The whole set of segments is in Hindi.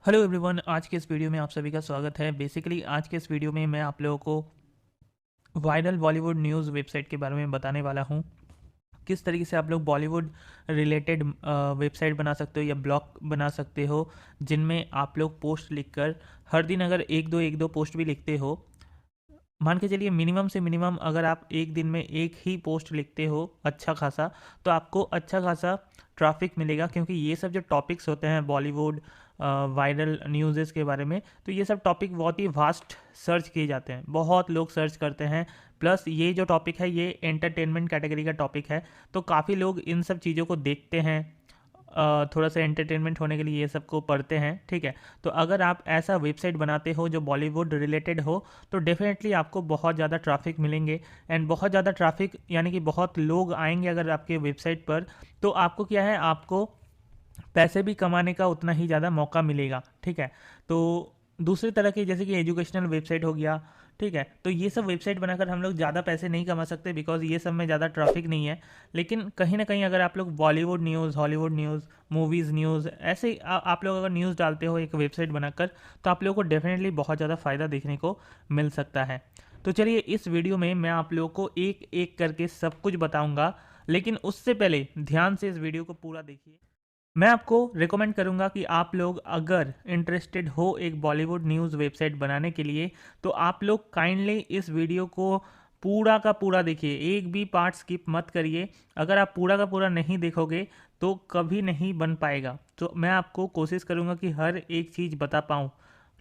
हेलो एवरीवन, आज के इस वीडियो में आप सभी का स्वागत है। बेसिकली आज के इस वीडियो में मैं आप लोगों को वायरल बॉलीवुड न्यूज़ वेबसाइट के बारे में बताने वाला हूँ। किस तरीके से आप लोग बॉलीवुड रिलेटेड वेबसाइट बना सकते हो या ब्लॉग बना सकते हो, जिनमें आप लोग पोस्ट लिखकर हर दिन अगर एक दो पोस्ट भी लिखते हो, मान के चलिए मिनिमम से मिनिमम अगर आप एक दिन में एक ही पोस्ट लिखते हो अच्छा खासा, तो आपको अच्छा खासा ट्रैफिक मिलेगा। क्योंकि ये सब जो टॉपिक्स होते हैं बॉलीवुड वायरल न्यूज़ के बारे में, तो ये सब टॉपिक बहुत ही वास्ट सर्च किए जाते हैं, बहुत लोग सर्च करते हैं। प्लस ये जो टॉपिक है ये एंटरटेनमेंट कैटेगरी का टॉपिक है, तो काफ़ी लोग इन सब चीज़ों को देखते हैं, थोड़ा सा एंटरटेनमेंट होने के लिए ये सब को पढ़ते हैं। ठीक है, तो अगर आप ऐसा वेबसाइट बनाते हो जो बॉलीवुड रिलेटेड हो, तो डेफिनेटली आपको बहुत ज़्यादा ट्रैफिक मिलेंगे। एंड बहुत ज़्यादा ट्रैफिक यानी कि बहुत लोग आएंगे अगर आपके वेबसाइट पर, तो आपको क्या है, आपको पैसे भी कमाने का उतना ही ज़्यादा मौका मिलेगा। ठीक है, तो दूसरी तरह की जैसे कि एजुकेशनल वेबसाइट हो गया, ठीक है, तो ये सब वेबसाइट बनाकर हम लोग ज़्यादा पैसे नहीं कमा सकते बिकॉज ये सब में ज़्यादा ट्रैफिक नहीं है। लेकिन कहीं ना कहीं अगर आप लोग Bollywood news, Hollywood news, movies news, ऐसे आप लोग अगर न्यूज़ डालते हो एक वेबसाइट बनाकर, तो आप लोगों को डेफिनेटली बहुत ज़्यादा फ़ायदा देखने को मिल सकता है। तो चलिए इस वीडियो में मैं आप लोगों को एक एक करके सब कुछ बताऊँगा, लेकिन उससे पहले ध्यान से इस वीडियो को पूरा देखिए। मैं आपको रिकमेंड करूंगा कि आप लोग अगर इंटरेस्टेड हो एक बॉलीवुड न्यूज़ वेबसाइट बनाने के लिए, तो आप लोग काइंडली इस वीडियो को पूरा का पूरा देखिए, एक भी पार्ट स्किप मत करिए। अगर आप पूरा का पूरा नहीं देखोगे तो कभी नहीं बन पाएगा। तो मैं आपको कोशिश करूंगा कि हर एक चीज़ बता पाऊँ।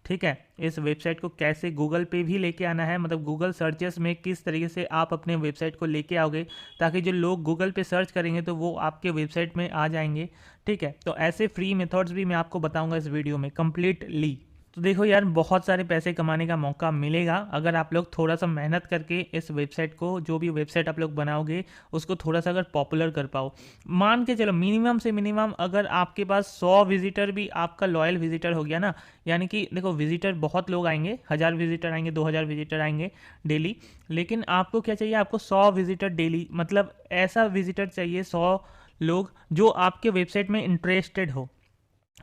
ठीक है, इस वेबसाइट को कैसे गूगल पे भी लेके आना है, मतलब गूगल सर्चेस में किस तरीके से आप अपने वेबसाइट को लेके आओगे, ताकि जो लोग गूगल पे सर्च करेंगे तो वो आपके वेबसाइट में आ जाएंगे। ठीक है, तो ऐसे फ्री मेथड्स भी मैं आपको बताऊंगा इस वीडियो में कम्प्लीटली। तो देखो यार, बहुत सारे पैसे कमाने का मौका मिलेगा अगर आप लोग थोड़ा सा मेहनत करके इस वेबसाइट को, जो भी वेबसाइट आप लोग बनाओगे, उसको थोड़ा सा अगर पॉपुलर कर पाओ। मान के चलो मिनिमम से मिनिमम अगर आपके पास 100 विजिटर भी आपका लॉयल विजिटर हो गया ना, यानी कि देखो विजिटर बहुत लोग आएंगे, 1000 विजिटर आएंगे, 2000 विजिटर आएंगे डेली, लेकिन आपको क्या चाहिए, आपको 100 विजिटर डेली, मतलब ऐसा विजिटर चाहिए 100 लोग जो आपके वेबसाइट में इंटरेस्टेड हो।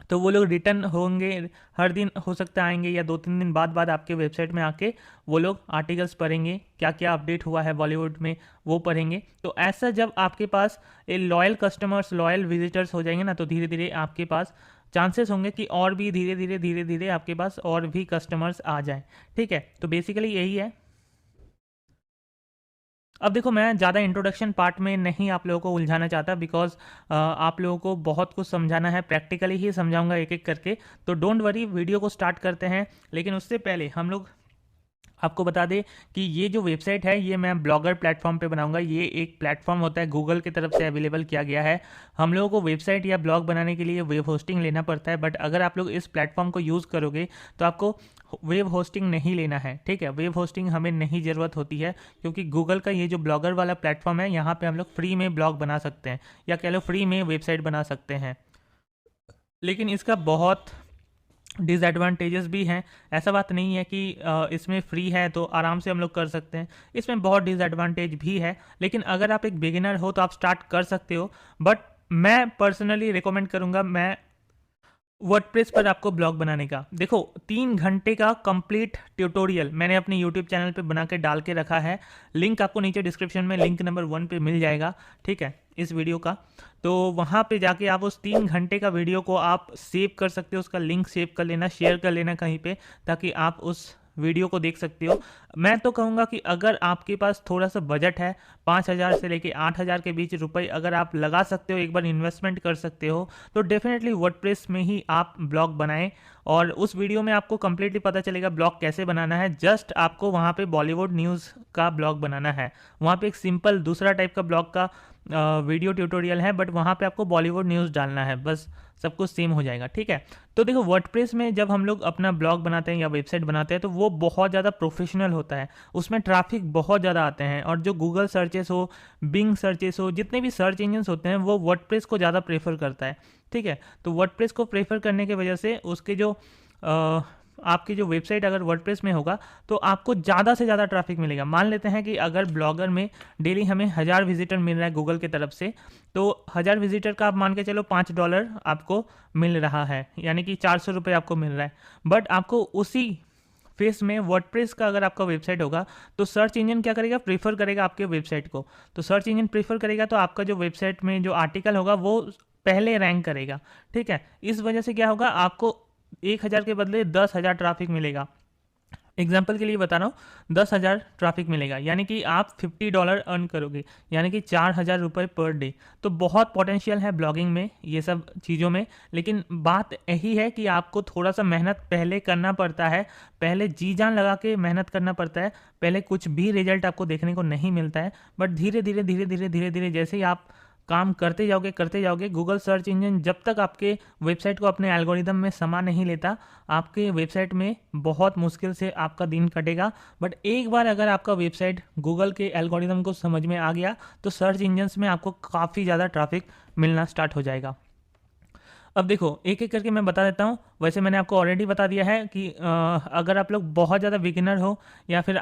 तो वो लोग रिटर्न होंगे, हर दिन हो सकता है आएंगे, या 2-3 दिन बाद बाद आपके वेबसाइट में आके वो लोग आर्टिकल्स पढ़ेंगे, क्या क्या अपडेट हुआ है बॉलीवुड में वो पढ़ेंगे। तो ऐसा जब आपके पास ये लॉयल कस्टमर्स, लॉयल विजिटर्स हो जाएंगे ना, तो धीरे धीरे आपके पास चांसेस होंगे कि और भी धीरे धीरे आपके पास और भी कस्टमर्स आ जाएं। ठीक है, तो बेसिकली यही है। अब देखो, मैं ज़्यादा इंट्रोडक्शन पार्ट में नहीं आप लोगों को उलझाना चाहता, बिकॉज आप लोगों को बहुत कुछ समझाना है, प्रैक्टिकली ही समझाऊंगा एक एक करके। तो डोंट वरी, वीडियो को स्टार्ट करते हैं। लेकिन उससे पहले हम लोग आपको बता दें कि ये जो वेबसाइट है ये मैं ब्लॉगर प्लेटफॉर्म पे बनाऊंगा। ये एक प्लेटफॉर्म होता है, गूगल की तरफ से अवेलेबल किया गया है। हम लोगों को वेबसाइट या ब्लॉग बनाने के लिए वेब होस्टिंग लेना पड़ता है, बट अगर आप लोग इस प्लेटफॉर्म को यूज़ करोगे तो आपको वेब होस्टिंग नहीं लेना है। ठीक है, वेब होस्टिंग हमें नहीं ज़रूरत होती है, क्योंकि गूगल का ये जो ब्लॉगर वाला प्लेटफॉर्म है, यहाँ पे हम लोग फ्री में ब्लॉग बना सकते हैं, या कह लो फ्री में वेबसाइट बना सकते हैं। लेकिन इसका बहुत डिसएडवांटेजेस भी हैं। ऐसा बात नहीं है कि इसमें फ्री है तो आराम से हम लोग कर सकते हैं, इसमें बहुत डिसएडवांटेज भी है। लेकिन अगर आप एक बिगिनर हो तो आप स्टार्ट कर सकते हो, बट मैं पर्सनली रिकमेंड करूंगा मैं वर्डप्रेस पर आपको ब्लॉग बनाने का। देखो 3 घंटे का कंप्लीट ट्यूटोरियल मैंने अपने यूट्यूब चैनल पे बना के डाल के रखा है, लिंक आपको नीचे डिस्क्रिप्शन में लिंक नंबर 1 पे मिल जाएगा। ठीक है, इस वीडियो का, तो वहाँ पे जाके आप उस 3 घंटे का वीडियो को आप सेव कर सकते हो, उसका लिंक सेव कर लेना, शेयर कर लेना कहीं पे, ताकि आप उस वीडियो को देख सकते हो। मैं तो कहूँगा कि अगर आपके पास थोड़ा सा बजट है, 5000 से लेके 8000 के बीच रुपए अगर आप लगा सकते हो, एक बार इन्वेस्टमेंट कर सकते हो, तो डेफिनेटली वर्डप्रेस में ही आप ब्लॉग बनाएं। और उस वीडियो में आपको कंप्लीटली पता चलेगा ब्लॉग कैसे बनाना है। जस्ट आपको वहाँ पे बॉलीवुड न्यूज़ का ब्लॉग बनाना है। वहाँ पे एक सिंपल दूसरा टाइप का ब्लॉग का वीडियो ट्यूटोरियल है, बट वहाँ पे आपको बॉलीवुड न्यूज़ डालना है, बस सब कुछ सेम हो जाएगा। ठीक है, तो देखो वर्डप्रेस में जब हम लोग अपना ब्लॉग बनाते हैं या वेबसाइट बनाते हैं, तो वो बहुत ज़्यादा प्रोफेशनल होता है, उसमें ट्रैफिक बहुत ज़्यादा आते हैं, और जो गूगल सर्चेस हो, बिंग सर्चेस हो, जितने भी सर्च इंजन होते हैं, वो वर्डप्रेस को ज़्यादा प्रेफर करता है। ठीक है, तो वर्डप्रेस को प्रेफर करने की वजह से उसके जो आपकी जो वेबसाइट अगर वर्डप्रेस में होगा तो आपको ज़्यादा से ज़्यादा ट्रैफिक मिलेगा। मान लेते हैं कि अगर ब्लॉगर में डेली हमें 1000 विजिटर मिल रहा है गूगल की तरफ से, तो 1000 विजिटर का आप मान के चलो $5 आपको मिल रहा है, यानी कि 400 रुपये आपको मिल रहा है। बट आपको उसी फेस में वर्डप्रेस का अगर आपका वेबसाइट होगा तो सर्च इंजन क्या करेगा, प्रीफर करेगा आपके वेबसाइट को। तो सर्च इंजन प्रीफर करेगा तो आपका जो वेबसाइट में जो आर्टिकल होगा वो पहले रैंक करेगा, ठीक है। इस वजह से क्या होगा, आपको 1000 के बदले 10,000 ट्रैफिक मिलेगा। एग्जाम्पल के लिए बता रहा हूँ, 10,000 ट्रैफिक मिलेगा, यानी कि आप $50 अर्न करोगे, यानी कि 4,000 रुपये पर डे। तो बहुत पोटेंशियल है ब्लॉगिंग में, ये सब चीज़ों में। लेकिन बात यही है कि आपको थोड़ा सा मेहनत पहले करना पड़ता है, पहले जी जान लगा के मेहनत करना पड़ता है। पहले कुछ भी रिजल्ट आपको देखने को नहीं मिलता है, बट धीरे धीरे धीरे धीरे धीरे धीरे जैसे ही आप काम करते जाओगे, गूगल सर्च इंजन जब तक आपके वेबसाइट को अपने एल्गोरिदम में समा नहीं लेता, आपके वेबसाइट में बहुत मुश्किल से आपका दिन कटेगा। बट एक बार अगर आपका वेबसाइट गूगल के एल्गोरिदम को समझ में आ गया तो सर्च इंजन्स में आपको काफ़ी ज़्यादा ट्रैफिक मिलना स्टार्ट हो जाएगा। अब देखो, एक एक करके मैं बता देता हूँ। वैसे मैंने आपको ऑलरेडी बता दिया है कि अगर आप लोग बहुत ज़्यादा बिगिनर हो या फिर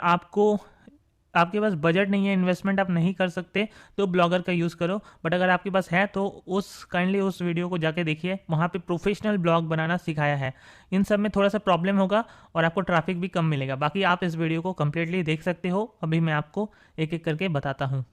आपके पास बजट नहीं है, इन्वेस्टमेंट आप नहीं कर सकते, तो ब्लॉगर का यूज़ करो। बट अगर आपके पास है तो काइंडली उस वीडियो को जाके देखिए, वहाँ पे प्रोफेशनल ब्लॉग बनाना सिखाया है। इन सब में थोड़ा सा प्रॉब्लम होगा और आपको ट्रैफिक भी कम मिलेगा। बाकी आप इस वीडियो को कम्प्लीटली देख सकते हो, अभी मैं आपको एक एक करके बताता हूँ।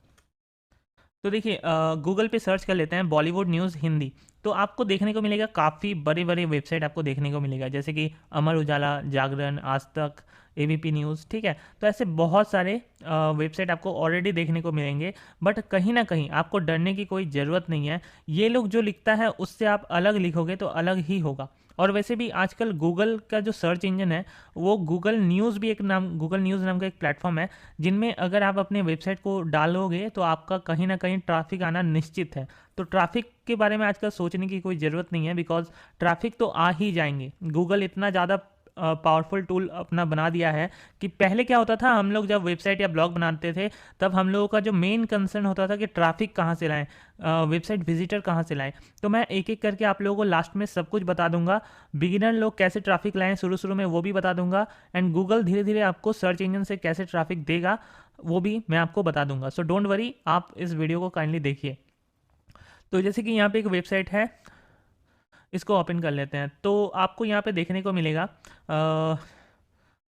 तो देखिए, गूगल पे सर्च कर लेते हैं बॉलीवुड न्यूज़ हिंदी, तो आपको देखने को मिलेगा काफ़ी बड़े बड़े वेबसाइट आपको देखने को मिलेगा, जैसे कि अमर उजाला, जागरण, आज तक, एबीपी न्यूज़, ठीक है। तो ऐसे बहुत सारे वेबसाइट आपको ऑलरेडी देखने को मिलेंगे। बट कहीं ना कहीं आपको डरने की कोई ज़रूरत नहीं है। ये लोग जो लिखता है उससे आप अलग लिखोगे तो अलग ही होगा। और वैसे भी आजकल गूगल का जो सर्च इंजन है वो गूगल न्यूज़ नाम का एक प्लेटफॉर्म है, जिनमें अगर आप अपने वेबसाइट को डालोगे तो आपका कहीं ना कहीं ट्रैफिक आना निश्चित है। तो ट्रैफिक के बारे में आजकल सोचने की कोई ज़रूरत नहीं है, बिकॉज ट्रैफिक तो आ ही जाएंगे। गूगल इतना ज़्यादा पावरफुल टूल अपना बना दिया है कि पहले क्या होता था, हम लोग जब वेबसाइट या ब्लॉग बनाते थे तब हम लोगों का जो मेन कंसर्न होता था कि ट्रैफिक कहाँ से लाएं, वेबसाइट विजिटर कहाँ से लाएं। तो मैं एक एक करके आप लोगों को लास्ट में सब कुछ बता दूंगा। बिगिनर लोग कैसे ट्रैफिक लाएं शुरू में, वो भी बता दूंगा। एंड गूगल धीरे धीरे आपको सर्च इंजन से कैसे ट्रैफिक देगा वो भी मैं आपको बता दूंगा। सो डोंट वरी, आप इस वीडियो को काइंडली देखिए। तो जैसे कि यहाँ पे एक वेबसाइट है, इसको ओपन कर लेते हैं। तो आपको यहाँ पे देखने को मिलेगा,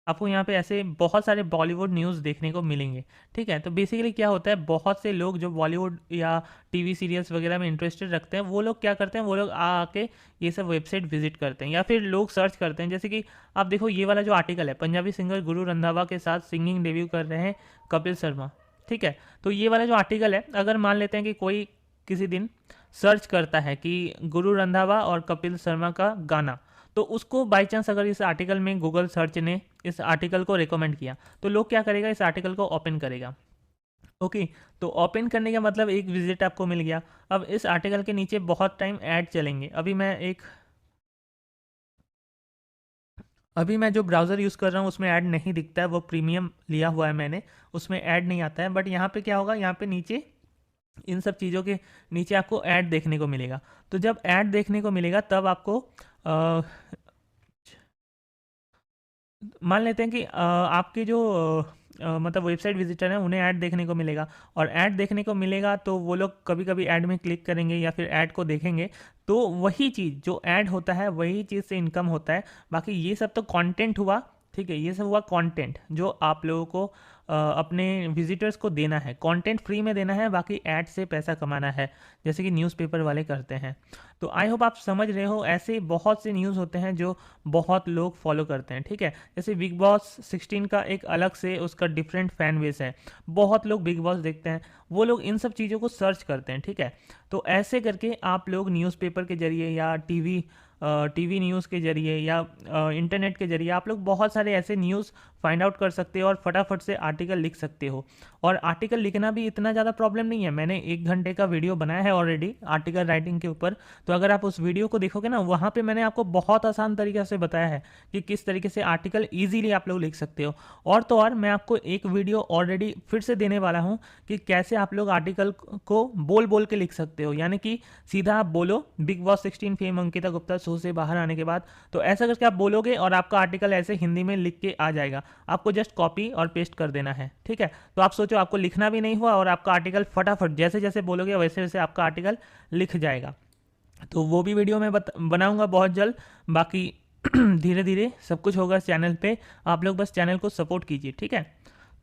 आपको यहाँ पे ऐसे बहुत सारे बॉलीवुड न्यूज़ देखने को मिलेंगे, ठीक है। तो बेसिकली क्या होता है, बहुत से लोग जो बॉलीवुड या टीवी सीरियल्स वगैरह में इंटरेस्टेड रखते हैं, वो लोग क्या करते हैं, वो लोग आके ये सब वेबसाइट विजिट करते हैं या फिर लोग सर्च करते हैं। जैसे कि आप देखो, ये वाला जो आर्टिकल है, पंजाबी सिंगर गुरु रंधावा के साथ सिंगिंग डेब्यू कर रहे हैं कपिल शर्मा, ठीक है। तो ये वाला जो आर्टिकल है, अगर मान लेते हैं कि कोई किसी दिन सर्च करता है कि गुरु रंधावा और कपिल शर्मा का गाना, तो उसको बाई चांस अगर इस आर्टिकल में गूगल सर्च ने इस आर्टिकल को रिकमेंड किया, तो लोग क्या करेगा, इस आर्टिकल को ओपन करेगा। ओके, तो ओपन करने का मतलब एक विजिट आपको मिल गया। अब इस आर्टिकल के नीचे बहुत टाइम ऐड चलेंगे। अभी मैं जो ब्राउज़र यूज़ कर रहा हूँ उसमें ऐड नहीं दिखता है, वो प्रीमियम लिया हुआ है मैंने, उसमें ऐड नहीं आता है। बट यहाँ पे क्या होगा, यहाँ पे नीचे इन सब चीज़ों के नीचे आपको ऐड देखने को मिलेगा। तो जब ऐड देखने को मिलेगा तब आपको मान लेते हैं कि आपके जो मतलब वेबसाइट विजिटर हैं उन्हें ऐड देखने को मिलेगा, और ऐड देखने को मिलेगा तो वो लोग कभी कभी ऐड में क्लिक करेंगे या फिर ऐड को देखेंगे। तो वही चीज़ जो ऐड होता है वही चीज़ से इनकम होता है। बाकी ये सब तो कंटेंट हुआ, ठीक है, ये सब हुआ कंटेंट जो आप लोगों को अपने विजिटर्स को देना है। कंटेंट फ्री में देना है, बाकी ऐड से पैसा कमाना है, जैसे कि न्यूज़पेपर वाले करते हैं। तो आई होप आप समझ रहे हो। ऐसे बहुत से न्यूज़ होते हैं जो बहुत लोग फॉलो करते हैं, ठीक है। जैसे बिग बॉस 16 का एक अलग से उसका डिफरेंट फैन बेस है, बहुत लोग बिग बॉस देखते हैं, वो लोग इन सब चीज़ों को सर्च करते हैं, ठीक है। तो ऐसे करके आप लोग न्यूज़पेपर के जरिए या टीवी न्यूज़ के जरिए या इंटरनेट के जरिए आप लोग बहुत सारे ऐसे न्यूज़ फाइंड आउट कर सकते हो और फटाफट से आर्टिकल लिख सकते हो। और आर्टिकल लिखना भी इतना ज़्यादा प्रॉब्लम नहीं है। मैंने 1 घंटे का वीडियो बनाया है ऑलरेडी आर्टिकल राइटिंग के ऊपर, तो अगर आप उस वीडियो को देखोगे ना, वहाँ पे मैंने आपको बहुत आसान तरीके से बताया है कि किस तरीके से आर्टिकल ईजिली आप लोग लिख सकते हो। और तो और मैं आपको एक वीडियो ऑलरेडी फिर से देने वाला हूँ कि कैसे आप लोग आर्टिकल को बोल बोल के लिख सकते हो, यानी कि सीधा आप बोलो big boss 16 fame Ankita Gupta show से बाहर आने के बाद, तो ऐसा करके आप बोलोगे और आपका आर्टिकल ऐसे हिंदी में लिख के आ जाएगा। आपको जस्ट कॉपी और पेस्ट कर देना है, ठीक है। तो आप सोचो, आपको लिखना भी नहीं हुआ और आपका आर्टिकल फटाफट जैसे जैसे बोलोगे वैसे वैसे आपका आर्टिकल लिख जाएगा। तो वो भी वीडियो मैं बनाऊंगा बहुत जल्द। बाकी धीरे धीरे सब कुछ होगा इस चैनल पे, आप लोग बस चैनल को सपोर्ट कीजिए, ठीक है।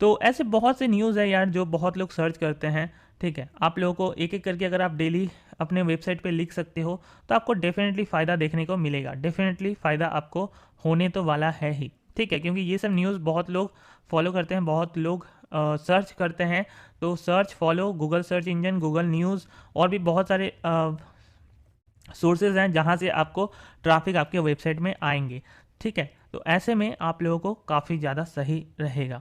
तो ऐसे बहुत से न्यूज़ है यार जो बहुत लोग सर्च करते हैं, ठीक है। आप लोगों को एक एक करके अगर आप डेली अपने वेबसाइट पे लिख सकते हो तो आपको डेफिनेटली फ़ायदा देखने को मिलेगा, डेफिनेटली फ़ायदा आपको होने तो वाला है ही, ठीक है। क्योंकि ये सब न्यूज़ बहुत लोग फॉलो करते हैं, बहुत लोग सर्च करते हैं। तो search follow Google search engine, Google news और भी बहुत सारे सोर्सेज हैं जहाँ से आपको ट्रैफिक आपके वेबसाइट में आएंगे, ठीक है। तो ऐसे में आप लोगों को काफ़ी ज़्यादा सही रहेगा।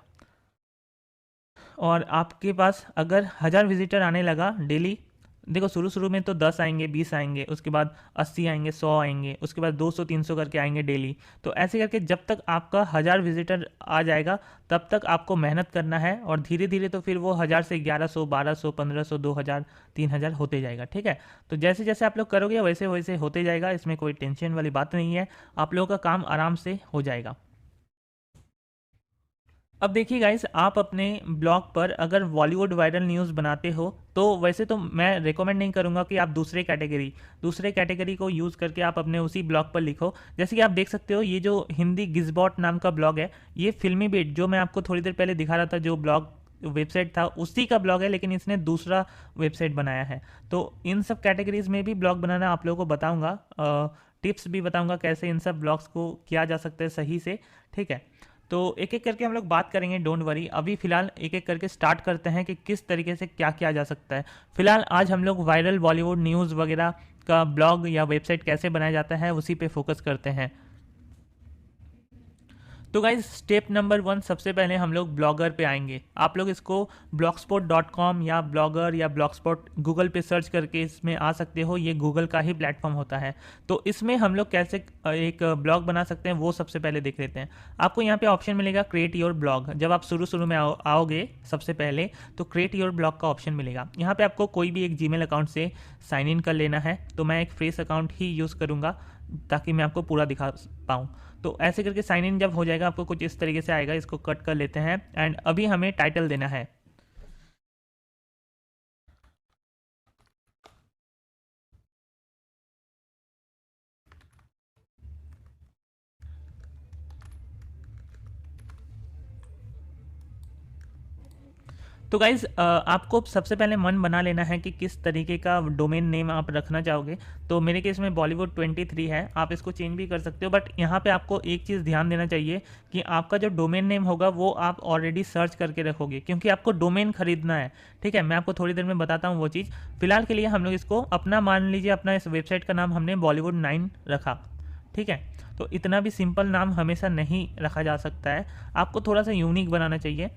और आपके पास अगर 1000 विजिटर आने लगा डेली, देखो शुरू शुरू में तो 10 आएंगे, 20 आएंगे, उसके बाद 80 आएंगे, 100 आएंगे, उसके बाद 200-300 करके आएंगे डेली। तो ऐसे करके जब तक आपका 1000 विजिटर आ जाएगा तब तक आपको मेहनत करना है, और धीरे धीरे तो फिर वो 1000 से 1100, 1200, 1500, 2000, 3000 होते जाएगा, ठीक है। तो जैसे जैसे आप लोग करोगे वैसे वैसे होते जाएगा, इसमें कोई टेंशन वाली बात नहीं है, आप लोगों का काम आराम से हो जाएगा। अब देखिए गाइस, आप अपने ब्लॉग पर अगर बॉलीवुड वायरल न्यूज़ बनाते हो तो वैसे तो मैं रिकमेंड नहीं करूंगा कि आप दूसरे कैटेगरी को यूज़ करके आप अपने उसी ब्लॉग पर लिखो। जैसे कि आप देख सकते हो, ये जो हिंदी गिजबॉट नाम का ब्लॉग है, ये फिल्मी बीट जो मैं आपको थोड़ी देर पहले दिखा रहा था, जो ब्लॉग वेबसाइट था उसी का ब्लॉग है, लेकिन इसने दूसरा वेबसाइट बनाया है। तो इन सब कैटेगरीज में भी ब्लॉग बनाना आप लोगों को बताऊँगा, टिप्स भी बताऊँगा कैसे इन सब ब्लॉग्स को किया जा सकता है सही से, ठीक है। तो एक एक करके हम लोग बात करेंगे, डोंट वरी। अभी फिलहाल एक एक करके स्टार्ट करते हैं कि किस तरीके से क्या किया जा सकता है। फिलहाल आज हम लोग वायरल बॉलीवुड न्यूज़ वगैरह का ब्लॉग या वेबसाइट कैसे बनाया जाता है उसी पे फोकस करते हैं। तो गाइज स्टेप नंबर 1, सबसे पहले हम लोग ब्लॉगर पे आएंगे। आप लोग इसको blogspot.com या ब्लॉगर या ब्लॉगस्पॉट गूगल पे सर्च करके इसमें आ सकते हो, ये गूगल का ही प्लेटफॉर्म होता है। तो इसमें हम लोग कैसे एक ब्लॉग बना सकते हैं वो सबसे पहले देख लेते हैं। आपको यहाँ पे ऑप्शन मिलेगा क्रिएट योर ब्लॉग। जब आप शुरू में आओगे सबसे पहले तो क्रिएट योर ब्लॉग का ऑप्शन मिलेगा। यहाँ पे आपको कोई भी एक जीमेल अकाउंट से साइन इन कर लेना है। तो मैं एक फ्रेश अकाउंट ही यूज़ करूँगा ताकि मैं आपको पूरा दिखा पाऊँ। तो ऐसे करके साइन इन जब हो जाएगा आपको कुछ इस तरीके से आएगा, इसको कट कर लेते हैं। एंड अभी हमें टाइटल देना है। तो गाइज़ आपको सबसे पहले मन बना लेना है कि किस तरीके का डोमेन नेम आप रखना चाहोगे। तो मेरे केस में बॉलीवुड 23 है, आप इसको चेंज भी कर सकते हो। बट यहाँ पे आपको एक चीज़ ध्यान देना चाहिए कि आपका जो डोमेन नेम होगा वो आप ऑलरेडी सर्च करके रखोगे, क्योंकि आपको डोमेन खरीदना है, ठीक है। मैं आपको थोड़ी देर में बताता हूँ वो चीज़। फिलहाल के लिए हम लोग इसको अपना मान लीजिए, अपना इस वेबसाइट का नाम हमने बॉलीवुड 9 रखा, ठीक है। तो इतना भी सिंपल नाम हमेशा नहीं रखा जा सकता है, आपको थोड़ा सा यूनिक बनाना चाहिए।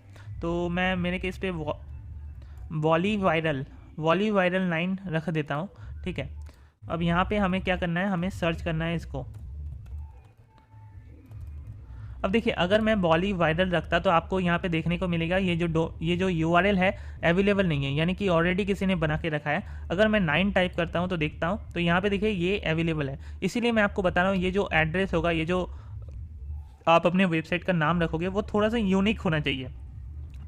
तो मैं मेरे केस पे वॉली वायरल 9 रख देता हूँ, ठीक है। अब यहाँ पे हमें क्या करना है, हमें सर्च करना है इसको। अब देखिए, अगर मैं बॉली वायरल रखता तो आपको यहाँ पे देखने को मिलेगा ये जो URL है अवेलेबल नहीं है, यानी कि ऑलरेडी किसी ने बना के रखा है। अगर मैं 9 टाइप करता हूँ तो देखता हूँ तो यहाँ पे देखिए ये अवेलेबल है। इसीलिए मैं आपको बता रहा हूँ, ये जो एड्रेस होगा, ये जो आप अपने वेबसाइट का नाम रखोगे वो थोड़ा सा यूनिक होना चाहिए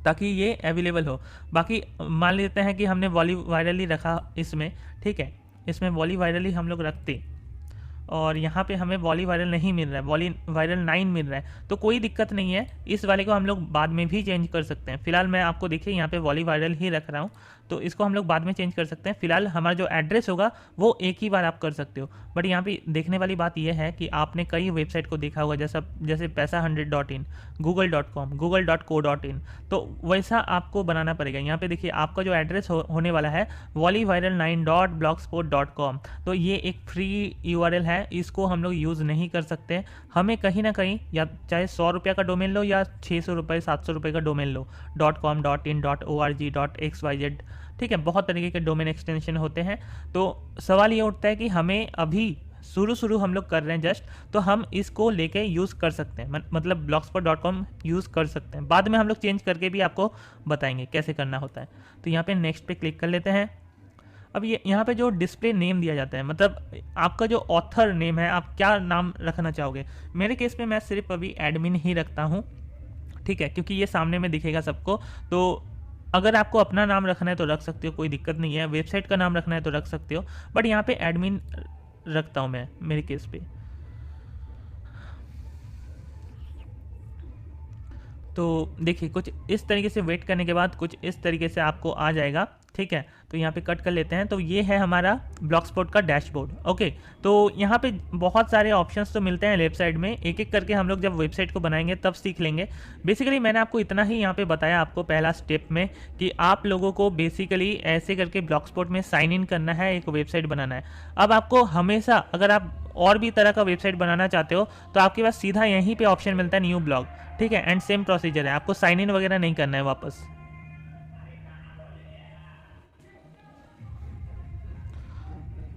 ताकि ये अवेलेबल हो। बाकी मान लेते हैं कि हमने वॉली वायरल ही रखा इसमें, ठीक है। इसमें वॉली वायरल ही हम लोग रखते और यहाँ पे हमें वॉली वायरल नहीं मिल रहा है, वॉली वायरल 9 मिल रहा है। तो कोई दिक्कत नहीं है, इस वाले को हम लोग बाद में भी चेंज कर सकते हैं। फिलहाल मैं आपको देखिए यहाँ पे वॉली वायरल ही रख रहा हूँ। तो इसको हम लोग बाद में चेंज कर सकते हैं। फिलहाल हमारा जो एड्रेस होगा वो एक ही बार आप कर सकते हो। बट यहाँ पे देखने वाली बात यह है कि आपने कई वेबसाइट को देखा होगा, जैसे पैसा100.in, google.com, google.co.in, तो वैसा आपको बनाना पड़ेगा। यहाँ पे देखिए आपका जो एड्रेस होने वाला है volleyviral9.blogspot.com, तो ये एक फ्री URL है, इसको हम लोग यूज़ नहीं कर सकते। हमें कहीं ना कहीं या चाहे 100 रुपये का डोमेन लो या 600 रुपये 700 रुपये का domain low, .com, .in, .org, .xyz, ठीक है, बहुत तरीके के डोमेन एक्सटेंशन होते हैं। तो सवाल ये उठता है कि हमें अभी शुरू हम लोग कर रहे हैं जस्ट, तो हम इसको लेके यूज़ कर सकते हैं, मतलब blogspot.com यूज़ कर सकते हैं। बाद में हम लोग चेंज करके भी आपको बताएंगे कैसे करना होता है। तो यहाँ पे नेक्स्ट पे क्लिक कर लेते हैं। अब ये यहाँ पे जो डिस्प्ले नेम दिया जाता है, मतलब आपका जो ऑथर नेम है, आप क्या नाम रखना चाहोगे। मेरे केस में मैं सिर्फ अभी एडमिन ही रखता हूँ, ठीक है, क्योंकि ये सामने में दिखेगा सबको। तो अगर आपको अपना नाम रखना है तो रख सकते हो, कोई दिक्कत नहीं है। वेबसाइट का नाम रखना है तो रख सकते हो, बट यहाँ पे एडमिन रखता हूँ मैं मेरे केस पे। तो देखिए कुछ इस तरीके से वेट करने के बाद कुछ इस तरीके से आपको आ जाएगा, ठीक है। तो यहाँ पे कट कर लेते हैं। तो ये है हमारा ब्लॉगस्पॉट का डैशबोर्ड। ओके, तो यहाँ पे बहुत सारे ऑप्शंस तो मिलते हैं लेफ्ट साइड में, एक एक करके हम लोग जब वेबसाइट को बनाएंगे तब सीख लेंगे। बेसिकली मैंने आपको इतना ही यहाँ पे बताया आपको पहला स्टेप में, कि आप लोगों को बेसिकली ऐसे करके ब्लॉगस्पॉट में साइन इन करना है, एक वेबसाइट बनाना है। अब आपको हमेशा अगर आप और भी तरह का वेबसाइट बनाना चाहते हो तो आपके पास सीधा यहीं पर ऑप्शन मिलता है न्यू ब्लॉग, ठीक है, एंड सेम प्रोसीजर है, आपको साइन इन वगैरह नहीं करना है वापस।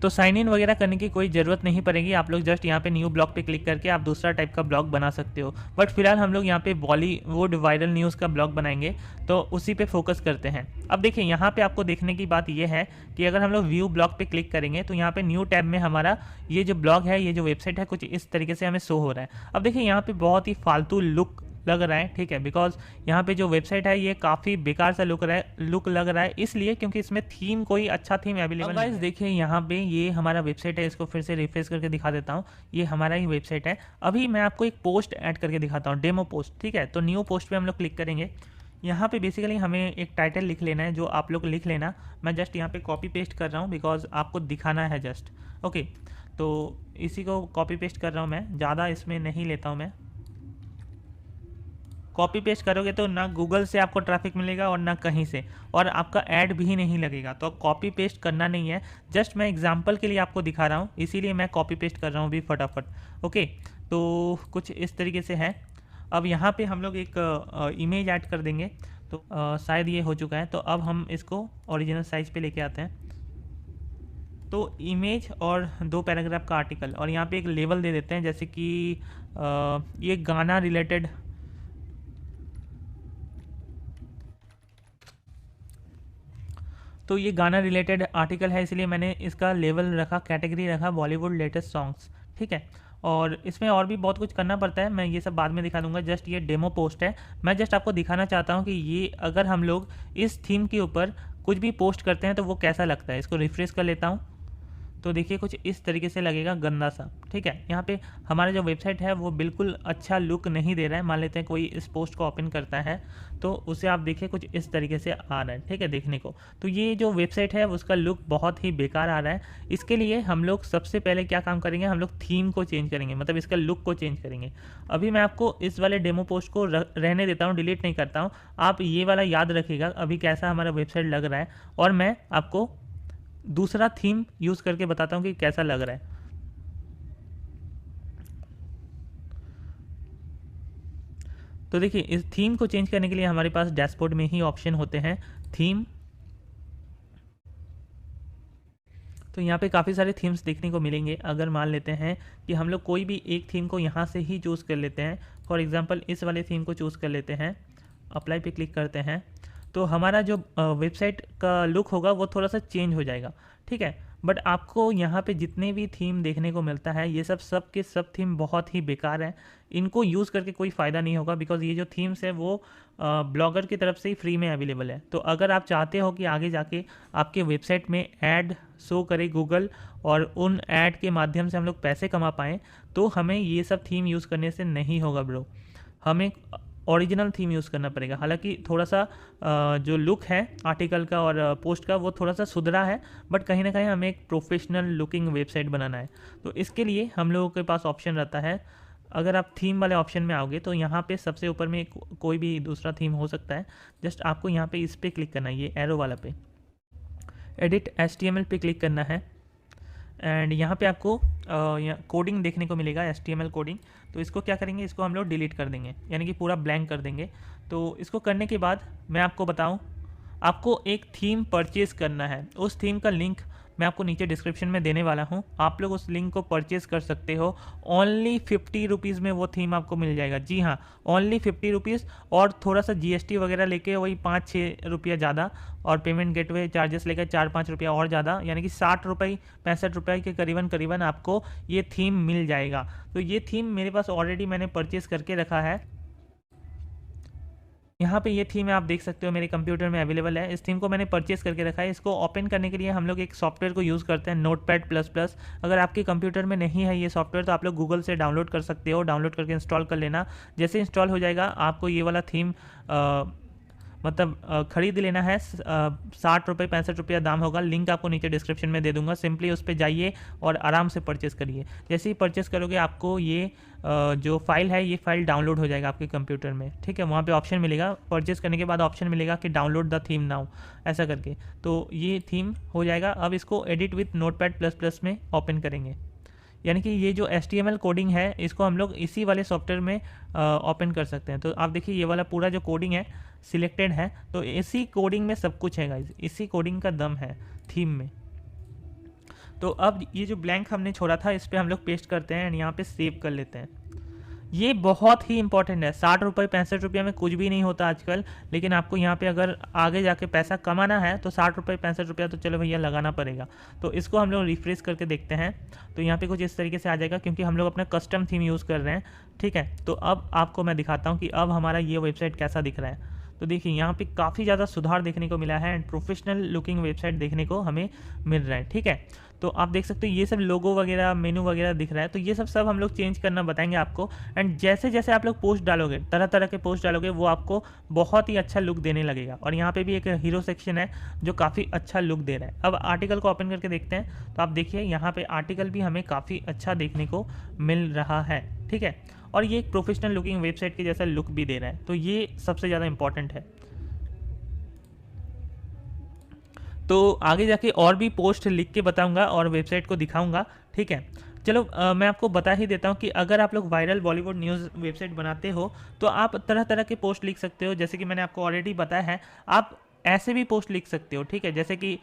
तो साइन इन वगैरह करने की कोई ज़रूरत नहीं पड़ेगी, आप लोग जस्ट यहाँ पे न्यू ब्लॉग पे क्लिक करके आप दूसरा टाइप का ब्लॉग बना सकते हो। बट फिलहाल हम लोग यहाँ पे बॉलीवुड वायरल न्यूज़ का ब्लॉग बनाएंगे, तो उसी पे फोकस करते हैं। अब देखिए यहाँ पे आपको देखने की बात यह है कि अगर हम लोग व्यू ब्लॉग पे क्लिक करेंगे तो यहाँ पे न्यू टैब में हमारा ये जो ब्लॉग है, ये जो वेबसाइट है, कुछ इस तरीके से हमें शो हो रहा है। अब देखिए यहाँ पे बहुत ही फालतू लुक लग रहा है, ठीक है, बिकॉज यहाँ पे जो वेबसाइट है ये काफ़ी बेकार सा लुक लग रहा है, इसलिए क्योंकि इसमें थीम कोई अच्छा थीम अवेलेबल नहीं है। देखिए यहाँ पे ये हमारा वेबसाइट है, इसको फिर से रिफ्रेश करके दिखा देता हूँ। ये हमारा ही वेबसाइट है। अभी मैं आपको एक पोस्ट ऐड करके दिखाता हूँ, डेमो पोस्ट, ठीक है। तो न्यू पोस्ट पे हम लोग क्लिक करेंगे। यहाँ पे बेसिकली हमें एक टाइटल लिख लेना है, जो आप लोग लिख लेना। मैं जस्ट यहाँ पे कॉपी पेस्ट कर रहा हूँ बिकॉज आपको दिखाना है जस्ट। ओके, तो इसी को कॉपी पेस्ट कर रहा हूँ मैं, ज़्यादा इसमें नहीं लेता हूँ मैं। कॉपी पेस्ट करोगे तो ना गूगल से आपको ट्रैफिक मिलेगा और ना कहीं से, और आपका ऐड भी नहीं लगेगा। तो कॉपी पेस्ट करना नहीं है, जस्ट मैं एग्जांपल के लिए आपको दिखा रहा हूँ, इसीलिए मैं कॉपी पेस्ट कर रहा हूँ भी फटाफट। ओके, तो कुछ इस तरीके से है। अब यहाँ पे हम लोग एक इमेज ऐड कर देंगे, तो शायद ये हो चुका है। तो अब हम इसको ओरिजिनल साइज पे लेके आते हैं। तो इमेज और 2 पैराग्राफ का आर्टिकल, और यहाँ पे एक लेवल दे देते हैं, जैसे कि ये गाना रिलेटेड, तो ये गाना रिलेटेड आर्टिकल है, इसलिए मैंने इसका लेवल रखा, कैटेगरी रखा बॉलीवुड लेटेस्ट सॉन्ग्स, ठीक है। और इसमें और भी बहुत कुछ करना पड़ता है, मैं ये सब बाद में दिखा दूंगा। जस्ट ये डेमो पोस्ट है, मैं जस्ट आपको दिखाना चाहता हूँ कि ये अगर हम लोग इस थीम के ऊपर कुछ भी पोस्ट करते हैं तो वो कैसा लगता है। इसको रिफ्रेश कर लेता हूँ, तो देखिए कुछ इस तरीके से लगेगा, गंदा सा, ठीक है। यहाँ पे हमारा जो वेबसाइट है वो बिल्कुल अच्छा लुक नहीं दे रहा है। मान लेते हैं कोई इस पोस्ट को ओपन करता है तो उसे आप देखिए कुछ इस तरीके से आ रहा है, ठीक है, देखने को। तो ये जो वेबसाइट है उसका लुक बहुत ही बेकार आ रहा है। इसके लिए हम लोग सबसे पहले क्या काम करेंगे, हम लोग थीम को चेंज करेंगे, मतलब इसका लुक को चेंज करेंगे। अभी मैं आपको इस वाले डेमो पोस्ट को रहने देता हूँ, डिलीट नहीं करता हूँ। आप ये वाला याद रखिएगा अभी कैसा हमारा वेबसाइट लग रहा है, और मैं आपको दूसरा थीम यूज़ करके बताता हूँ कि कैसा लग रहा है। तो देखिए इस थीम को चेंज करने के लिए हमारे पास डैशबोर्ड में ही ऑप्शन होते हैं, थीम। तो यहाँ पे काफ़ी सारे थीम्स देखने को मिलेंगे। अगर मान लेते हैं कि हम लोग कोई भी एक थीम को यहाँ से ही चूज़ कर लेते हैं, फॉर एग्जांपल इस वाले थीम को चूज़ कर लेते हैं, अप्लाई पे क्लिक करते हैं, तो हमारा जो वेबसाइट का लुक होगा वो थोड़ा सा चेंज हो जाएगा, ठीक है। बट आपको यहाँ पे जितने भी थीम देखने को मिलता है ये सब के सब थीम बहुत ही बेकार है, इनको यूज़ करके कोई फ़ायदा नहीं होगा, बिकॉज ये जो थीम्स है वो ब्लॉगर की तरफ से ही फ्री में अवेलेबल है। तो अगर आप चाहते हो कि आगे जाके आपके वेबसाइट में ऐड शो करे गूगल और उन ऐड के माध्यम से हम लोग पैसे कमा पाएँ, तो हमें ये सब थीम यूज़ करने से नहीं होगा ब्रो। हमें ओरिजिनल थीम यूज़ करना पड़ेगा। हालांकि थोड़ा सा जो लुक है आर्टिकल का और पोस्ट का वो थोड़ा सा सुधरा है, बट कहीं ना कहीं हमें एक प्रोफेशनल लुकिंग वेबसाइट बनाना है। तो इसके लिए हम लोगों के पास ऑप्शन रहता है, अगर आप थीम वाले ऑप्शन में आओगे तो यहाँ पे सबसे ऊपर में कोई भी दूसरा थीम हो सकता है। जस्ट आपको यहाँ पे इस पर क्लिक करना है, ये एरो वाला पे, एडिट HTML पे क्लिक करना है। एंड यहाँ पे आपको कोडिंग देखने को मिलेगा, HTML कोडिंग। तो इसको क्या करेंगे, इसको हम लोग डिलीट कर देंगे, यानी कि पूरा ब्लैंक कर देंगे। तो इसको करने के बाद मैं आपको बताऊँ, आपको एक थीम परचेज़ करना है। उस थीम का लिंक मैं आपको नीचे डिस्क्रिप्शन में देने वाला हूँ, आप लोग उस लिंक को परचेज कर सकते हो। ओनली 50 रुपीज़ में वो थीम आपको मिल जाएगा। जी हाँ, ओनली 50 रुपीज़, और थोड़ा सा GST वगैरह लेके वही 5-6 रुपया ज़्यादा, और पेमेंट गेटवे चार्जेस लेकर 4-5 रुपया और ज़्यादा, यानी कि 60 रुपये 65 रुपये के करीबन आपको ये थीम मिल जाएगा। तो ये थीम मेरे पास ऑलरेडी मैंने परचेज़ करके रखा है। यहाँ पे ये थीम आप देख सकते हो मेरे कंप्यूटर में अवेलेबल है। इस थीम को मैंने परचेस करके रखा है। इसको ओपन करने के लिए हम लोग एक सॉफ्टवेयर को यूज़ करते हैं, Notepad++। अगर आपके कंप्यूटर में नहीं है ये सॉफ्टवेयर तो आप लोग गूगल से डाउनलोड कर सकते हो, डाउनलोड करके इंस्टॉल कर लेना। जैसे इंस्टॉल हो जाएगा आपको ये वाला थीम खरीद लेना है। 60 रुपये 65 रुपया दाम होगा। लिंक आपको नीचे डिस्क्रिप्शन में दे दूंगा, सिंपली उस पर जाइए और आराम से परचेस करिए। जैसे ही परचेस करोगे आपको ये जो फाइल है, ये फाइल डाउनलोड हो जाएगा आपके कंप्यूटर में, ठीक है। वहाँ पे ऑप्शन मिलेगा, परचेस करने के बाद ऑप्शन मिलेगा कि डाउनलोड द थीम नाउ, ऐसा करके। तो ये थीम हो जाएगा। अब इसको एडिट विथ Notepad++ में ओपन करेंगे, यानी कि ये जो HTML कोडिंग है इसको हम लोग इसी वाले सॉफ्टवेयर में ओपन कर सकते हैं। तो आप देखिए ये वाला पूरा जो कोडिंग है सिलेक्टेड है, तो इसी कोडिंग में सब कुछ है गाइस, इसी कोडिंग का दम है थीम में। तो अब ये जो ब्लैंक हमने छोड़ा था इस पर हम लोग पेस्ट करते हैं एंड यहाँ पे सेव कर लेते हैं। ये बहुत ही इंपॉर्टेंट है। 60 रुपये 65 रुपये में कुछ भी नहीं होता आजकल, लेकिन आपको यहाँ पे अगर आगे जाके पैसा कमाना है तो 60 रुपये 65 रुपया तो चलो भैया लगाना पड़ेगा। तो इसको हम लोग रिफ्रेश करके देखते हैं, तो यहाँ पे कुछ इस तरीके से आ जाएगा, क्योंकि हम लोग अपना कस्टम थीम यूज़ कर रहे हैं, ठीक है। तो अब आपको मैं दिखाता हूँ कि अब हमारा ये वेबसाइट कैसा दिख रहा है। तो देखिए यहाँ पे काफ़ी ज़्यादा सुधार देखने को मिला है एंड प्रोफेशनल लुकिंग वेबसाइट देखने को हमें मिल रहा है, ठीक है। तो आप देख सकते हो ये सब लोगो वगैरह मेनू वगैरह दिख रहा है, तो ये सब हम लोग चेंज करना बताएंगे आपको। एंड जैसे जैसे आप लोग पोस्ट डालोगे, तरह तरह के पोस्ट डालोगे, वो आपको बहुत ही अच्छा लुक देने लगेगा। और यहाँ पे भी एक हीरो सेक्शन है जो काफ़ी अच्छा लुक दे रहा है। अब आर्टिकल को ओपन करके देखते हैं, तो आप देखिए यहाँ पे आर्टिकल भी हमें काफ़ी अच्छा देखने को मिल रहा है, ठीक है। और ये एक प्रोफेशनल लुकिंग वेबसाइट के जैसा लुक भी दे रहा है, तो ये सबसे ज़्यादा इंपॉर्टेंट है। तो आगे जाके और भी पोस्ट लिख के बताऊंगा और वेबसाइट को दिखाऊंगा, ठीक है। चलो मैं आपको बता ही देता हूं कि अगर आप लोग वायरल बॉलीवुड न्यूज़ वेबसाइट बनाते हो तो आप तरह तरह के पोस्ट लिख सकते हो। जैसे कि मैंने आपको ऑलरेडी बताया है, आप ऐसे भी पोस्ट लिख सकते हो, ठीक है। जैसे कि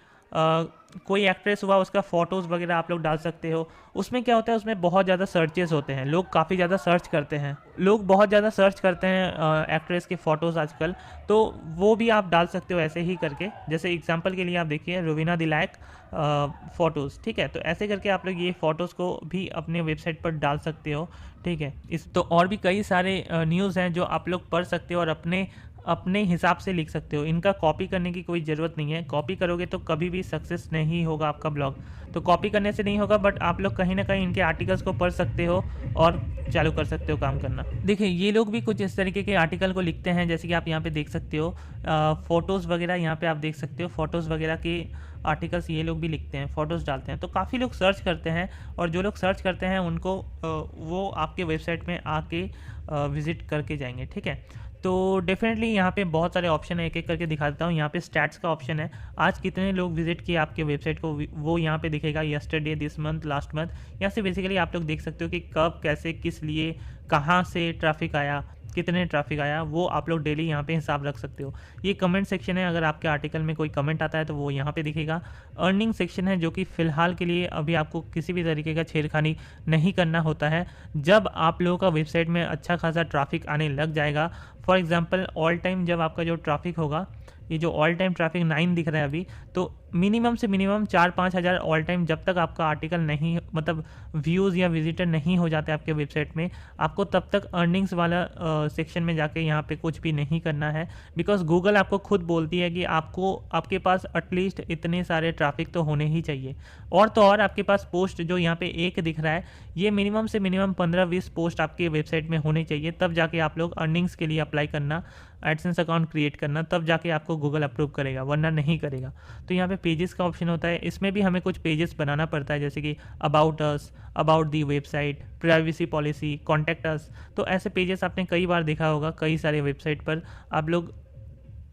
कोई एक्ट्रेस हुआ, उसका फ़ोटोज़ वगैरह आप लोग डाल सकते हो। उसमें क्या होता है, उसमें बहुत ज़्यादा सर्चेस होते हैं, लोग काफ़ी ज़्यादा सर्च करते हैं, लोग बहुत ज़्यादा सर्च करते हैं एक्ट्रेस के फ़ोटोज़ आजकल। तो वो भी आप डाल सकते हो ऐसे ही करके। जैसे एग्जांपल के लिए आप देखिए रुवीना दिलायक फ़ोटोज़, ठीक है। तो ऐसे करके आप लोग ये फ़ोटोज़ को भी अपने वेबसाइट पर डाल सकते हो, ठीक है। इस तो और भी कई सारे न्यूज़ हैं जो आप लोग पढ़ सकते हो और अपने हिसाब से लिख सकते हो। इनका कॉपी करने की कोई ज़रूरत नहीं है, कॉपी करोगे तो कभी भी सक्सेस नहीं होगा आपका ब्लॉग। तो कॉपी करने से नहीं होगा, बट आप लोग कहीं ना कहीं इनके आर्टिकल्स को पढ़ सकते हो और चालू कर सकते हो काम करना। देखिए ये लोग भी कुछ इस तरीके के आर्टिकल को लिखते हैं, जैसे कि आप यहाँ पे देख सकते हो फ़ोटोज़ वगैरह, यहाँ पे आप देख सकते हो फ़ोटोज़ वगैरह के आर्टिकल्स ये लोग भी लिखते हैं, फ़ोटोज़ डालते हैं। तो काफ़ी लोग सर्च करते हैं, और जो लोग सर्च करते हैं उनको वो आपके वेबसाइट में आके विज़िट करके जाएंगे, ठीक है। तो डेफिनेटली यहाँ पे बहुत सारे ऑप्शन है, एक एक करके दिखा देता हूँ। यहाँ पे स्टैट्स का ऑप्शन है, आज कितने लोग विजिट किए आपके वेबसाइट को, वो यहाँ पे दिखेगा। Yesterday, this month, last month. यहाँ से बेसिकली आप लोग देख सकते हो कि कब, कैसे, किस लिए, कहाँ से ट्रैफिक आया, कितने ट्रैफिक आया, वो आप लोग डेली यहाँ पे हिसाब रख सकते हो। ये कमेंट सेक्शन है, अगर आपके आर्टिकल में कोई कमेंट आता है तो वो यहाँ पे दिखेगा। अर्निंग सेक्शन है, जो कि फ़िलहाल के लिए अभी आपको किसी भी तरीके का छेड़खानी नहीं करना होता है। जब आप लोगों का वेबसाइट में अच्छा खासा ट्रैफिक आने लग जाएगा, फॉर एग्जांपल ऑल टाइम जब आपका जो ट्रैफिक होगा, ये जो ऑल टाइम ट्रैफिक 9 दिख रहा है अभी, तो मिनिमम से मिनिमम 4-5 हज़ार ऑल टाइम जब तक आपका आर्टिकल नहीं, मतलब व्यूज़ या विजिटर नहीं हो जाते आपके वेबसाइट में, आपको तब तक अर्निंग्स वाला सेक्शन में जाके यहाँ पे कुछ भी नहीं करना है। बिकॉज गूगल आपको खुद बोलती है कि आपको, आपके पास एटलीस्ट इतने सारे ट्रैफिक तो होने ही चाहिए। और तो और आपके पास पोस्ट जो यहाँ पे एक दिख रहा है, ये मिनिमम से मिनिमम 15-20 पोस्ट आपके वेबसाइट में होने चाहिए, तब जाके आप लोग अर्निंग्स के लिए अप्लाई करना, एडसेंस अकाउंट क्रिएट करना, तब जाके आपको गूगल अप्रूव करेगा, वरना नहीं करेगा। तो यहाँ पे पेजेस का ऑप्शन होता है, इसमें भी हमें कुछ पेजेस बनाना पड़ता है, जैसे कि about us, about the website, privacy policy, contact us. तो ऐसे पेजेस आपने कई बार देखा होगा कई सारे वेबसाइट पर। आप लोग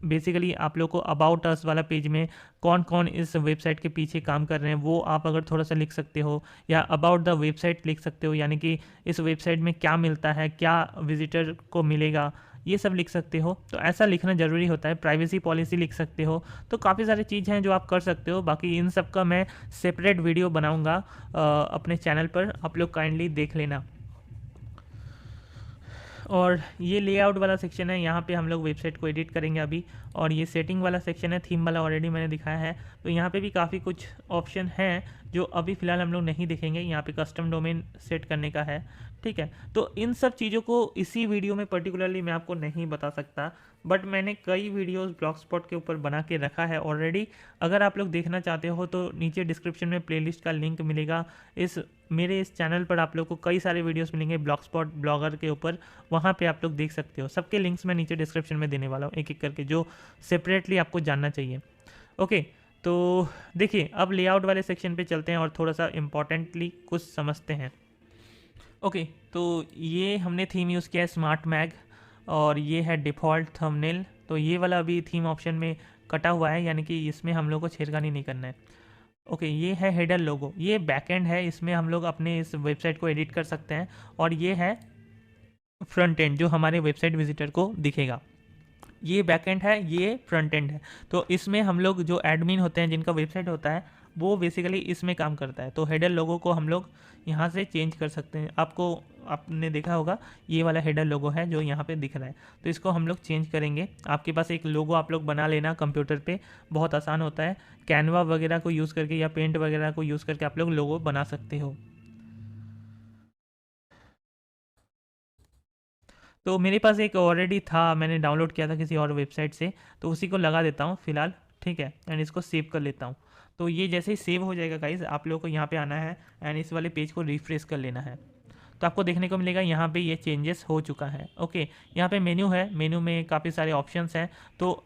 बेसिकली आप लोग को अबाउट अस वाला पेज में कौन कौन इस वेबसाइट के पीछे काम कर रहे हैं वो आप अगर थोड़ा सा लिख सकते हो, या अबाउट द वेबसाइट लिख सकते हो, यानी कि इस वेबसाइट में क्या मिलता है, क्या विजिटर को मिलेगा, ये सब लिख सकते हो। तो ऐसा लिखना ज़रूरी होता है। प्राइवेसी पॉलिसी लिख सकते हो। तो काफ़ी सारी चीज़ हैं जो आप कर सकते हो। बाकी इन सब का मैं सेपरेट वीडियो बनाऊँगा अपने चैनल पर, आप लोग काइंडली देख लेना। और ये लेआउट वाला सेक्शन है, यहाँ पे हम लोग वेबसाइट को एडिट करेंगे अभी। और ये सेटिंग वाला सेक्शन है, थीम वाला ऑलरेडी मैंने दिखाया है। तो यहाँ पे भी काफ़ी कुछ ऑप्शन हैं जो अभी फ़िलहाल हम लोग नहीं देखेंगे। यहाँ पे कस्टम डोमेन सेट करने का है, ठीक है। तो इन सब चीज़ों को इसी वीडियो में पर्टिकुलरली मैं आपको नहीं बता सकता, बट मैंने कई वीडियोस ब्लॉगस्पॉट के ऊपर बना के रखा है ऑलरेडी। अगर आप लोग देखना चाहते हो तो नीचे डिस्क्रिप्शन में प्लेलिस्ट का लिंक मिलेगा। मेरे इस चैनल पर आप लोग को कई सारे वीडियोस मिलेंगे ब्लॉगस्पॉट ब्लॉगर के ऊपर, वहाँ पे आप लोग देख सकते हो। सबके लिंक्स मैं नीचे डिस्क्रिप्शन में देने वाला हूँ एक एक करके, जो सेपरेटली आपको जानना चाहिए। ओके, तो देखिए अब लेआउट वाले सेक्शन पे चलते हैं और थोड़ा सा इम्पॉर्टेंटली कुछ समझते हैं। ओके, तो ये हमने थीम यूज़ किया है स्मार्ट मैग, और ये है डिफ़ॉल्ट थंबनेल। तो ये वाला अभी थीम ऑप्शन में कटा हुआ है, यानी कि इसमें हम लोग को छेड़खानी नहीं करना है। ओके, ये है हेडर लोगो, ये बैकएंड है, इसमें हम लोग अपने इस वेबसाइट को एडिट कर सकते हैं। और ये है फ्रंट एंड जो हमारे वेबसाइट विजिटर को दिखेगा। ये बैकएंड है, ये फ्रंट एंड है। तो इसमें हम लोग जो एडमिन होते हैं, जिनका वेबसाइट होता है, वो बेसिकली इसमें काम करता है। तो हेडर लोगो को हम लोग यहाँ से चेंज कर सकते हैं। आपने देखा होगा ये वाला हेडर लोगो है जो यहाँ पे दिख रहा है, तो इसको हम लोग चेंज करेंगे। आपके पास एक लोगो आप लोग बना लेना कंप्यूटर पे, बहुत आसान होता है। कैनवा वगैरह को यूज़ करके या पेंट वगैरह को यूज़ करके आप लोग लोगो बना सकते हो। तो मेरे पास एक ऑलरेडी था, मैंने डाउनलोड किया था किसी और वेबसाइट से, तो उसी को लगा देता हूँ फ़िलहाल, ठीक है। एंड इसको सेव कर लेता हूँ। तो ये जैसे ही सेव हो जाएगा गाइस, आप लोगों को यहाँ पे आना है एंड इस वाले पेज को रिफ्रेश कर लेना है। तो आपको देखने को मिलेगा यहाँ पे ये चेंजेस हो चुका है। ओके, यहाँ पे मेन्यू है, मेन्यू में काफ़ी सारे ऑप्शंस हैं। तो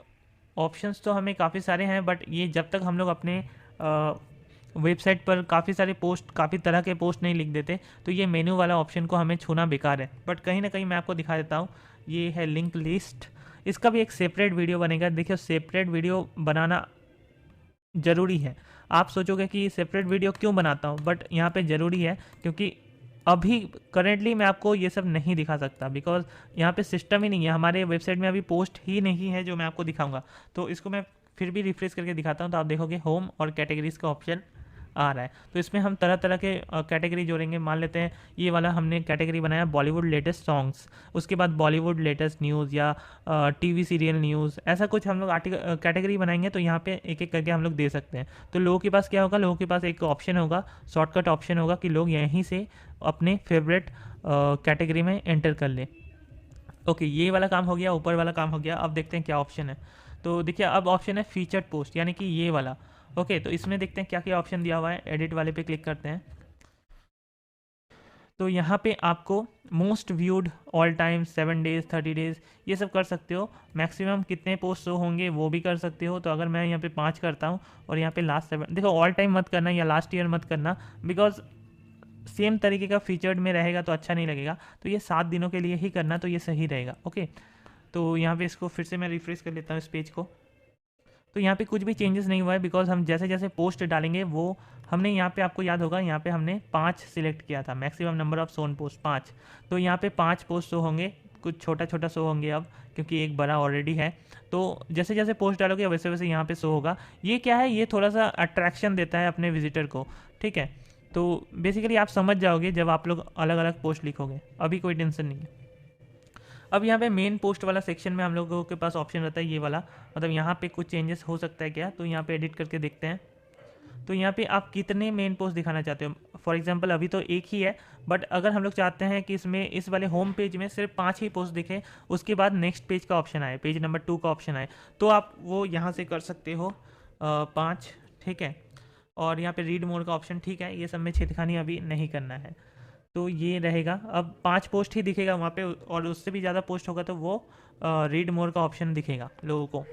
ऑप्शंस तो हमें काफ़ी सारे हैं, बट ये जब तक हम लोग अपने वेबसाइट पर काफ़ी सारे पोस्ट, काफ़ी तरह के पोस्ट नहीं लिख देते, तो ये मेन्यू वाला ऑप्शन को हमें छूना बेकार है। बट कहीं ना कहीं मैं आपको दिखा देता हूँ, ये है लिंक लिस्ट। इसका भी एक सेपरेट वीडियो बनेगा। देखिए, सेपरेट वीडियो बनाना ज़रूरी है। आप सोचोगे कि सेपरेट वीडियो क्यों बनाता हूँ, बट यहाँ पे ज़रूरी है क्योंकि अभी करेंटली मैं आपको ये सब नहीं दिखा सकता, बिकॉज यहाँ पे सिस्टम ही नहीं है, हमारे वेबसाइट में अभी पोस्ट ही नहीं है जो मैं आपको दिखाऊंगा। तो इसको मैं फिर भी रिफ्रेश करके दिखाता हूँ, तो आप देखोगे होम और कैटेगरीज का ऑप्शन आ रहा है। तो इसमें हम तरह तरह के कैटेगरी जोड़ेंगे। मान लेते हैं ये वाला हमने कैटेगरी बनाया बॉलीवुड लेटेस्ट सॉन्ग्स, उसके बाद बॉलीवुड लेटेस्ट न्यूज़ या टीवी सीरियल न्यूज़, ऐसा कुछ हम लोग आर्टिकल कैटेगरी बनाएंगे। तो यहाँ पे एक एक करके हम लोग दे सकते हैं। तो लोगों के पास क्या होगा, लोगों के पास एक ऑप्शन होगा, शॉर्टकट ऑप्शन होगा कि लोग यहीं से अपने फेवरेट कैटेगरी में एंटर कर लें। ओके, ये वाला काम हो गया, ऊपर वाला काम हो गया। अब देखते हैं क्या ऑप्शन है। तो देखिए अब ऑप्शन है फीचर्ड पोस्ट, यानी कि ये वाला। ओके, तो इसमें देखते हैं क्या क्या ऑप्शन दिया हुआ है। एडिट वाले पे क्लिक करते हैं। तो यहाँ पे आपको most viewed all time 7 days 30 days ये सब कर सकते हो। मैक्सिमम कितने पोस्ट शो होंगे वो भी कर सकते हो। तो अगर मैं यहाँ पे 5 करता हूँ और यहाँ पे लास्ट 7, देखो ऑल टाइम मत करना या लास्ट ईयर मत करना, बिकॉज सेम तरीके का फीचर्ड में रहेगा तो अच्छा नहीं लगेगा। तो ये 7 दिनों के लिए ही करना, तो ये सही रहेगा। ओके, तो यहाँ पे इसको फिर से मैं रिफ्रेश कर लेता हूँ इस पेज को। तो यहाँ पे कुछ भी चेंजेस नहीं हुआ है, बिकॉज हम जैसे जैसे पोस्ट डालेंगे वो हमने यहाँ पे, आपको याद होगा यहाँ पे हमने 5 सिलेक्ट किया था, maximum number of zone post 5। तो यहाँ पे 5 पोस्ट शो होंगे, कुछ छोटा छोटा शो होंगे अब, क्योंकि एक बड़ा ऑलरेडी है। तो जैसे जैसे पोस्ट डालोगे वैसे वैसे यहाँ पे शो होगा। ये क्या है, ये थोड़ा सा अट्रैक्शन देता है अपने विजिटर को, ठीक है। तो बेसिकली आप समझ जाओगे जब आप लोग अलग अलग पोस्ट लिखोगे, अभी कोई टेंशन नहीं है। अब यहाँ पे मेन पोस्ट वाला सेक्शन में हम लोगों के पास ऑप्शन रहता है ये वाला, मतलब यहाँ पे कुछ चेंजेस हो सकता है क्या, तो यहाँ पे एडिट करके देखते हैं। तो यहाँ पे आप कितने मेन पोस्ट दिखाना चाहते हो। फॉर एग्जांपल अभी तो एक ही है, बट अगर हम लोग चाहते हैं कि इसमें इस वाले होम पेज में सिर्फ 5 ही पोस्ट दिखे, उसके बाद नेक्स्ट पेज का ऑप्शन आए, पेज नंबर 2 का ऑप्शन आए, तो आप वो यहाँ से कर सकते हो 5, ठीक है। और यहाँ पे रीड मोर का ऑप्शन, ठीक है, ये सब में छेड़खानी अभी नहीं करना है, तो ये रहेगा। अब 5 पोस्ट ही दिखेगा वहाँ पे, और उससे भी ज़्यादा पोस्ट होगा तो वो रीड मोर का ऑप्शन दिखेगा लोगों को।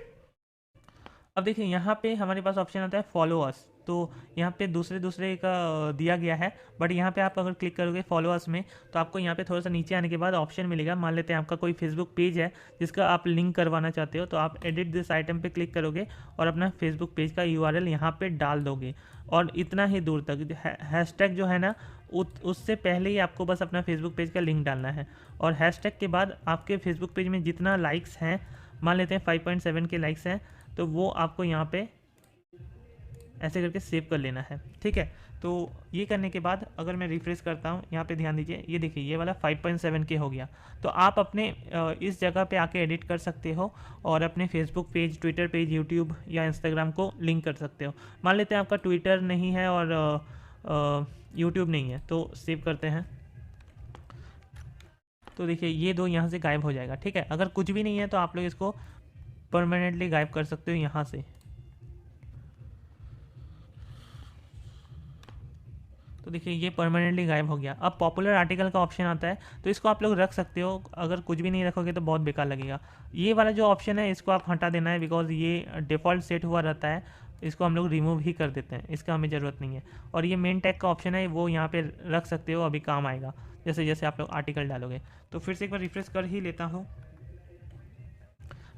अब देखिए यहाँ पे हमारे पास ऑप्शन आता है फॉलो अस, तो यहाँ पे दूसरे दूसरे का दिया गया है, बट यहाँ पे आप अगर क्लिक करोगे फॉलो अस में, तो आपको यहाँ पे थोड़ा सा नीचे आने के बाद ऑप्शन मिलेगा। मान लेते हैं आपका कोई फेसबुक पेज है जिसका आप लिंक करवाना चाहते हो, तो आप एडिट दिस आइटम पे क्लिक करोगे और अपना फेसबुक पेज का यूआरएल यहाँ पे डाल दोगे, और इतना ही दूर तक हैशटैग जो है ना, उससे पहले ही आपको बस अपना फेसबुक पेज का लिंक डालना है, और हैशटैग के बाद आपके फेसबुक पेज में जितना लाइक्स हैं, मान लेते हैं 5.7 के लाइक्स हैं, तो वो आपको यहाँ पे ऐसे करके सेव कर लेना है, ठीक है। तो ये करने के बाद अगर मैं रिफ्रेश करता हूँ, यहाँ पे ध्यान दीजिए, ये देखिए ये वाला 5.7 के हो गया। तो आप अपने इस जगह पे आके एडिट कर सकते हो और अपने Facebook page, Twitter page, YouTube या इंस्टाग्राम को लिंक कर सकते हो। मान लेते हैं आपका ट्विटर नहीं है और यूट्यूब नहीं है, तो सेव करते हैं। तो देखिए ये दो यहाँ से गायब हो जाएगा, ठीक है। अगर कुछ भी नहीं है तो आप लोग इसको परमानेंटली गायब कर सकते हो यहाँ से। तो देखिए ये परमानेंटली गायब हो गया। अब पॉपुलर आर्टिकल का ऑप्शन आता है, तो इसको आप लोग रख सकते हो, अगर कुछ भी नहीं रखोगे तो बहुत बेकार लगेगा। ये वाला जो ऑप्शन है इसको आप हटा देना है, बिकॉज ये डिफ़ॉल्ट सेट हुआ रहता है, इसको हम लोग रिमूव ही कर देते हैं, इसका हमें ज़रूरत नहीं है। और ये मेन टैग का ऑप्शन है, वो यहाँ पे रख सकते हो, अभी काम आएगा जैसे जैसे आप लोग आर्टिकल डालोगे। तो फिर से एक बार रिफ्रेश कर ही लेता हूँ,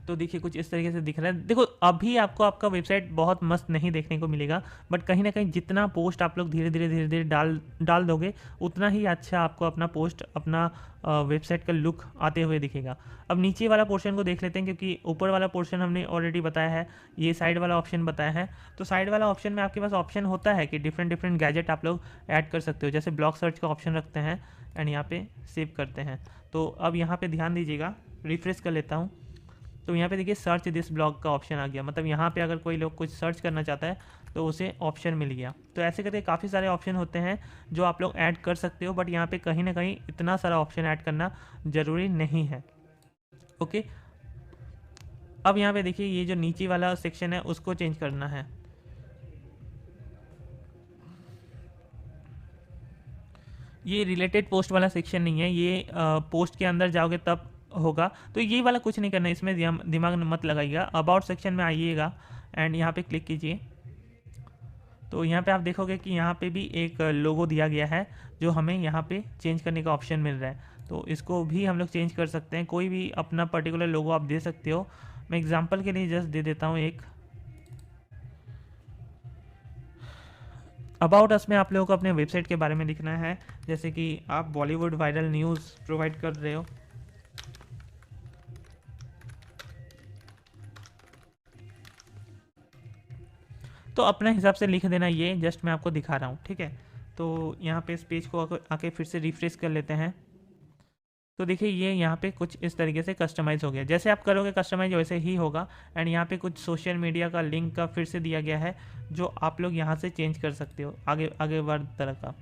तो देखिए कुछ इस तरीके से दिख रहा है। देखो अभी आपको आपका वेबसाइट बहुत मस्त नहीं देखने को मिलेगा, बट कहीं ना कहीं जितना पोस्ट आप लोग धीरे धीरे डाल दोगे, उतना ही अच्छा आपको अपना पोस्ट, अपना वेबसाइट का लुक आते हुए दिखेगा। अब नीचे वाला पोर्शन को देख लेते हैं, क्योंकि ऊपर वाला पोर्शन हमने ऑलरेडी बताया है, ये साइड वाला ऑप्शन बताया है। तो साइड वाला ऑप्शन में आपके पास ऑप्शन होता है कि डिफरेंट डिफरेंट गैजेट आप लोग ऐड कर सकते हो, जैसे ब्लॉग सर्च का ऑप्शन रखते हैं एंड यहाँ पे सेव करते हैं। तो अब यहाँ पे ध्यान दीजिएगा, रिफ्रेश कर लेता हूँ, तो यहाँ पे देखिए सर्च दिस ब्लॉग का ऑप्शन आ गया, मतलब यहाँ पे अगर कोई लोग कुछ सर्च करना चाहता है तो उसे ऑप्शन मिल गया। तो ऐसे करके काफ़ी सारे ऑप्शन होते हैं जो आप लोग ऐड कर सकते हो, बट यहाँ पे कहीं ना कहीं इतना सारा ऑप्शन ऐड करना ज़रूरी नहीं है, ओके। अब यहाँ पे देखिए ये जो नीचे वाला सेक्शन है उसको चेंज करना है। ये रिलेटेड पोस्ट वाला सेक्शन नहीं है, ये पोस्ट के अंदर जाओगे तब होगा। तो ये वाला कुछ नहीं करना है, इसमें दिमाग मत लगाइएगा। अबाउट सेक्शन में आइएगा एंड यहाँ पे क्लिक कीजिए, तो यहाँ पे आप देखोगे कि यहाँ पे भी एक लोगो दिया गया है, जो हमें यहाँ पे चेंज करने का ऑप्शन मिल रहा है। तो इसको भी हम लोग चेंज कर सकते हैं, कोई भी अपना पर्टिकुलर लोगो आप दे सकते हो। मैं एग्जांपल के लिए जस्ट दे देता हूँ एक। अबाउट अस में आप लोगों को अपने वेबसाइट के बारे में लिखना है, जैसे कि आप बॉलीवुड वायरल न्यूज़ प्रोवाइड कर रहे हो, तो अपने हिसाब से लिख देना, ये जस्ट मैं आपको दिखा रहा हूँ, ठीक है। तो यहाँ पे इस पेज को आके फिर से रिफ्रेश कर लेते हैं। तो देखिए ये यहाँ पे कुछ इस तरीके से कस्टमाइज़ हो गया, जैसे आप करोगे कस्टमाइज वैसे ही होगा। एंड यहाँ पे कुछ सोशल मीडिया का लिंक का फिर से दिया गया है, जो आप लोग यहाँ से चेंज कर सकते हो आगे आगे बढ़ तरह का।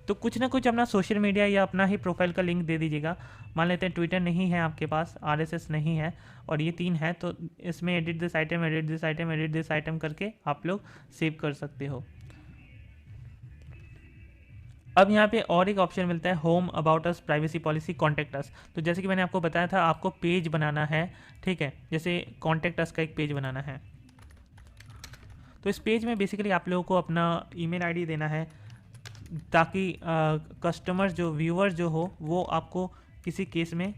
तो कुछ ना कुछ अपना सोशल मीडिया या अपना ही प्रोफाइल का लिंक दे दीजिएगा। मान लेते हैं ट्विटर नहीं है आपके पास, आरएसएस नहीं है, और ये 3 है, तो इसमें edit this item, edit this item, edit this item करके आप लोग सेव कर सकते हो। अब यहाँ पे और एक ऑप्शन मिलता है, home, about us, privacy policy, contact us. तो जैसे कि मैंने आपको बताया था, आपको पेज बनाना है, ठीक है, जैसे कॉन्टैक्ट अस का एक पेज बनाना है। तो इस पेज में बेसिकली आप लोगों को अपना ईमेल आईडी देना है, ताकि कस्टमर जो व्यूअर जो हो वो आपको किसी केस में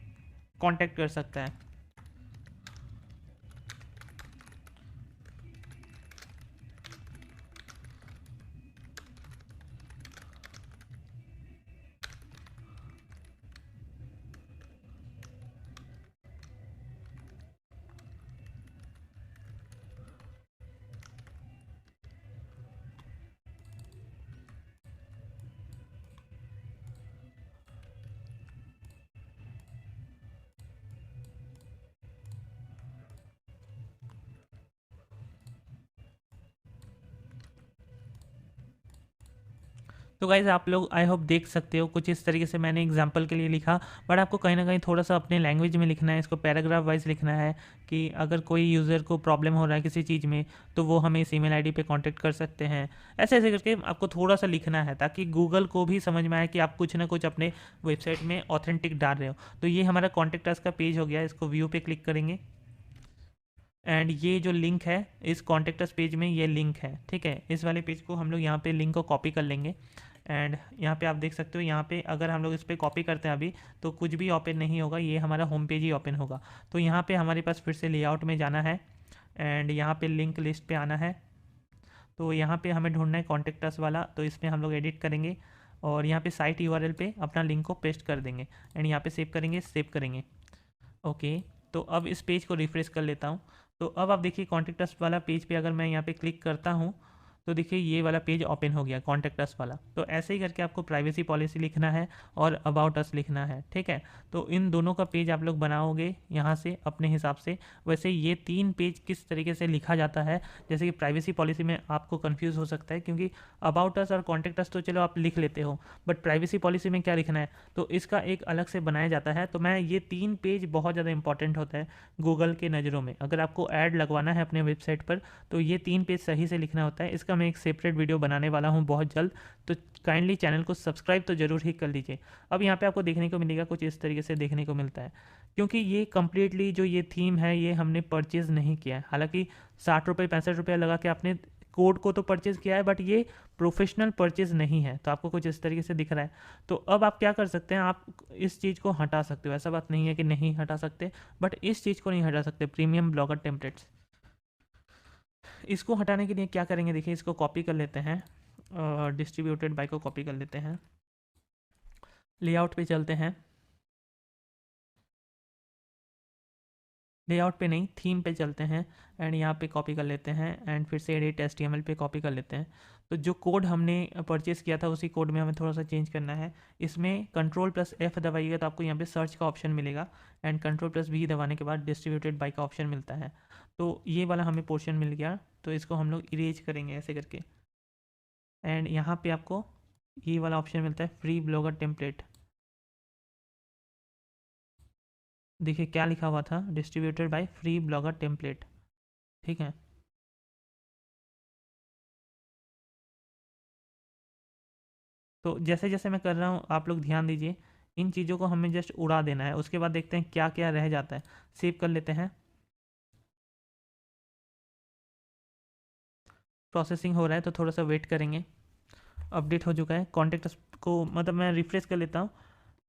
कांटेक्ट कर सकता है। तो गाइज़ आप लोग आई होप देख सकते हो कुछ इस तरीके से मैंने एग्जांपल के लिए लिखा, बट आपको कहीं ना कहीं थोड़ा सा अपने लैंग्वेज में लिखना है, इसको पैराग्राफ वाइज लिखना है कि अगर कोई यूज़र को प्रॉब्लम हो रहा है किसी चीज़ में तो वो हमें इस ईमेल आईडी पे कांटेक्ट कर सकते हैं। ऐसे ऐसे करके आपको थोड़ा सा लिखना है ताकि गूगल को भी समझ में आए कि आप कुछ ना कुछ अपने वेबसाइट में ऑथेंटिक डाल रहे हो। तो ये हमारा कॉन्टेक्ट अस का पेज हो गया, इसको व्यू पे क्लिक करेंगे एंड ये जो लिंक है इस कॉन्टेक्ट अस पेज में ये लिंक है, ठीक है। इस वाले पेज को हम लोग यहाँ पे लिंक को कॉपी कर लेंगे एंड यहाँ पे आप देख सकते हो, यहाँ पे अगर हम लोग इस पर कॉपी करते हैं अभी तो कुछ भी ओपन नहीं होगा, ये हमारा होम पेज ही ओपन होगा। तो यहाँ पे हमारे पास फिर से लेआउट में जाना है एंड यहाँ पे लिंक लिस्ट पे आना है। तो यहाँ पे हमें ढूंढना है कॉन्टेक्ट अस वाला, तो इसमें हम लोग एडिट करेंगे और यहाँ पे साइट यूआरएल पे अपना लिंक को पेस्ट कर देंगे एंड यहाँ पे सेव करेंगे, सेव करेंगे। ओके, तो अब इस पेज को रिफ्रेश कर लेता हूँ। तो अब आप देखिए कॉन्टेक्ट अस वाला पेज पे अगर मैं यहाँ पे क्लिक करता हूँ तो देखिए ये वाला पेज ओपन हो गया कॉन्टेक्ट अस वाला। तो ऐसे ही करके आपको प्राइवेसी पॉलिसी लिखना है और अबाउट अस लिखना है, ठीक है। तो इन दोनों का पेज आप लोग बनाओगे यहाँ से अपने हिसाब से। वैसे ये 3 पेज किस तरीके से लिखा जाता है, जैसे कि प्राइवेसी पॉलिसी में आपको कंफ्यूज हो सकता है क्योंकि अबाउट अस और कॉन्टेक्ट अस तो चलो आप लिख लेते हो, बट प्राइवेसी पॉलिसी में क्या लिखना है तो इसका एक अलग से बनाया जाता है। तो मैं ये 3 पेज बहुत ज़्यादा इंपॉर्टेंट होता है गूगल के नज़रों में। अगर आपको ऐड लगवाना है अपने वेबसाइट पर तो ये 3 पेज सही से लिखना होता है। इसका मैं एक सेपरेट वीडियो बनाने वाला हूँ बहुत जल्द, तो काइंडली चैनल को सब्सक्राइब तो ज़रूर ही कर लीजिए। अब यहाँ पे आपको देखने को मिलेगा कुछ इस तरीके से देखने को मिलता है, क्योंकि ये कम्प्लीटली जो ये थीम है ये हमने परचेज़ नहीं किया है। हालांकि 60 रुपये 65 रुपये लगा के आपने कोड को तो परचेज़ किया है, बट ये प्रोफेशनल परचेज़ नहीं है। तो आपको कुछ इस तरीके से दिख रहा है। तो अब आप क्या कर सकते हैं, आप इस चीज़ को हटा सकते हो, ऐसा बात नहीं है कि नहीं हटा सकते, बट इस चीज़ को नहीं हटा सकते, प्रीमियम ब्लॉगर टेम्पलेट्स। इसको हटाने के लिए क्या करेंगे, देखिए इसको कॉपी कर लेते हैं, डिस्ट्रीब्यूटेड बाय को कॉपी कर लेते हैं, लेआउट पे चलते हैं, लेआउट पे नहीं थीम पे चलते हैं एंड यहाँ पे कॉपी कर लेते हैं एंड फिर से एडिट HTML पे कॉपी कर लेते हैं। तो जो कोड हमने परचेज़ किया था उसी कोड में हमें थोड़ा सा चेंज करना है। इसमें Ctrl+F दबाइएगा तो आपको यहाँ पे सर्च का ऑप्शन मिलेगा एंड Ctrl+V दबाने के बाद डिस्ट्रीब्यूटेड बाय का ऑप्शन मिलता है। तो ये वाला हमें पोर्शन मिल गया, तो इसको हम लोग इरेज करेंगे ऐसे करके एंड यहाँ पे आपको ये वाला ऑप्शन मिलता है फ्री ब्लॉगर टेम्पलेट। देखिए क्या लिखा हुआ था, distributed by free blogger template, ठीक है। तो जैसे जैसे मैं कर रहा हूँ आप लोग ध्यान दीजिए, इन चीज़ों को हमें जस्ट उड़ा देना है, उसके बाद देखते हैं क्या क्या रह जाता है। सेव कर लेते हैं, प्रोसेसिंग हो रहा है तो थोड़ा सा वेट करेंगे। अपडेट हो चुका है, कॉन्टेक्ट को मतलब मैं रिफ्रेश कर लेता हूँ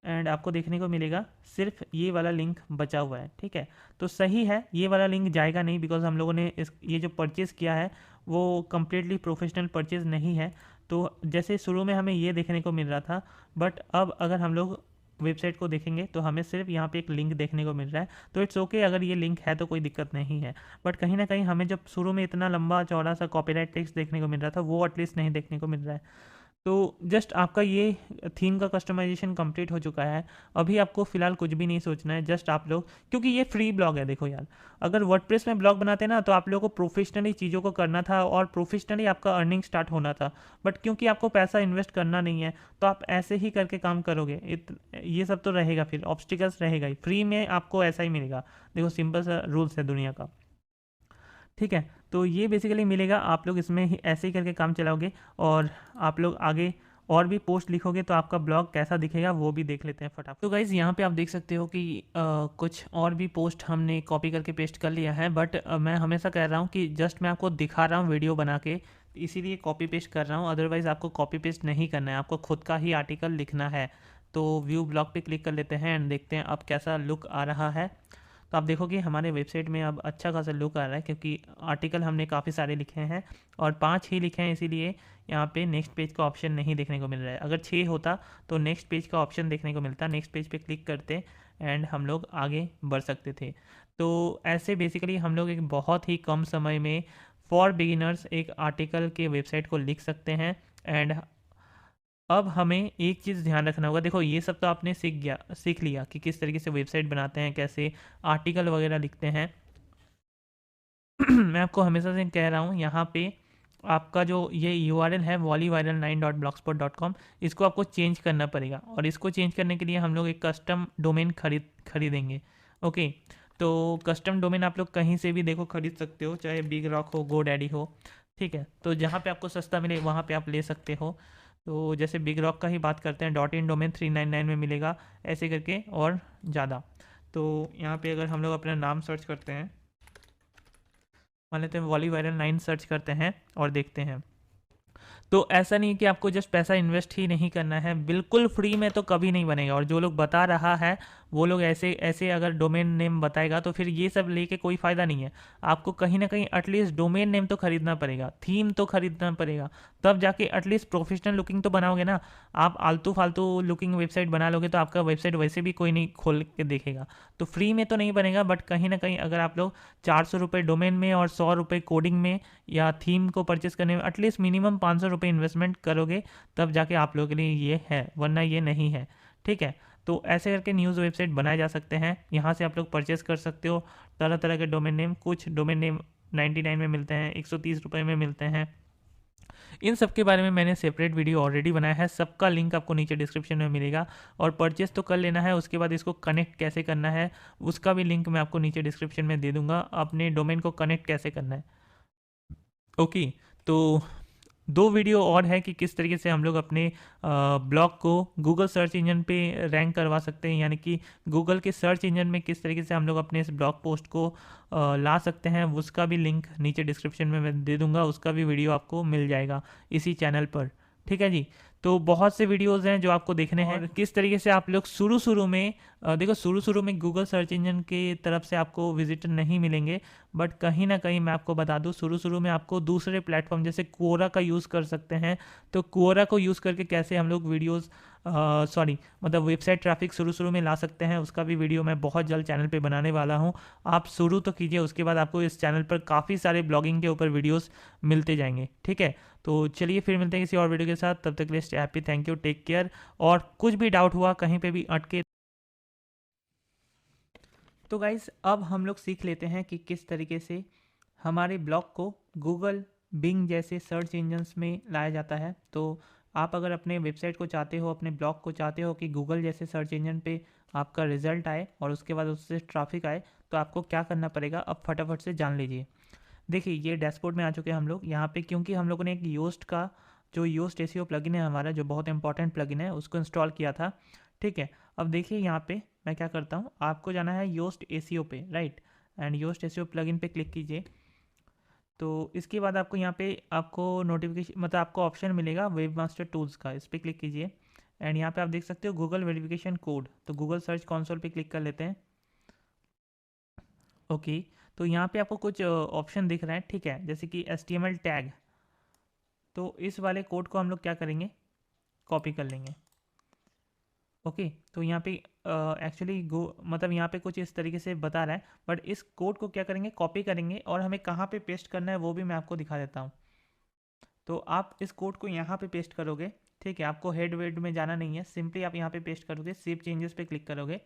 एंड आपको देखने को मिलेगा सिर्फ ये वाला लिंक बचा हुआ है, ठीक है। तो सही है, ये वाला लिंक जाएगा नहीं बिकॉज हम लोगों ने ये जो परचेज़ किया है वो कम्प्लीटली प्रोफेशनल परचेज़ नहीं है। तो जैसे शुरू में हमें ये देखने को मिल रहा था, बट अब अगर हम लोग वेबसाइट को देखेंगे तो हमें सिर्फ यहाँ पे एक लिंक देखने को मिल रहा है। तो इट्स ओके अगर ये लिंक है तो कोई दिक्कत नहीं है, बट कहीं ना कहीं हमें जब शुरू में इतना लंबा चौड़ा सा कॉपीराइट टेक्स्ट देखने को मिल रहा था वो एटलीस्ट नहीं देखने को मिल रहा है। तो जस्ट आपका ये थीम का कस्टमाइजेशन कंप्लीट हो चुका है। अभी आपको फिलहाल कुछ भी नहीं सोचना है, जस्ट आप लोग, क्योंकि ये फ्री ब्लॉग है, देखो यार अगर वर्डप्रेस में ब्लॉग बनाते ना तो आप लोगों को प्रोफेशनली चीज़ों को करना था और प्रोफेशनली आपका अर्निंग स्टार्ट होना था, बट क्योंकि आपको पैसा इन्वेस्ट करना नहीं है तो आप ऐसे ही करके काम करोगे। ये सब तो रहेगा, फिर ऑब्स्टिकल्स रहेगा ही, फ्री में आपको ऐसा ही मिलेगा। देखो सिंपल सा रूल्स है दुनिया का, ठीक है। तो ये बेसिकली मिलेगा, आप लोग इसमें ही ऐसे ही करके काम चलाओगे और आप लोग आगे और भी पोस्ट लिखोगे तो आपका ब्लॉग कैसा दिखेगा वो भी देख लेते हैं फटाफट। तो गाइज़ यहाँ पे आप देख सकते हो कि कुछ और भी पोस्ट हमने कॉपी करके पेस्ट कर लिया है, बट मैं हमेशा कह रहा हूँ कि जस्ट मैं आपको दिखा रहा हूँ वीडियो बना के, इसीलिए कॉपी पेस्ट कर रहा हूँ। अदरवाइज़ आपको कॉपी पेस्ट नहीं करना है, आपको खुद का ही आर्टिकल लिखना है। तो व्यू ब्लॉग पे क्लिक कर लेते हैं एंड देखते हैं अब कैसा लुक आ रहा है। तो आप देखोगे हमारे वेबसाइट में अब अच्छा खासा लुक आ रहा है, क्योंकि आर्टिकल हमने काफ़ी सारे लिखे हैं और 5 ही लिखे हैं, इसीलिए यहाँ पे नेक्स्ट पेज का ऑप्शन नहीं देखने को मिल रहा है। अगर 6 होता तो नेक्स्ट पेज का ऑप्शन देखने को मिलता, नेक्स्ट पेज पे क्लिक करते एंड हम लोग आगे बढ़ सकते थे। तो ऐसे बेसिकली हम लोग एक बहुत ही कम समय में फॉर बिगिनर्स एक आर्टिकल के वेबसाइट को लिख सकते हैं। एंड अब हमें एक चीज़ ध्यान रखना होगा, देखो ये सब तो आपने सीख लिया कि किस तरीके से वेबसाइट बनाते हैं, कैसे आर्टिकल वगैरह लिखते हैं। मैं आपको हमेशा से कह रहा हूँ यहाँ पे आपका जो ये URL है volleyviral9.blogspot.com, इसको आपको चेंज करना पड़ेगा। और इसको चेंज करने के लिए हम लोग एक कस्टम डोमेन खरीदेंगे। ओके, तो कस्टम डोमेन आप लोग कहीं से भी देखो खरीद सकते हो, चाहे बिग रॉक हो, गोडैडी हो, ठीक है। तो जहाँ पे आपको सस्ता मिले वहाँ पे आप ले सकते हो। तो जैसे बिग रॉक का ही बात करते हैं, .in डोमेन 399 में मिलेगा, ऐसे करके और ज़्यादा। तो यहाँ पे अगर हम लोग अपना नाम सर्च करते हैं, मान लेते हैं volleyviral9 सर्च करते हैं और देखते हैं, तो ऐसा नहीं है कि आपको जस्ट पैसा इन्वेस्ट ही नहीं करना है, बिल्कुल फ्री में तो कभी नहीं बनेगा। और जो लोग बता रहा है वो लोग ऐसे ऐसे अगर डोमेन नेम बताएगा तो फिर ये सब लेके कोई फ़ायदा नहीं है। आपको कहीं ना कहीं एटलीस्ट डोमेन नेम तो खरीदना पड़ेगा, थीम तो खरीदना पड़ेगा, तब जाके एटलीस्ट प्रोफेशनल लुकिंग तो बनाओगे ना। आप आलतू फालतू लुकिंग वेबसाइट बना लोगे तो आपका वेबसाइट वैसे भी कोई नहीं खोल के देखेगा। तो फ्री में तो नहीं बनेगा, बट कहीं ना कहीं अगर आप लोग 400 रुपये डोमेन में और 100 रुपये कोडिंग में या थीम को परचेस करने में एटलीस्ट मिनिमम 500 रुपये इन्वेस्टमेंट करोगे, तब जाके आप लोगों के लिए ये है, वरना ये नहीं है, ठीक है। तो ऐसे करके न्यूज़ वेबसाइट बनाए जा सकते हैं, यहाँ से आप लोग परचेस कर सकते हो तरह तरह के डोमेन नेम। कुछ डोमेन नेम 99 में मिलते हैं, 130 रुपये में मिलते हैं। इन सब के बारे में मैंने सेपरेट वीडियो ऑलरेडी बनाया है, सबका लिंक आपको नीचे डिस्क्रिप्शन में मिलेगा। और परचेस तो कर लेना है, उसके बाद इसको कनेक्ट कैसे करना है उसका भी लिंक मैं आपको नीचे डिस्क्रिप्शन में दे दूंगा, अपने डोमेन को कनेक्ट कैसे करना है। ओके, तो दो वीडियो और है कि किस तरीके से हम लोग अपने ब्लॉग को गूगल सर्च इंजन पे रैंक करवा सकते हैं, यानी कि गूगल के सर्च इंजन में किस तरीके से हम लोग अपने इस ब्लॉग पोस्ट को ला सकते हैं, उसका भी लिंक नीचे डिस्क्रिप्शन में मैं दे दूंगा, उसका भी वीडियो आपको मिल जाएगा इसी चैनल पर, ठीक है जी। तो बहुत से वीडियोस हैं जो आपको देखने हैं, किस तरीके से आप लोग शुरू में देखो, शुरू में गूगल सर्च इंजन की तरफ से आपको विजिटर नहीं मिलेंगे, बट कहीं ना कहीं मैं आपको बता दूं, शुरू में आपको दूसरे प्लेटफॉर्म जैसे कोरा का यूज़ कर सकते हैं। तो कोरा को यूज़ करके कैसे हम लोग वीडियोस मतलब वेबसाइट ट्रैफिक शुरू में ला सकते हैं, उसका भी वीडियो मैं बहुत जल्द चैनल पे बनाने वाला हूं। आप शुरू तो कीजिए, उसके बाद आपको इस चैनल पर काफ़ी सारे ब्लॉगिंग के ऊपर वीडियोस मिलते जाएंगे, ठीक है। तो चलिए फिर मिलते हैं किसी और वीडियो के साथ, तब तक के लिए stay happy, thank you, take care. और कुछ भी डाउट हुआ, कहीं पे भी अटके, तो गाइस अब हम लोग सीख लेते हैं कि किस तरीके से हमारे ब्लॉग को गूगल, बिंग जैसे सर्च इंजन्स में लाया जाता है। तो आप अगर अपने वेबसाइट को चाहते हो, अपने ब्लॉग को चाहते हो कि गूगल जैसे सर्च इंजन पे आपका रिजल्ट आए और उसके बाद उससे ट्रैफिक आए, तो आपको क्या करना पड़ेगा अब फटाफट से जान लीजिए। देखिए, ये डैशबोर्ड में आ चुके हैं हम लोग यहाँ पे, क्योंकि हम लोगों ने एक योस्ट का, जो योस्ट एसीओ प्लगइन है हमारा, जो बहुत इंपॉर्टेंट प्लगइन है, उसको इंस्टॉल किया था, ठीक है। अब देखिए यहाँ पे मैं क्या करता हूँ, आपको जाना है योस्ट एसीओ पे, right, and Yoast SEO plugin पे क्लिक कीजिए। तो इसके बाद आपको यहाँ पे आपको नोटिफिकेशन, मतलब आपको ऑप्शन मिलेगा वेब मास्टर टूल्स का, इस पर क्लिक कीजिए। एंड यहाँ पे आप देख सकते हो गूगल वेरिफिकेशन कोड, तो गूगल सर्च कंसोल पे क्लिक कर लेते हैं। ओके, तो यहाँ पे आपको कुछ ऑप्शन दिख रहे हैं, ठीक है, जैसे कि HTML टैग। तो इस वाले कोड को हम लोग क्या करेंगे, कॉपी कर लेंगे। ओके, तो यहाँ पे एक्चुअली गो, मतलब यहाँ पे कुछ इस तरीके से बता रहा है, बट इस कोड को क्या करेंगे, कॉपी करेंगे, और हमें कहाँ पे पेस्ट करना है वो भी मैं आपको दिखा देता हूँ। तो आप इस कोड को यहाँ पे पेस्ट करोगे, ठीक है, आपको हेड वेड में जाना नहीं है, सिंपली आप यहाँ पे पेस्ट करोगे, सेव चेंजेस पे क्लिक करोगे,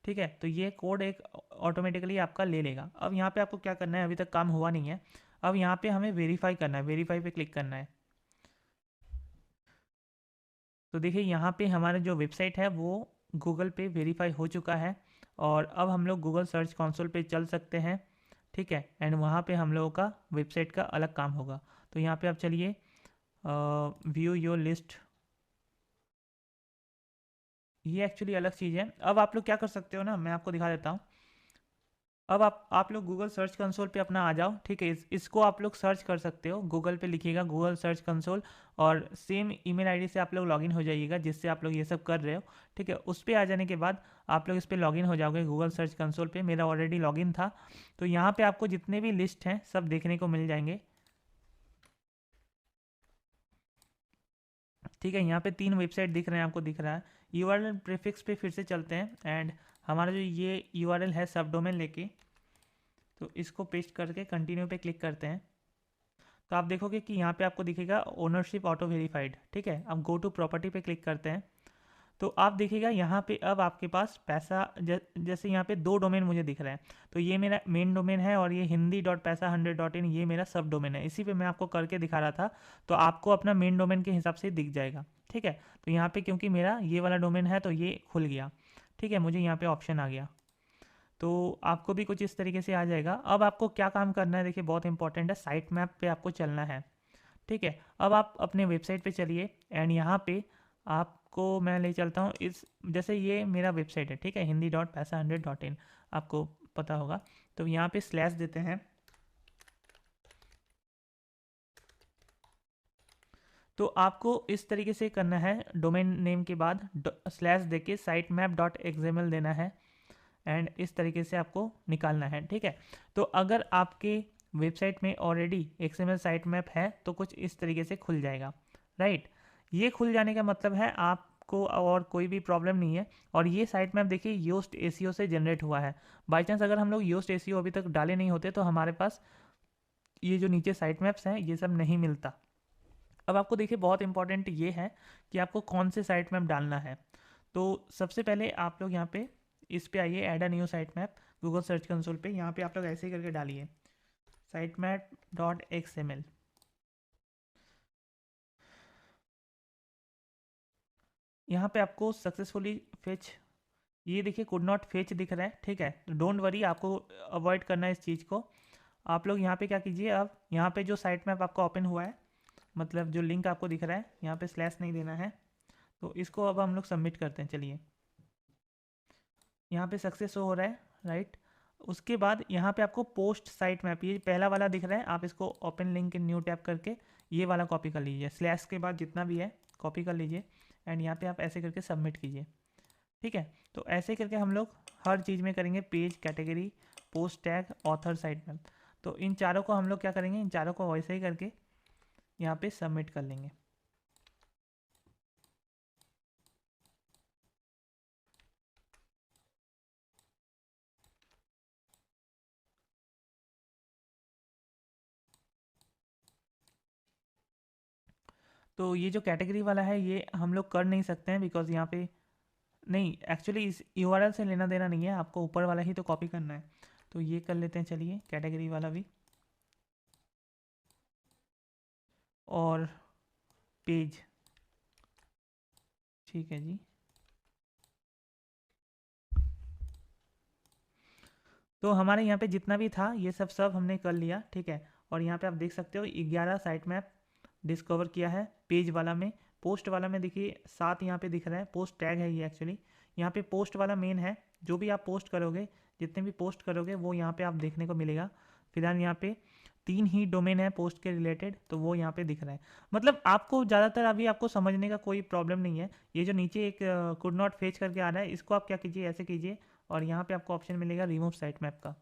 ठीक है। तो ये कोड एक ऑटोमेटिकली आपका ले लेगा। अब यहाँ पे आपको क्या करना है, अभी तक काम हुआ नहीं है, अब यहाँ पे हमें वेरीफाई करना है, वेरीफाई पे क्लिक करना है। तो देखिए यहाँ पे हमारा जो वेबसाइट है वो गूगल पे वेरीफाई हो चुका है, और अब हम लोग गूगल सर्च कंसोल पे चल सकते हैं, ठीक है। एंड वहाँ पे हम लोगों का वेबसाइट का अलग काम होगा। तो यहाँ पे आप चलिए, व्यू योर लिस्ट, ये एक्चुअली अलग चीज़ है। अब आप लोग क्या कर सकते हो ना, मैं आपको दिखा देता हूँ। अब आप लोग गूगल सर्च कंसोल पे अपना आ जाओ, ठीक है। इसको आप लोग सर्च कर सकते हो, गूगल पे लिखिएगा गूगल सर्च कंसोल, और सेम ईमेल आईडी से आप लोग लॉगिन हो जाइएगा जिससे आप लोग ये सब कर रहे हो, ठीक है। उस पर आ जाने के बाद आप लोग इस पर लॉगिन हो जाओगे गूगल सर्च कंसोल पे, मेरा ऑलरेडी लॉगिन था। तो यहाँ पे आपको जितने भी लिस्ट हैं सब देखने को मिल जाएंगे, ठीक है। यहाँ पे 3 वेबसाइट दिख रहे हैं, आपको दिख रहा है। URL प्रीफिक्स पे फिर से चलते हैं, एंड हमारा जो ये URL है सब डोमेन लेके, तो इसको पेस्ट करके कंटिन्यू पे क्लिक करते हैं। तो आप देखोगे कि यहाँ पे आपको दिखेगा ओनरशिप ऑटो वेरीफाइड, ठीक है। अब गो टू प्रॉपर्टी पे क्लिक करते हैं। तो आप देखिएगा यहाँ पे अब आपके पास पैसा जैसे यहाँ पे 2 डोमेन मुझे दिख रहे हैं। तो ये मेरा मेन डोमेन है और ये hindi.paisa100.in ये मेरा सब डोमेन है। इसी पे मैं आपको करके दिखा रहा था, तो आपको अपना मेन डोमेन के हिसाब से दिख जाएगा। ठीक है, तो यहाँ पे क्योंकि मेरा ये वाला डोमेन है तो ये खुल गया। ठीक है, मुझे यहाँ पे ऑप्शन आ गया। तो आपको भी कुछ इस तरीके से आ जाएगा। अब आपको क्या काम करना है, देखिए बहुत इंपॉर्टेंट है, साइट मैप पे आपको चलना है। ठीक है, अब आप अपने वेबसाइट पे चलिए एंड यहाँ पे आपको मैं ले चलता हूँ इस, जैसे ये मेरा वेबसाइट है, ठीक है, hindi.paisa100.in, आपको पता होगा। तो यहाँ पे स्लैश देते हैं, तो आपको इस तरीके से करना है, डोमेन नेम के बाद स्लैश देके साइट मैप डॉट एक्सएमएल देना है एंड इस तरीके से आपको निकालना है। ठीक है, तो अगर आपके वेबसाइट में ऑलरेडी एक्सएमएल साइट मैप है तो कुछ इस तरीके से खुल जाएगा। राइट, ये खुल जाने का मतलब है आपको और कोई भी प्रॉब्लम नहीं है। और ये साइट मैप देखिए योस्ट एसीओ से जनरेट हुआ है। बाई चांस अगर हम लोग योस्ट एसीओ अभी तक डाले नहीं होते तो हमारे पास ये जो नीचे साइट मैप्स हैं ये सब नहीं मिलता। अब आपको देखिए बहुत इंपॉर्टेंट ये है कि आपको कौन से साइट मैप डालना है। तो सबसे पहले आप लोग यहाँ पे इस पे आइए, add a new site map Google search console पे। यहाँ पे आप लोग ऐसे ही करके डालिए साइट मैप डॉट एक्सएमएल। यहाँ पे आपको सक्सेसफुली फेच, ये देखिए कुड नॉट फेच दिख रहा है। ठीक है, तो डोंट वरी, आपको अवॉइड करना है इस चीज़ को। आप लोग यहाँ पे क्या कीजिए, अब यहाँ पे जो साइट मैप आपका ओपन हुआ है, मतलब जो लिंक आपको दिख रहा है, यहाँ पे स्लैश नहीं देना है, तो इसको अब हम लोग सबमिट करते हैं। चलिए, यहाँ पे सक्सेस हो रहा है। राइट, उसके बाद यहाँ पे आपको पोस्ट साइट मैप, ये पहला वाला दिख रहा है, आप इसको open link in new tap करके ये वाला कॉपी कर लीजिए, स्लैश के बाद जितना भी है कॉपी कर लीजिए एंड यहाँ पे आप ऐसे करके सबमिट कीजिए। ठीक है, तो ऐसे करके हम लोग हर चीज़ में करेंगे, page, category, post tag, author, site map. तो इन चारों को हम लोग क्या करेंगे, इन चारों को वैसे ही करके यहाँ पे सबमिट कर लेंगे। तो ये जो कैटेगरी वाला है ये हम लोग कर नहीं सकते हैं बिकॉज यहाँ पे नहीं, एक्चुअली इस यूआरएल से लेना देना नहीं है, आपको ऊपर वाला ही तो कॉपी करना है। तो ये कर लेते हैं, चलिए कैटेगरी वाला भी, और पेज। ठीक है जी, तो हमारे यहाँ पे जितना भी था ये सब हमने कर लिया। ठीक है, और यहाँ पे आप देख सकते हो 11 साइट मैप डिस्कवर किया है पेज वाला में। पोस्ट वाला में देखिए 7 यहाँ पे दिख रहा है, पोस्ट टैग है ये एक्चुअली। यहाँ पे पोस्ट वाला मेन है, जो भी आप पोस्ट करोगे, जितने भी पोस्ट करोगे वो यहाँ पे आप देखने को मिलेगा। फिलहाल यहाँ पे 3 ही डोमेन है पोस्ट के रिलेटेड, तो वो यहाँ पे दिख रहा है। मतलब आपको ज़्यादातर अभी आपको समझने का कोई प्रॉब्लम नहीं है। ये जो नीचे एक कुड नॉट फेच करके आ रहा है, इसको आप क्या कीजिए, ऐसे कीजिए और यहाँ पे आपको ऑप्शन मिलेगा रिमूव साइट मैप का।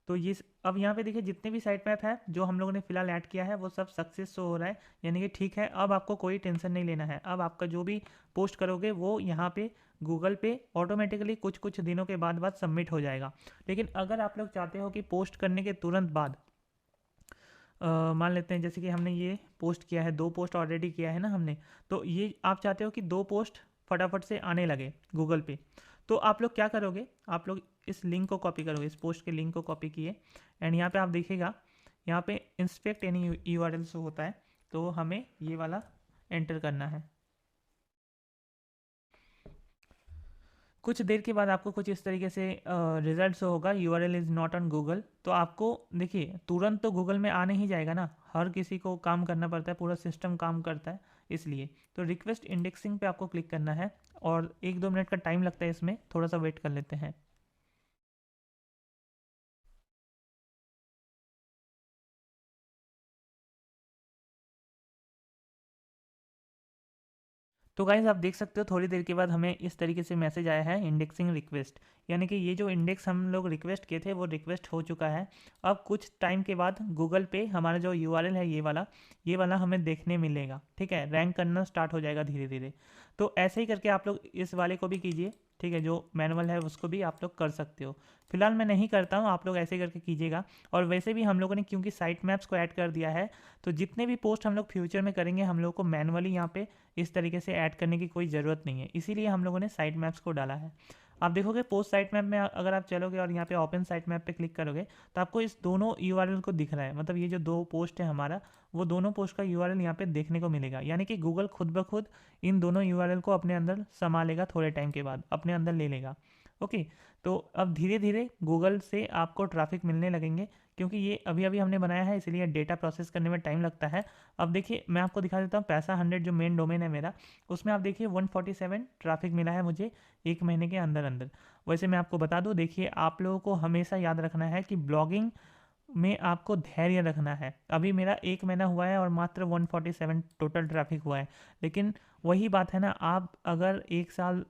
तो ये अब यहाँ पे देखिए जितने भी साइट मैप है जो हम लोगों ने फिलहाल ऐड किया है वो सब सक्सेस हो रहा है, यानी कि ठीक है। अब आपको कोई टेंशन नहीं लेना है, अब आपका जो भी पोस्ट करोगे वो यहाँ पे गूगल पे ऑटोमेटिकली कुछ कुछ दिनों के बाद सबमिट हो जाएगा। लेकिन अगर आप लोग चाहते हो कि पोस्ट करने के तुरंत बाद, मान लेते हैं जैसे कि हमने ये पोस्ट किया है, 2 पोस्ट ऑलरेडी किया है ना हमने, तो ये आप चाहते हो कि 2 पोस्ट फटाफट से आने लगे गूगल पे, तो आप लोग क्या करोगे, आप लोग इस लिंक को कॉपी करोगे, इस पोस्ट के लिंक को कॉपी किए एंड यहाँ पे आप देखिएगा यहाँ पे इंस्पेक्ट एनी यूआरएल से होता है, तो हमें ये वाला एंटर करना है। कुछ देर के बाद आपको कुछ इस तरीके से रिजल्ट शो होगा, URL is not on Google. तो आपको देखिए तुरंत तो गूगल में आने ही जाएगा ना, हर किसी को काम करना पड़ता है, पूरा सिस्टम काम करता है इसलिए। तो रिक्वेस्ट इंडेक्सिंग पे आपको क्लिक करना है और 1-2 मिनट का टाइम लगता है इसमें, थोड़ा सा वेट कर लेते हैं। तो गाइज आप देख सकते हो थोड़ी देर के बाद हमें इस तरीके से मैसेज आया है इंडेक्सिंग रिक्वेस्ट, यानी कि ये जो इंडेक्स हम लोग रिक्वेस्ट किए थे वो रिक्वेस्ट हो चुका है। अब कुछ टाइम के बाद गूगल पे हमारा जो यूआरएल है ये वाला हमें देखने मिलेगा। ठीक है, रैंक करना स्टार्ट हो जाएगा धीरे धीरे। तो ऐसे ही करके आप लोग इस वाले को भी कीजिए। ठीक है, जो मैनुअल है उसको भी आप लोग कर सकते हो। फिलहाल मैं नहीं करता हूँ, आप लोग ऐसे करके कीजिएगा। और वैसे भी हम लोगों ने क्योंकि साइट मैप्स को ऐड कर दिया है, तो जितने भी पोस्ट हम लोग फ्यूचर में करेंगे हम लोग को मैनुअली यहाँ पे इस तरीके से ऐड करने की कोई ज़रूरत नहीं है, इसीलिए हम लोगों ने साइट मैप्स को डाला है। आप देखोगे पोस्ट साइट मैप में अगर आप चलोगे और यहाँ पे ओपन साइट मैप पे क्लिक करोगे तो आपको इस दोनों यूआरएल को दिख रहा है, मतलब ये जो दो पोस्ट है हमारा, वो दोनों पोस्ट का यूआरएल यहाँ पे देखने को मिलेगा। यानी कि गूगल खुद ब खुद इन दोनों यूआरएल को अपने अंदर समा लेगा, थोड़े टाइम के बाद अपने अंदर ले लेगा। ओके, तो अब धीरे धीरे गूगल से आपको ट्रैफिक मिलने लगेंगे, क्योंकि ये अभी अभी हमने बनाया है इसलिए डेटा प्रोसेस करने में टाइम लगता है। अब देखिए मैं आपको दिखा देता हूँ, पैसा 100 जो मेन डोमेन है मेरा, उसमें आप देखिए 147 ट्रैफिक मिला है मुझे एक महीने के अंदर अंदर। वैसे मैं आपको बता दूं, देखिए आप लोगों को हमेशा याद रखना है कि ब्लॉगिंग में आपको धैर्य रखना है। अभी मेरा एक महीना हुआ है और मात्र 147 टोटल ट्रैफिक हुआ है, लेकिन वही बात है ना, आप अगर एक साल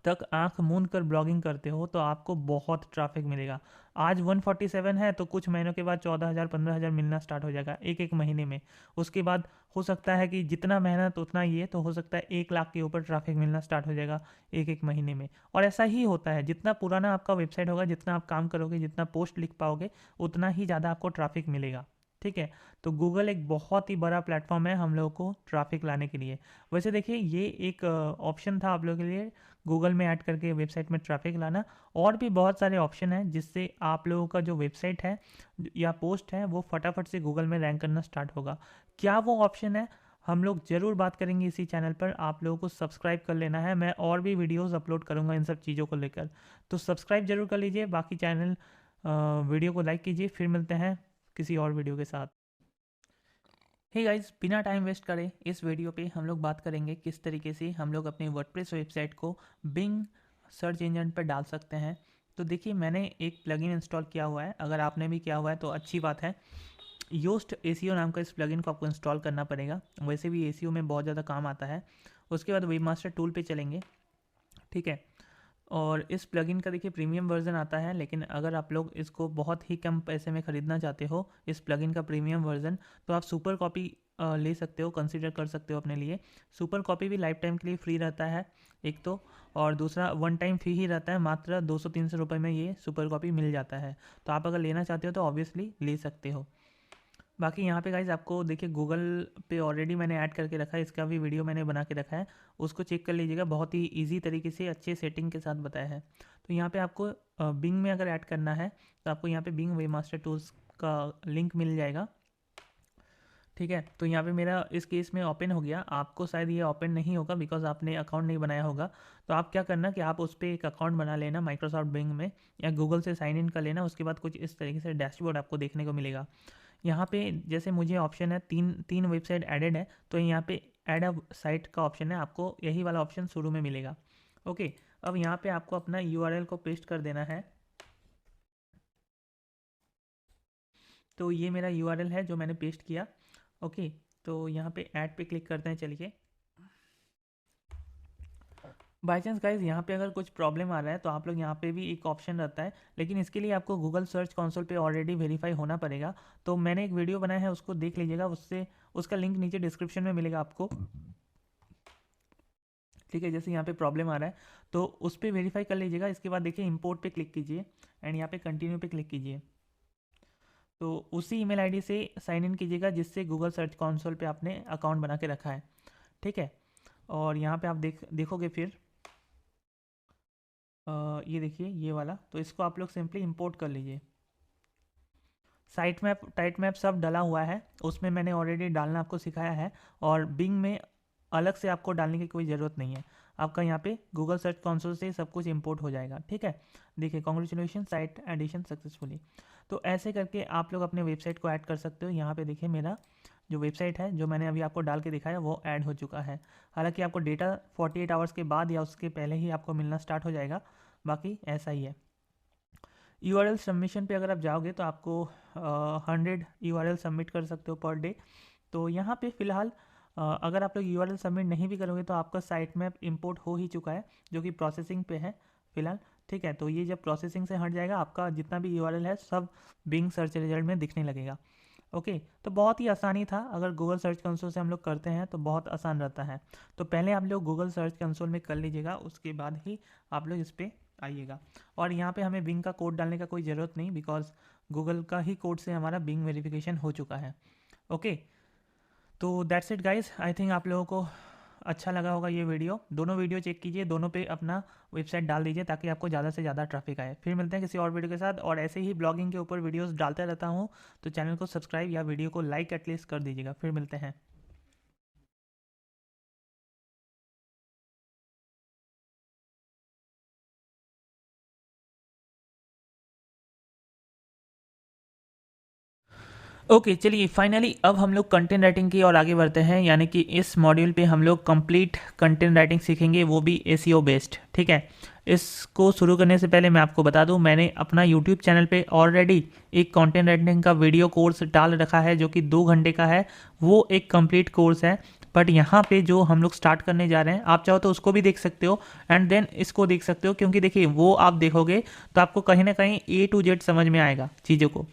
तक आंख मूंद कर ब्लॉगिंग करते हो तो आपको बहुत ट्रैफिक मिलेगा। आज 147 है तो कुछ महीनों के बाद 14,000 15,000 मिलना स्टार्ट हो जाएगा एक एक महीने में। उसके बाद हो सकता है कि जितना मेहनत उतना ये, तो हो सकता है 1 लाख के ऊपर ट्रैफिक मिलना स्टार्ट हो जाएगा एक एक महीने में। और ऐसा ही होता है, जितना पुराना आपका वेबसाइट होगा, जितना आप काम करोगे, जितना पोस्ट लिख पाओगे, उतना ही ज़्यादा आपको ट्रैफिक मिलेगा। ठीक है, तो गूगल एक बहुत ही बड़ा प्लेटफॉर्म है हम लोगों को ट्रैफिक लाने के लिए। वैसे देखिए ये एक ऑप्शन था आप लोगों के लिए, गूगल में ऐड करके वेबसाइट में ट्रैफिक लाना। और भी बहुत सारे ऑप्शन हैं जिससे आप लोगों का जो वेबसाइट है या पोस्ट है वो फटाफट से गूगल में रैंक करना स्टार्ट होगा। क्या वो ऑप्शन है, हम लोग ज़रूर बात करेंगे इसी चैनल पर। आप लोगों को सब्सक्राइब कर लेना है, मैं और भी वीडियोस अपलोड करूंगा इन सब चीज़ों को लेकर, तो सब्सक्राइब जरूर कर लीजिए। बाकी चैनल वीडियो को लाइक कीजिए। फिर मिलते हैं किसी और वीडियो के साथ। हे गाइस, बिना टाइम वेस्ट करे इस वीडियो पे हम लोग बात करेंगे किस तरीके से हम लोग अपने वर्डप्रेस वेबसाइट को बिंग सर्च इंजन पर डाल सकते हैं। तो देखिए मैंने एक प्लगइन इंस्टॉल किया हुआ है, अगर आपने भी किया हुआ है तो अच्छी बात है। योस्ट एसीओ नाम का इस प्लगइन को आपको इंस्टॉल करना पड़ेगा, वैसे भी एसीओ में बहुत ज़्यादा काम आता है। उसके बाद वेबमास्टर टूल पे चलेंगे, ठीक है। और इस प्लगइन का देखिए प्रीमियम वर्जन आता है, लेकिन अगर आप लोग इसको बहुत ही कम पैसे में ख़रीदना चाहते हो इस प्लगइन का प्रीमियम वर्जन, तो आप सुपर कॉपी ले सकते हो, कंसीडर कर सकते हो अपने लिए। सुपर कॉपी भी लाइफ टाइम के लिए फ्री रहता है एक तो, और दूसरा वन टाइम फी ही रहता है, मात्र 200-300 रुपये में ये सुपर कॉपी मिल जाता है। तो आप अगर लेना चाहते हो तो ऑब्वियसली ले सकते हो। बाकी यहाँ पे गाइज आपको देखिए गूगल पे ऑलरेडी मैंने ऐड करके रखा है, इसका भी वीडियो मैंने बना के रखा है, उसको चेक कर लीजिएगा। बहुत ही इजी तरीके से अच्छे सेटिंग के साथ बताया है। तो यहाँ पे आपको बिंग में अगर ऐड करना है तो आपको यहाँ पे बिंग वेबमास्टर टूल्स का लिंक मिल जाएगा, ठीक है। तो यहाँ पे मेरा इस केस में ओपन हो गया, आपको शायद ये ओपन नहीं होगा बिकॉज आपने अकाउंट नहीं बनाया होगा। तो आप क्या करना कि आप उस पर एक अकाउंट बना लेना माइक्रोसॉफ्ट बिंग में, या गूगल से साइन इन कर लेना। उसके बाद कुछ इस तरीके से डैशबोर्ड आपको देखने को मिलेगा। यहाँ पे जैसे मुझे ऑप्शन है तीन तीन वेबसाइट एडेड है, तो यहाँ पे ऐड अ साइट का ऑप्शन है, आपको यही वाला ऑप्शन शुरू में मिलेगा। ओके, अब यहाँ पे आपको अपना यूआरएल को पेस्ट कर देना है। तो ये मेरा यूआरएल है जो मैंने पेस्ट किया। ओके, तो यहाँ पे ऐड पे क्लिक करते हैं। चलिए, बाई चांस गाइज यहाँ पे अगर कुछ प्रॉब्लम आ रहा है तो आप लोग यहाँ पे भी एक ऑप्शन रहता है, लेकिन इसके लिए आपको गूगल सर्च कंसोल पे ऑलरेडी वेरीफाई होना पड़ेगा। तो मैंने एक वीडियो बनाया है, उसको देख लीजिएगा, उससे उसका लिंक नीचे डिस्क्रिप्शन में मिलेगा आपको, ठीक है। जैसे यहाँ पे प्रॉब्लम आ रहा है तो उस पर वेरीफाई कर लीजिएगा। इसके बाद देखिए इंपोर्ट पे क्लिक कीजिए एंड यहाँ पे कंटिन्यू पे क्लिक कीजिए। तो उसी ईमेल आईडी से साइन इन कीजिएगा जिससे गूगल सर्च कंसोल पे आपने अकाउंट बना के रखा है, ठीक है। और यहाँ पे आप देखोगे फिर ये देखिए ये वाला, तो इसको आप लोग सिंपली इंपोर्ट कर लीजिए। साइट मैप टाइट मैप सब डला हुआ है, उसमें मैंने ऑलरेडी डालना आपको सिखाया है, और बिंग में अलग से आपको डालने की कोई ज़रूरत नहीं है। आपका यहाँ पे गूगल सर्च कंसोल से सब कुछ इंपोर्ट हो जाएगा, ठीक है। देखिए कॉन्ग्रेचुलेशन साइट एडिशन सक्सेसफुली। तो ऐसे करके आप लोग अपने वेबसाइट को ऐड कर सकते हो। यहाँ पे देखिए मेरा जो वेबसाइट है जो मैंने अभी आपको डाल के दिखाया वो ऐड हो चुका है। हालांकि आपको डेटा 48 आवर्स के बाद या उसके पहले ही आपको मिलना स्टार्ट हो जाएगा, बाकी ऐसा ही है। यूआरएल सबमिशन पे अगर आप जाओगे तो आपको 100 यूआरएल सबमिट कर सकते हो पर डे। तो यहाँ पे फ़िलहाल अगर आप लोग यूआरएल सबमिट नहीं भी करोगे तो आपका साइट मैप इंपोर्ट हो ही चुका है, जो कि प्रोसेसिंग पे है फ़िलहाल, ठीक है। तो ये जब प्रोसेसिंग से हट जाएगा आपका जितना भी यूआरएल है सब बिंग सर्च रिजल्ट में दिखने लगेगा। ओके, तो बहुत ही आसानी था। अगर गूगल सर्च कंसोल से हम लोग करते हैं तो बहुत आसान रहता है। तो पहले आप लोग गूगल सर्च कंसोल में कर लीजिएगा, उसके बाद ही आप लोग इस पर आइएगा। और यहाँ पे हमें बिंग का कोड डालने का कोई ज़रूरत नहीं, बिकॉज गूगल का ही कोड से हमारा बिंग वेरिफिकेशन हो चुका है। ओके, तो that's it guys. I think आप लोगों को अच्छा लगा होगा ये वीडियो। दोनों वीडियो चेक कीजिए, दोनों पे अपना वेबसाइट डाल दीजिए ताकि आपको ज़्यादा से ज़्यादा ट्रैफिक आए। फिर मिलते हैं किसी और वीडियो के साथ, और ऐसे ही ब्लॉगिंग के ऊपर वीडियोस डालता रहता हूँ, तो चैनल को सब्सक्राइब या वीडियो को लाइक एटलीस्ट कर दीजिएगा। फिर मिलते हैं। ओके चलिए, फाइनली अब हम लोग कंटेंट राइटिंग की और आगे बढ़ते हैं। यानी कि इस मॉड्यूल पे हम लोग कंप्लीट कंटेंट राइटिंग सीखेंगे, वो भी एसईओ बेस्ड। ठीक है, इसको शुरू करने से पहले मैं आपको बता दूं, मैंने अपना यूट्यूब चैनल पे ऑलरेडी एक कंटेंट राइटिंग का वीडियो कोर्स डाल रखा है, जो कि 2 घंटे का है। वो एक कंप्लीट कोर्स है। बट यहाँ पे जो हम लोग स्टार्ट करने जा रहे हैं, आप चाहो तो उसको भी देख सकते हो एंड देन इसको देख सकते हो, क्योंकि देखिए वो आप देखोगे तो आपको कहीं ना कहीं A to Z समझ में आएगा चीज़ों को।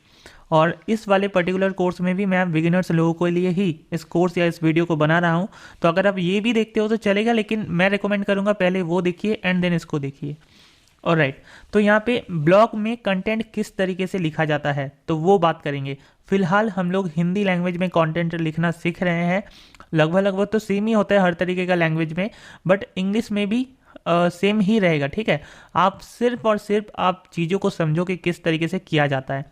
और इस वाले पर्टिकुलर कोर्स में भी मैं बिगिनर्स लोगों के लिए ही इस कोर्स या इस वीडियो को बना रहा हूँ। तो अगर आप ये भी देखते हो तो चलेगा, लेकिन मैं रिकमेंड करूँगा पहले वो देखिए एंड देन इसको देखिए। ऑलराइट, तो यहाँ पे ब्लॉग में कंटेंट किस तरीके से लिखा जाता है तो वो बात करेंगे। फिलहाल हम लोग हिंदी लैंग्वेज में कंटेंट लिखना सीख रहे हैं। लगभग लगभग तो सेम ही होता है हर तरीके का लैंग्वेज में, बट इंग्लिश में भी सेम ही रहेगा। ठीक है, आप सिर्फ और सिर्फ आप चीज़ों को समझो कि किस तरीके से किया जाता है।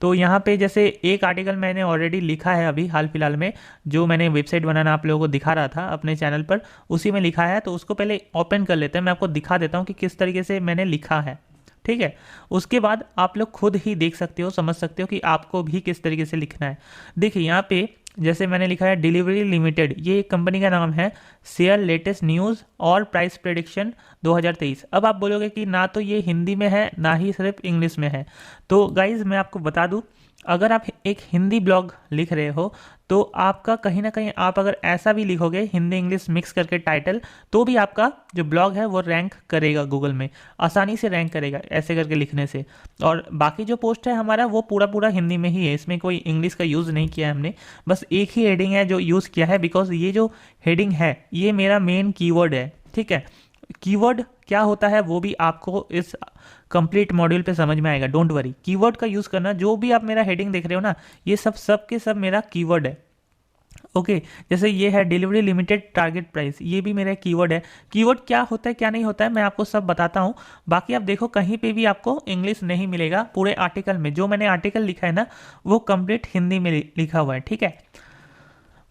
तो यहाँ पे जैसे एक आर्टिकल मैंने ऑलरेडी लिखा है अभी हाल फिलहाल में, जो मैंने वेबसाइट बनाना आप लोगों को दिखा रहा था अपने चैनल पर, उसी में लिखा है। तो उसको पहले ओपन कर लेते हैं, मैं आपको दिखा देता हूँ कि किस तरीके से मैंने लिखा है। ठीक है, उसके बाद आप लोग खुद ही देख सकते हो, समझ सकते हो कि आपको भी किस तरीके से लिखना है। देखिए यहाँ पे जैसे मैंने लिखा है डिलीवरी लिमिटेड, ये एक कंपनी का नाम है, शेयर लेटेस्ट न्यूज़ और प्राइस प्रेडिक्शन 2023। अब आप बोलोगे कि ना तो ये हिंदी में है ना ही सिर्फ इंग्लिश में है। तो गाइज मैं आपको बता दूं, अगर आप एक हिंदी ब्लॉग लिख रहे हो तो आपका कहीं ना कहीं, आप अगर ऐसा भी लिखोगे हिंदी इंग्लिश मिक्स करके टाइटल, तो भी आपका जो ब्लॉग है वो रैंक करेगा, गूगल में आसानी से रैंक करेगा ऐसे करके लिखने से। और बाकी जो पोस्ट है हमारा वो पूरा पूरा हिंदी में ही है, इसमें कोई इंग्लिश का यूज़ नहीं किया है हमने। बस एक ही हेडिंग है जो यूज़ किया है, बिकॉज ये जो हेडिंग है ये मेरा मेन कीवर्ड है। ठीक है, कीवर्ड क्या होता है वो भी आपको इस कंप्लीट मॉड्यूल पे समझ में आएगा। डोंट वरी, कीवर्ड का यूज़ करना। जो भी आप मेरा हेडिंग देख रहे हो ना, ये सब के सब मेरा कीवर्ड है। ओके, जैसे ये है डिलीवरी लिमिटेड टारगेट प्राइस, ये भी मेरा कीवर्ड है। कीवर्ड क्या होता है क्या नहीं होता है मैं आपको सब बताता हूँ। बाकी आप देखो कहीं पे भी आपको इंग्लिश नहीं मिलेगा पूरे आर्टिकल में। जो मैंने आर्टिकल लिखा है ना वो कंप्लीट हिंदी में लिखा हुआ है। ठीक है,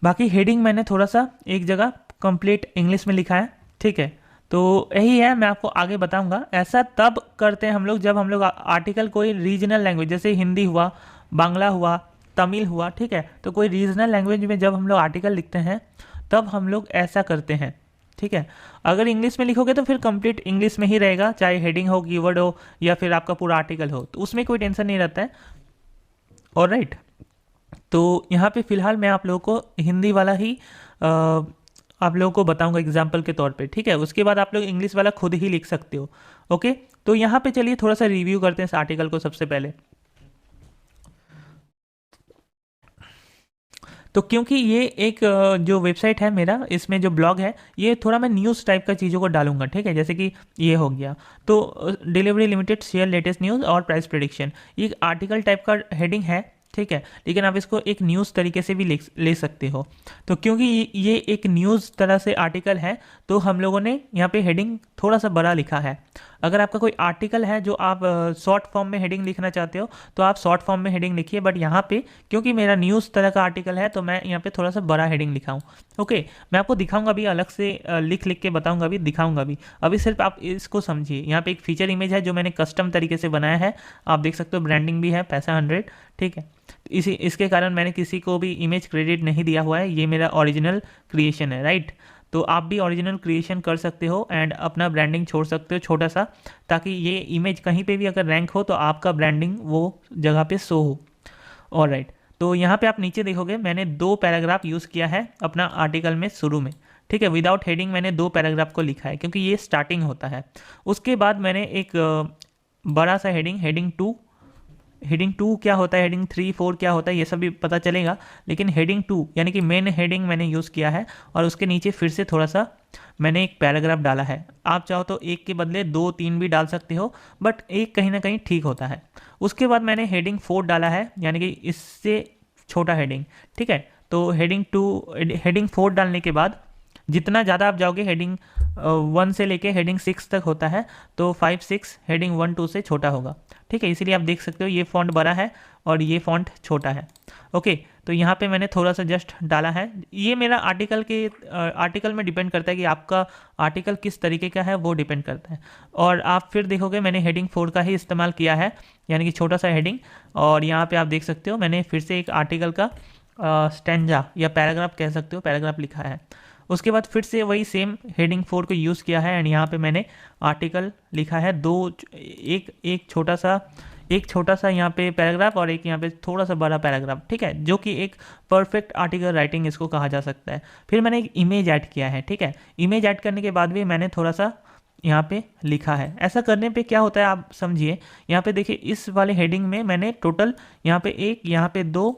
बाकी हेडिंग मैंने थोड़ा सा एक जगह कंप्लीट इंग्लिश में लिखा है। ठीक है, तो यही है, मैं आपको आगे बताऊंगा। ऐसा तब करते हैं हम लोग जब हम लोग आर्टिकल कोई रीजनल लैंग्वेज, जैसे हिंदी हुआ, बांग्ला हुआ, तमिल हुआ, ठीक है, तो कोई रीजनल लैंग्वेज में जब हम लोग आर्टिकल लिखते हैं तब हम लोग ऐसा करते हैं। ठीक है, अगर इंग्लिश में लिखोगे तो फिर कंप्लीट इंग्लिश में ही रहेगा, चाहे हेडिंग हो, कीवर्ड हो, या फिर आपका पूरा आर्टिकल हो, तो उसमें कोई टेंशन नहीं रहता है। ऑलराइट, तो यहाँ पे फिलहाल मैं आप लोगों को हिंदी वाला ही आप लोगों को बताऊंगा एग्जाम्पल के तौर पे। ठीक है, उसके बाद आप लोग इंग्लिश वाला खुद ही लिख सकते हो। ओके, तो यहाँ पे चलिए थोड़ा सा रिव्यू करते हैं इस आर्टिकल को सबसे पहले। तो क्योंकि ये एक जो वेबसाइट है मेरा, इसमें जो ब्लॉग है ये थोड़ा मैं न्यूज़ टाइप का चीज़ों को डालूंगा। ठीक है, जैसे कि ये हो गया, तो delivery limited share latest news और प्राइस प्रेडिक्शन, ये आर्टिकल टाइप का हेडिंग है। ठीक है, लेकिन आप इसको एक न्यूज़ तरीके से भी ले सकते हो। तो क्योंकि ये एक न्यूज़ तरह से आर्टिकल है तो हम लोगों ने यहाँ पे हेडिंग थोड़ा सा बड़ा लिखा है। अगर आपका कोई आर्टिकल है जो आप शॉर्ट फॉर्म में हेडिंग लिखना चाहते हो तो आप शॉर्ट फॉर्म में हेडिंग लिखिए, बट यहाँ पे क्योंकि मेरा न्यूज़ तरह का आर्टिकल है तो मैं यहाँ पे थोड़ा सा बड़ा हेडिंग लिखा हूँ। ओके, मैं आपको दिखाऊंगा भी, अलग से लिख लिख के बताऊंगा भी, दिखाऊंगा भी। अभी सिर्फ आप इसको समझिए। यहाँ पे एक फीचर इमेज है जो मैंने कस्टम तरीके से बनाया है, आप देख सकते हो, ब्रांडिंग भी है, पैसा 100। ठीक है, इसके कारण मैंने किसी को भी इमेज क्रेडिट नहीं दिया हुआ है, ये मेरा ओरिजिनल क्रिएशन है। राइट, तो आप भी ओरिजिनल क्रिएशन कर सकते हो एंड अपना ब्रांडिंग छोड़ सकते हो छोटा सा, ताकि ये इमेज कहीं पे भी अगर रैंक हो तो आपका ब्रांडिंग वो जगह पे शो हो। ऑलराइट, तो यहाँ पे आप नीचे देखोगे मैंने 2 पैराग्राफ यूज़ किया है अपना आर्टिकल में शुरू में। ठीक है, विदाउट हेडिंग मैंने 2 पैराग्राफ को लिखा है क्योंकि ये स्टार्टिंग होता है। उसके बाद मैंने एक बड़ा सा हेडिंग 2 हेडिंग 2 क्या होता है, हेडिंग 3 4 क्या होता है, ये सब भी पता चलेगा। लेकिन हेडिंग 2 यानी कि मेन हेडिंग मैंने यूज़ किया है और उसके नीचे फिर से थोड़ा सा मैंने एक पैराग्राफ डाला है। आप चाहो तो एक के बदले 2 3 भी डाल सकते हो, बट एक कहीं ना कहीं ठीक होता है। उसके बाद मैंने हेडिंग 4 डाला है, यानी कि इससे छोटा हेडिंग, ठीक है। तो हेडिंग 4 डालने के बाद जितना ज़्यादा आप जाओगे, हेडिंग 1 से लेके हेडिंग 6 तक होता है, तो 5 6 हेडिंग 1 2 से छोटा होगा, ठीक है। इसीलिए आप देख सकते हो ये फॉन्ट बड़ा है और ये फॉन्ट छोटा है। ओके, तो यहाँ पे मैंने थोड़ा सा जस्ट डाला है। ये मेरा आर्टिकल में डिपेंड करता है कि आपका आर्टिकल किस तरीके का है, वो डिपेंड करता है। और आप फिर देखोगे मैंने हेडिंग 4 का ही इस्तेमाल किया है, यानी कि छोटा सा हेडिंग। और यहाँ पे आप देख सकते हो मैंने फिर से एक आर्टिकल का स्टैंजा या पैराग्राफ कह सकते हो, पैराग्राफ लिखा है। उसके बाद फिर से वही सेम हेडिंग 4 को यूज़ किया है एंड यहाँ पे मैंने आर्टिकल लिखा है एक छोटा सा यहाँ पे पैराग्राफ और एक यहाँ पे थोड़ा सा बड़ा पैराग्राफ, ठीक है, जो कि एक परफेक्ट आर्टिकल राइटिंग इसको कहा जा सकता है। फिर मैंने एक इमेज ऐड किया है, ठीक है। इमेज ऐड करने के बाद भी मैंने थोड़ा सा यहाँ पे लिखा है। ऐसा करने पे क्या होता है आप समझिए। यहाँ पे देखिए इस वाले हेडिंग में मैंने टोटल यहाँ पे 1, यहाँ पे 2,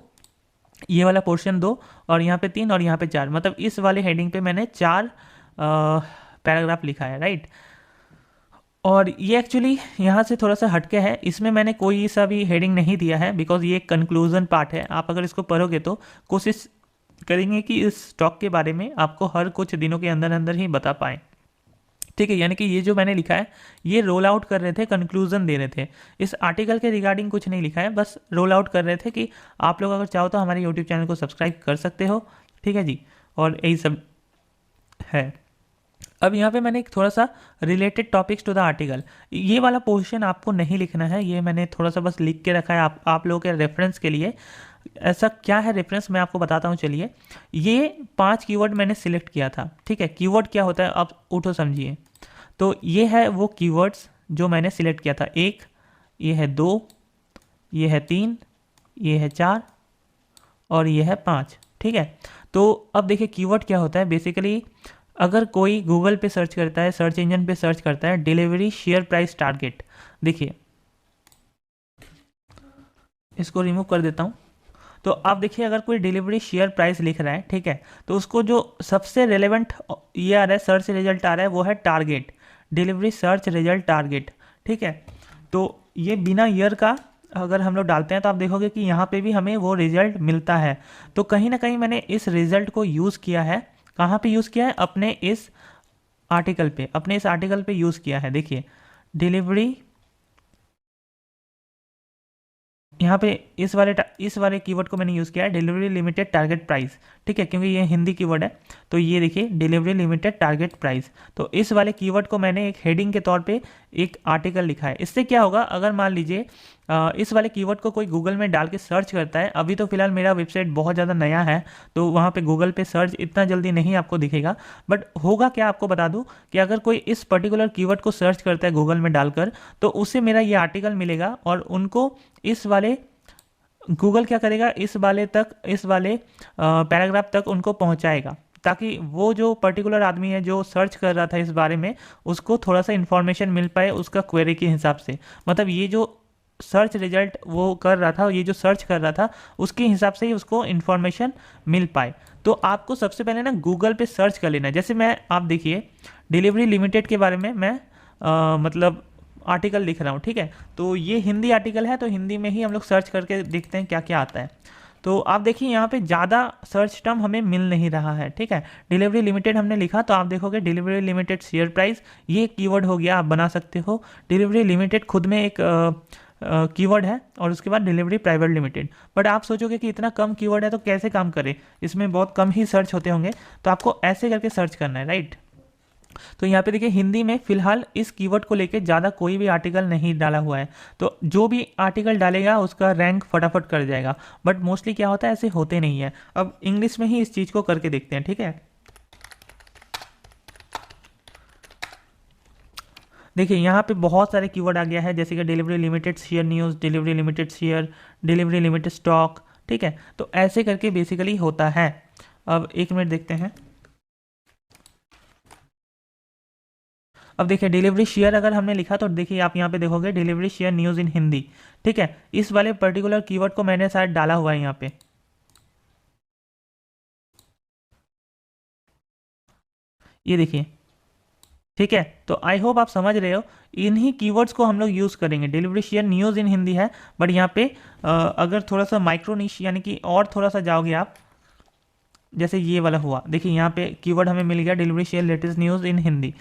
ये वाला पोर्शन 2 और यहाँ पे 3 और यहाँ पे 4, मतलब इस वाले हेडिंग पे मैंने 4 पैराग्राफ लिखा है, राइट। और ये एक्चुअली यहाँ से थोड़ा सा हटके है, इसमें मैंने कोई सा भी हेडिंग नहीं दिया है बिकॉज ये कंक्लूजन पार्ट है। आप अगर इसको पढ़ोगे तो कोशिश करेंगे कि इस स्टॉक के बारे में आपको हर कुछ दिनों के अंदर अंदर ही बता पाएँ, ठीक है। यानी कि ये जो मैंने लिखा है ये रोल आउट कर रहे थे, कंक्लूजन दे रहे थे। इस आर्टिकल के रिगार्डिंग कुछ नहीं लिखा है, बस रोल आउट कर रहे थे कि आप लोग अगर चाहो तो हमारे यूट्यूब चैनल को सब्सक्राइब कर सकते हो, ठीक है जी। और यही सब है। अब यहाँ पे मैंने एक थोड़ा सा related topics to the article, ये वाला पोर्शन आपको नहीं लिखना है, ये मैंने थोड़ा सा बस लिख के रखा है आप लोगों के रेफरेंस के लिए। ऐसा क्या है रेफरेंस, मैं आपको बताता हूँ, चलिए। ये 5 कीवर्ड मैंने सिलेक्ट किया था, ठीक है। कीवर्ड क्या होता है आप उठो समझिए। तो ये है वो कीवर्ड्स जो मैंने सिलेक्ट किया था। 1, ये है 2, ये है 3, ये है 4 और ये है 5, ठीक है। तो अब देखिए कीवर्ड क्या होता है बेसिकली। अगर कोई गूगल पे सर्च करता है, सर्च इंजन पे सर्च करता है डिलीवरी शेयर प्राइस टारगेट, देखिए इसको रिमूव कर देता हूँ। तो आप देखिए अगर कोई डिलीवरी शेयर प्राइस लिख रहा है, ठीक है, तो उसको जो सबसे रेलेवेंट ये आ रहा है, सर्च रिजल्ट आ रहा है, वो है target, delivery search result target, ठीक है। तो ये बिना ईयर का अगर हम लोग डालते हैं तो आप देखोगे कि यहाँ पे भी हमें वो रिजल्ट मिलता है। तो कहीं ना कहीं मैंने इस रिजल्ट को यूज़ किया है। कहाँ पे यूज़ किया है, अपने इस आर्टिकल पे यूज़ किया है। देखिए डिलीवरी, यहाँ पे इस वाले कीवर्ड को मैंने यूज़ किया है, डिलीवरी लिमिटेड टारगेट प्राइस, ठीक है, क्योंकि ये हिंदी कीवर्ड है। तो ये देखिए डिलीवरी लिमिटेड टारगेट प्राइस, तो इस वाले कीवर्ड को मैंने एक हेडिंग के तौर पे एक आर्टिकल लिखा है। इससे क्या होगा, अगर मान लीजिए इस वाले कीवर्ड को कोई गूगल में डाल के सर्च करता है, अभी तो फिलहाल मेरा वेबसाइट बहुत ज़्यादा नया है तो वहाँ पे गूगल पे सर्च इतना जल्दी नहीं आपको दिखेगा, बट होगा क्या आपको बता दूँ कि अगर कोई इस पर्टिकुलर कीवर्ड को सर्च करता है गूगल में डालकर, तो उससे मेरा ये आर्टिकल मिलेगा और उनको इस वाले गूगल क्या करेगा, इस वाले पैराग्राफ तक उनको पहुंचाएगा, ताकि वो जो पर्टिकुलर आदमी है जो सर्च कर रहा था इस बारे में, उसको थोड़ा सा इन्फॉर्मेशन मिल पाए उसका क्वेरी के हिसाब से। मतलब ये जो सर्च रिजल्ट वो कर रहा था, ये जो सर्च कर रहा था, उसके हिसाब से ही उसको इन्फॉर्मेशन मिल पाए। तो आपको सबसे पहले ना गूगल पे सर्च कर लेना है। जैसे आप देखिए डिलीवरी लिमिटेड के बारे में मैं मतलब आर्टिकल लिख रहा हूँ, ठीक है। तो ये हिंदी आर्टिकल है, तो हिंदी में ही हम लोग सर्च करके देखते हैं क्या क्या आता है। तो आप देखिए यहाँ पे ज़्यादा सर्च टर्म हमें मिल नहीं रहा है, ठीक है। डिलीवरी लिमिटेड हमने लिखा तो आप देखोगे डिलीवरी लिमिटेड शेयर प्राइस, ये कीवर्ड हो गया, आप बना सकते हो। डिलीवरी लिमिटेड खुद में एक कीवर्ड है और उसके बाद डिलीवरी प्राइवेट लिमिटेड। बट आप सोचोगे कि इतना कम कीवर्ड है तो कैसे काम करे, इसमें बहुत कम ही सर्च होते होंगे, तो आपको ऐसे करके सर्च करना है, राइट। तो यहाँ पे देखिए हिंदी में फिलहाल इस कीवर्ड को लेके ज़्यादा कोई भी आर्टिकल नहीं डाला हुआ है, तो जो भी आर्टिकल डालेगा उसका रैंक फटाफट कर जाएगा। बट मोस्टली क्या होता है, ऐसे होते नहीं है। अब इंग्लिश में ही इस चीज़ को करके देखते हैं, ठीक है। देखिए यहाँ पे बहुत सारे कीवर्ड आ गया है, जैसे कि delivery limited share news, delivery limited share, delivery limited stock, ठीक है। तो ऐसे करके बेसिकली होता है। अब 1 मिनट देखते हैं। अब देखिए डिलीवरी शेयर अगर हमने लिखा तो देखिए आप यहाँ पे देखोगे डिलीवरी शेयर न्यूज़ इन हिंदी, ठीक है। इस वाले पर्टिकुलर कीवर्ड को मैंने शायद डाला हुआ है यहाँ पे, ये देखिए, ठीक है। तो आई होप आप समझ रहे हो, इन्हीं कीवर्ड्स को हम लोग यूज़ करेंगे। डिलीवरी शेयर न्यूज़ इन हिंदी है, बट यहाँ पे अगर थोड़ा सा माइक्रो निश यानी कि और थोड़ा सा जाओगे आप, जैसे ये वाला हुआ, देखिए यहाँ पे कीवर्ड हमें मिल गया डिलीवरी शेयर लेटेस्ट न्यूज़ इन हिंदी,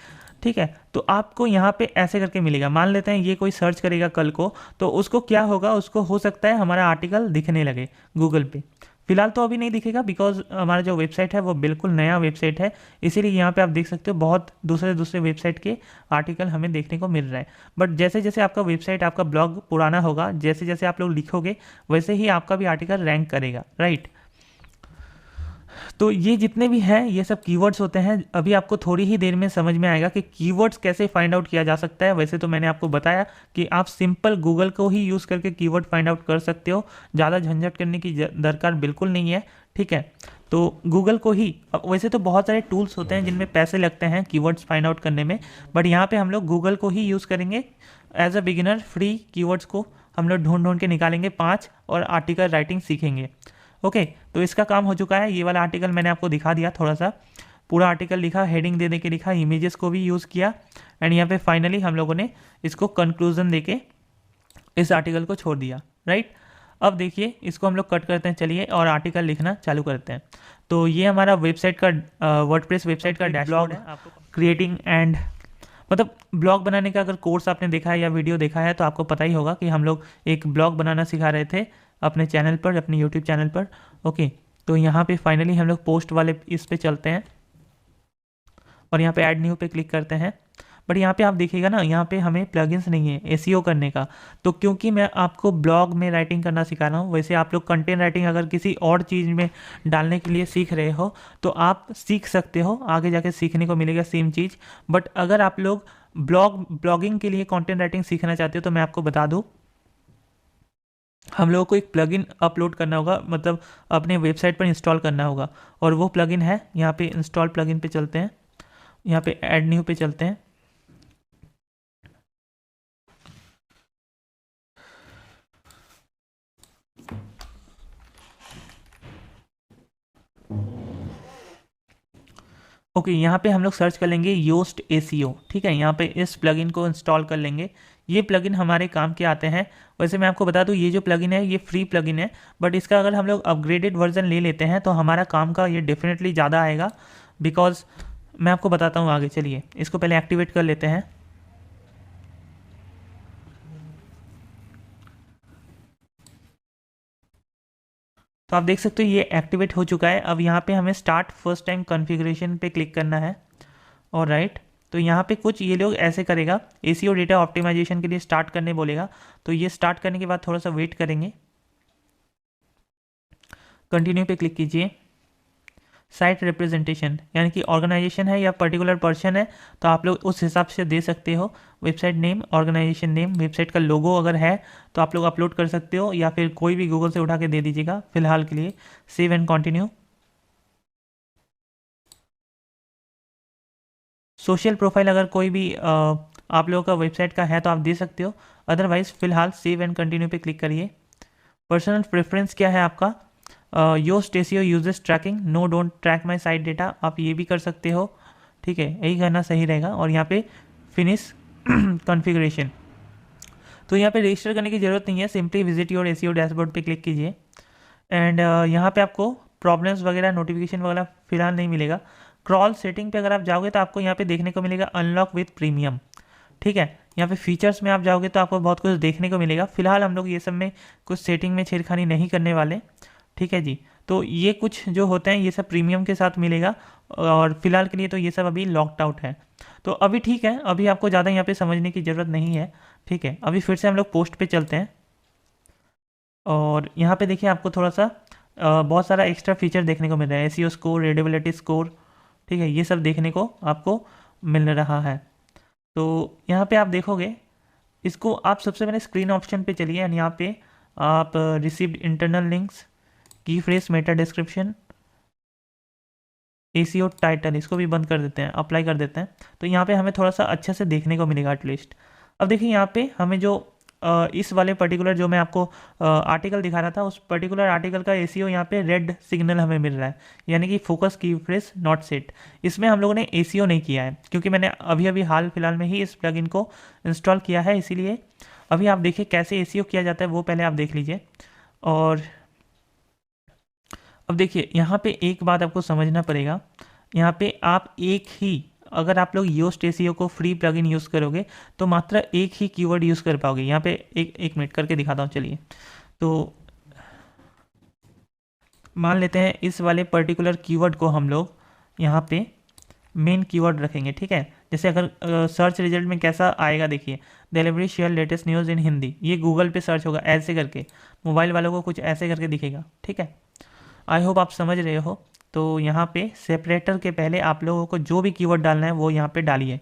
ठीक है। तो आपको यहाँ पे ऐसे करके मिलेगा। मान लेते हैं ये कोई सर्च करेगा कल को, तो उसको क्या होगा, उसको हो सकता है हमारा आर्टिकल दिखने लगे गूगल पे। फिलहाल तो अभी नहीं दिखेगा, बिकॉज हमारा जो वेबसाइट है वो बिल्कुल नया वेबसाइट है, इसीलिए यहाँ पे आप देख सकते हो बहुत दूसरे दूसरे वेबसाइट के आर्टिकल हमें देखने को मिल रहा है। बट जैसे जैसे आपका वेबसाइट, आपका ब्लॉग पुराना होगा, जैसे जैसे आप लोग लिखोगे वैसे ही आपका भी आर्टिकल रैंक करेगा, राइट। तो ये जितने भी हैं ये सब कीवर्ड्स होते हैं। अभी आपको थोड़ी ही देर में समझ में आएगा कि कीवर्ड्स कैसे फाइंड आउट किया जा सकता है। वैसे तो मैंने आपको बताया कि आप सिंपल गूगल को ही यूज़ करके कीवर्ड फाइंड आउट कर सकते हो, ज़्यादा झंझट करने की दरकार बिल्कुल नहीं है, ठीक है। तो गूगल को ही, वैसे तो बहुत सारे टूल्स होते हैं जिनमें पैसे लगते हैं कीवर्ड्स फाइंड आउट करने में, बट यहाँ पे हम लोग गूगल को ही यूज़ करेंगे as a beginner. Free keywords को हम लोग ढूंढ ढूंढ के निकालेंगे 5 और आर्टिकल राइटिंग सीखेंगे। ओके, तो इसका काम हो चुका है। ये वाला आर्टिकल मैंने आपको दिखा दिया, थोड़ा सा पूरा आर्टिकल लिखा, हेडिंग दे दे के लिखा, इमेजेस को भी यूज़ किया, एंड यहाँ पे फाइनली हम लोगों ने इसको कंक्लूजन दे के इस आर्टिकल को छोड़ दिया, राइट। अब देखिए इसको हम लोग कट करते हैं, चलिए, और आर्टिकल लिखना चालू करते हैं। तो ये हमारा वेबसाइट का वर्डप्रेस वेबसाइट का डैशबोर्ड है। क्रिएटिंग एंड मतलब ब्लॉग बनाने का अगर कोर्स आपने देखा है या वीडियो देखा है तो आपको पता ही होगा कि हम लोग एक ब्लॉग बनाना सिखा रहे थे अपने चैनल पर, अपने यूट्यूब चैनल पर। ओके, तो यहाँ पे फाइनली हम लोग पोस्ट वाले इस पे चलते हैं और यहाँ पे ऐड न्यू पे क्लिक करते हैं। बट यहाँ पे आप देखिएगा ना, यहाँ पे हमें प्लगइन्स नहीं है एसईओ करने का। तो क्योंकि मैं आपको ब्लॉग में राइटिंग करना सिखा रहा हूँ, वैसे आप लोग कंटेंट राइटिंग अगर किसी और चीज़ में डालने के लिए सीख रहे हो तो आप सीख सकते हो, आगे जाके सीखने को मिलेगा सेम चीज़। बट अगर आप लोग ब्लॉगिंग के लिए कंटेंट राइटिंग सीखना चाहते हो तो मैं आपको बता दूँ, हम लोगों को एक प्लगइन अपलोड करना होगा, मतलब अपने वेबसाइट पर इंस्टॉल करना होगा, और वो प्लगइन है यहाँ पे इंस्टॉल प्लगइन पे चलते हैं, यहाँ पे ऐड न्यू पे चलते हैं। ओके, यहाँ पे हम लोग सर्च कर लेंगे योस्ट एसीओ, ठीक है। यहाँ पे इस प्लगइन को इंस्टॉल कर लेंगे। ये प्लगइन हमारे काम के आते हैं। वैसे मैं आपको बता दूँ ये जो प्लगइन है ये फ्री प्लगइन है, बट इसका अगर हम लोग अपग्रेडेड वर्जन ले लेते हैं तो हमारा काम का ये डेफिनेटली ज़्यादा आएगा, बिकॉज मैं आपको बताता हूँ आगे। चलिए इसको पहले एक्टिवेट कर लेते हैं। तो आप देख सकते हो ये एक्टिवेट हो चुका है। अब यहाँ पे हमें स्टार्ट फर्स्ट टाइम कॉन्फ़िगरेशन पे क्लिक करना है, और राइट। तो यहाँ पे कुछ ये लोग ऐसे करेगा, एसीओ डेटा ऑप्टिमाइजेशन के लिए स्टार्ट करने बोलेगा। तो ये स्टार्ट करने के बाद थोड़ा सा वेट करेंगे, कंटिन्यू पे क्लिक कीजिए। साइट रिप्रेजेंटेशन यानी कि ऑर्गेनाइजेशन है या पर्टिकुलर पर्सन है तो आप लोग उस हिसाब से दे सकते हो। Website name, organisation name, website का लोगो अगर है तो आप लोग अपलोड कर सकते हो, या फिर कोई भी गूगल से उठा के दे दीजिएगा फिलहाल के लिए। Save and continue. Social profile अगर कोई भी आप लोगों का वेबसाइट का है तो आप दे सकते हो, अदरवाइज फिलहाल सेव एंड कंटिन्यू पे क्लिक करिए। पर्सनल प्रेफरेंस क्या है आपका, Yoast SEO uses tracking, no don't track my site data, आप ये भी कर सकते हो, ठीक है, यही करना सही रहेगा। और यहाँ पे फिनिश कॉन्फ़िगरेशन, तो यहाँ पे रजिस्टर करने की ज़रूरत नहीं है, simply visit your ACO dashboard पे क्लिक कीजिए। एंड यहाँ पे आपको प्रॉब्लम्स वगैरह, नोटिफिकेशन वगैरह फिलहाल नहीं मिलेगा। क्रॉल सेटिंग पे अगर आप जाओगे तो आपको यहाँ पे देखने को मिलेगा अनलॉक विथ प्रीमियम, ठीक है। यहाँ पे फीचर्स में आप जाओगे तो आपको बहुत कुछ देखने को मिलेगा। फिलहाल हम लोग ये सब में कुछ सेटिंग में छेड़खानी नहीं करने वाले, ठीक है जी। तो ये कुछ जो होते हैं ये सब प्रीमियम के साथ मिलेगा, और फिलहाल के लिए तो ये सब अभी लॉक्ड आउट है। तो अभी ठीक है, अभी आपको ज़्यादा यहाँ पे समझने की ज़रूरत नहीं है, ठीक है। अभी फिर से हम लोग पोस्ट पे चलते हैं, और यहाँ पे देखिए आपको थोड़ा सा बहुत सारा एक्स्ट्रा फीचर देखने को मिल रहा है, एसीओ स्कोर, रीडेबिलिटी स्कोर, ठीक है, ये सब देखने को आपको मिल रहा है। तो यहाँ पे आप देखोगे, इसको आप सबसे पहले स्क्रीन ऑप्शन पे चलिए, एंड यहाँ पे आप रिसीव्ड इंटरनल लिंक्स, की phrase, Meta description, ACO title, इसको भी बंद कर देते हैं, अप्लाई कर देते हैं। तो यहाँ पे हमें थोड़ा सा अच्छे से देखने को मिलेगा एटलीस्ट। अब देखिए यहाँ पे हमें जो इस वाले पर्टिकुलर जो मैं आपको आर्टिकल दिखा रहा था, उस पर्टिकुलर आर्टिकल का एसीओ यहाँ पे रेड सिग्नल हमें मिल रहा है, यानी कि फोकस की फ्रेज नॉट सेट। इसमें हम लोगों ने एसीओ नहीं किया है, क्योंकि मैंने अभी अभी हाल फिलहाल में ही इस प्लगइन को इंस्टॉल किया है, इसीलिए अभी आप देखिए कैसे एसीओ किया जाता है वो पहले आप देख लीजिए। और अब देखिए यहाँ पे एक बात आपको समझना पड़ेगा, यहाँ पे आप एक ही, अगर आप लोग योस्ट एसीओ को फ्री प्लगइन यूज़ करोगे तो मात्र एक ही कीवर्ड यूज़ कर पाओगे। यहाँ पे एक मिनट करके दिखाता हूँ, चलिए। तो मान लेते हैं इस वाले पर्टिकुलर कीवर्ड को हम लोग यहाँ पे मेन कीवर्ड रखेंगे, ठीक है। जैसे अगर सर्च रिजल्ट में कैसा आएगा, देखिए, डिलीवरी शेयर लेटेस्ट न्यूज़ इन हिंदी, ये गूगल पे सर्च होगा ऐसे करके, मोबाइल वालों को कुछ ऐसे करके दिखेगा, ठीक है। आई होप आप समझ रहे हो। तो यहाँ पे सेपरेटर के पहले आप लोगों को जो भी कीवर्ड डालना है वो यहाँ पे डालिए,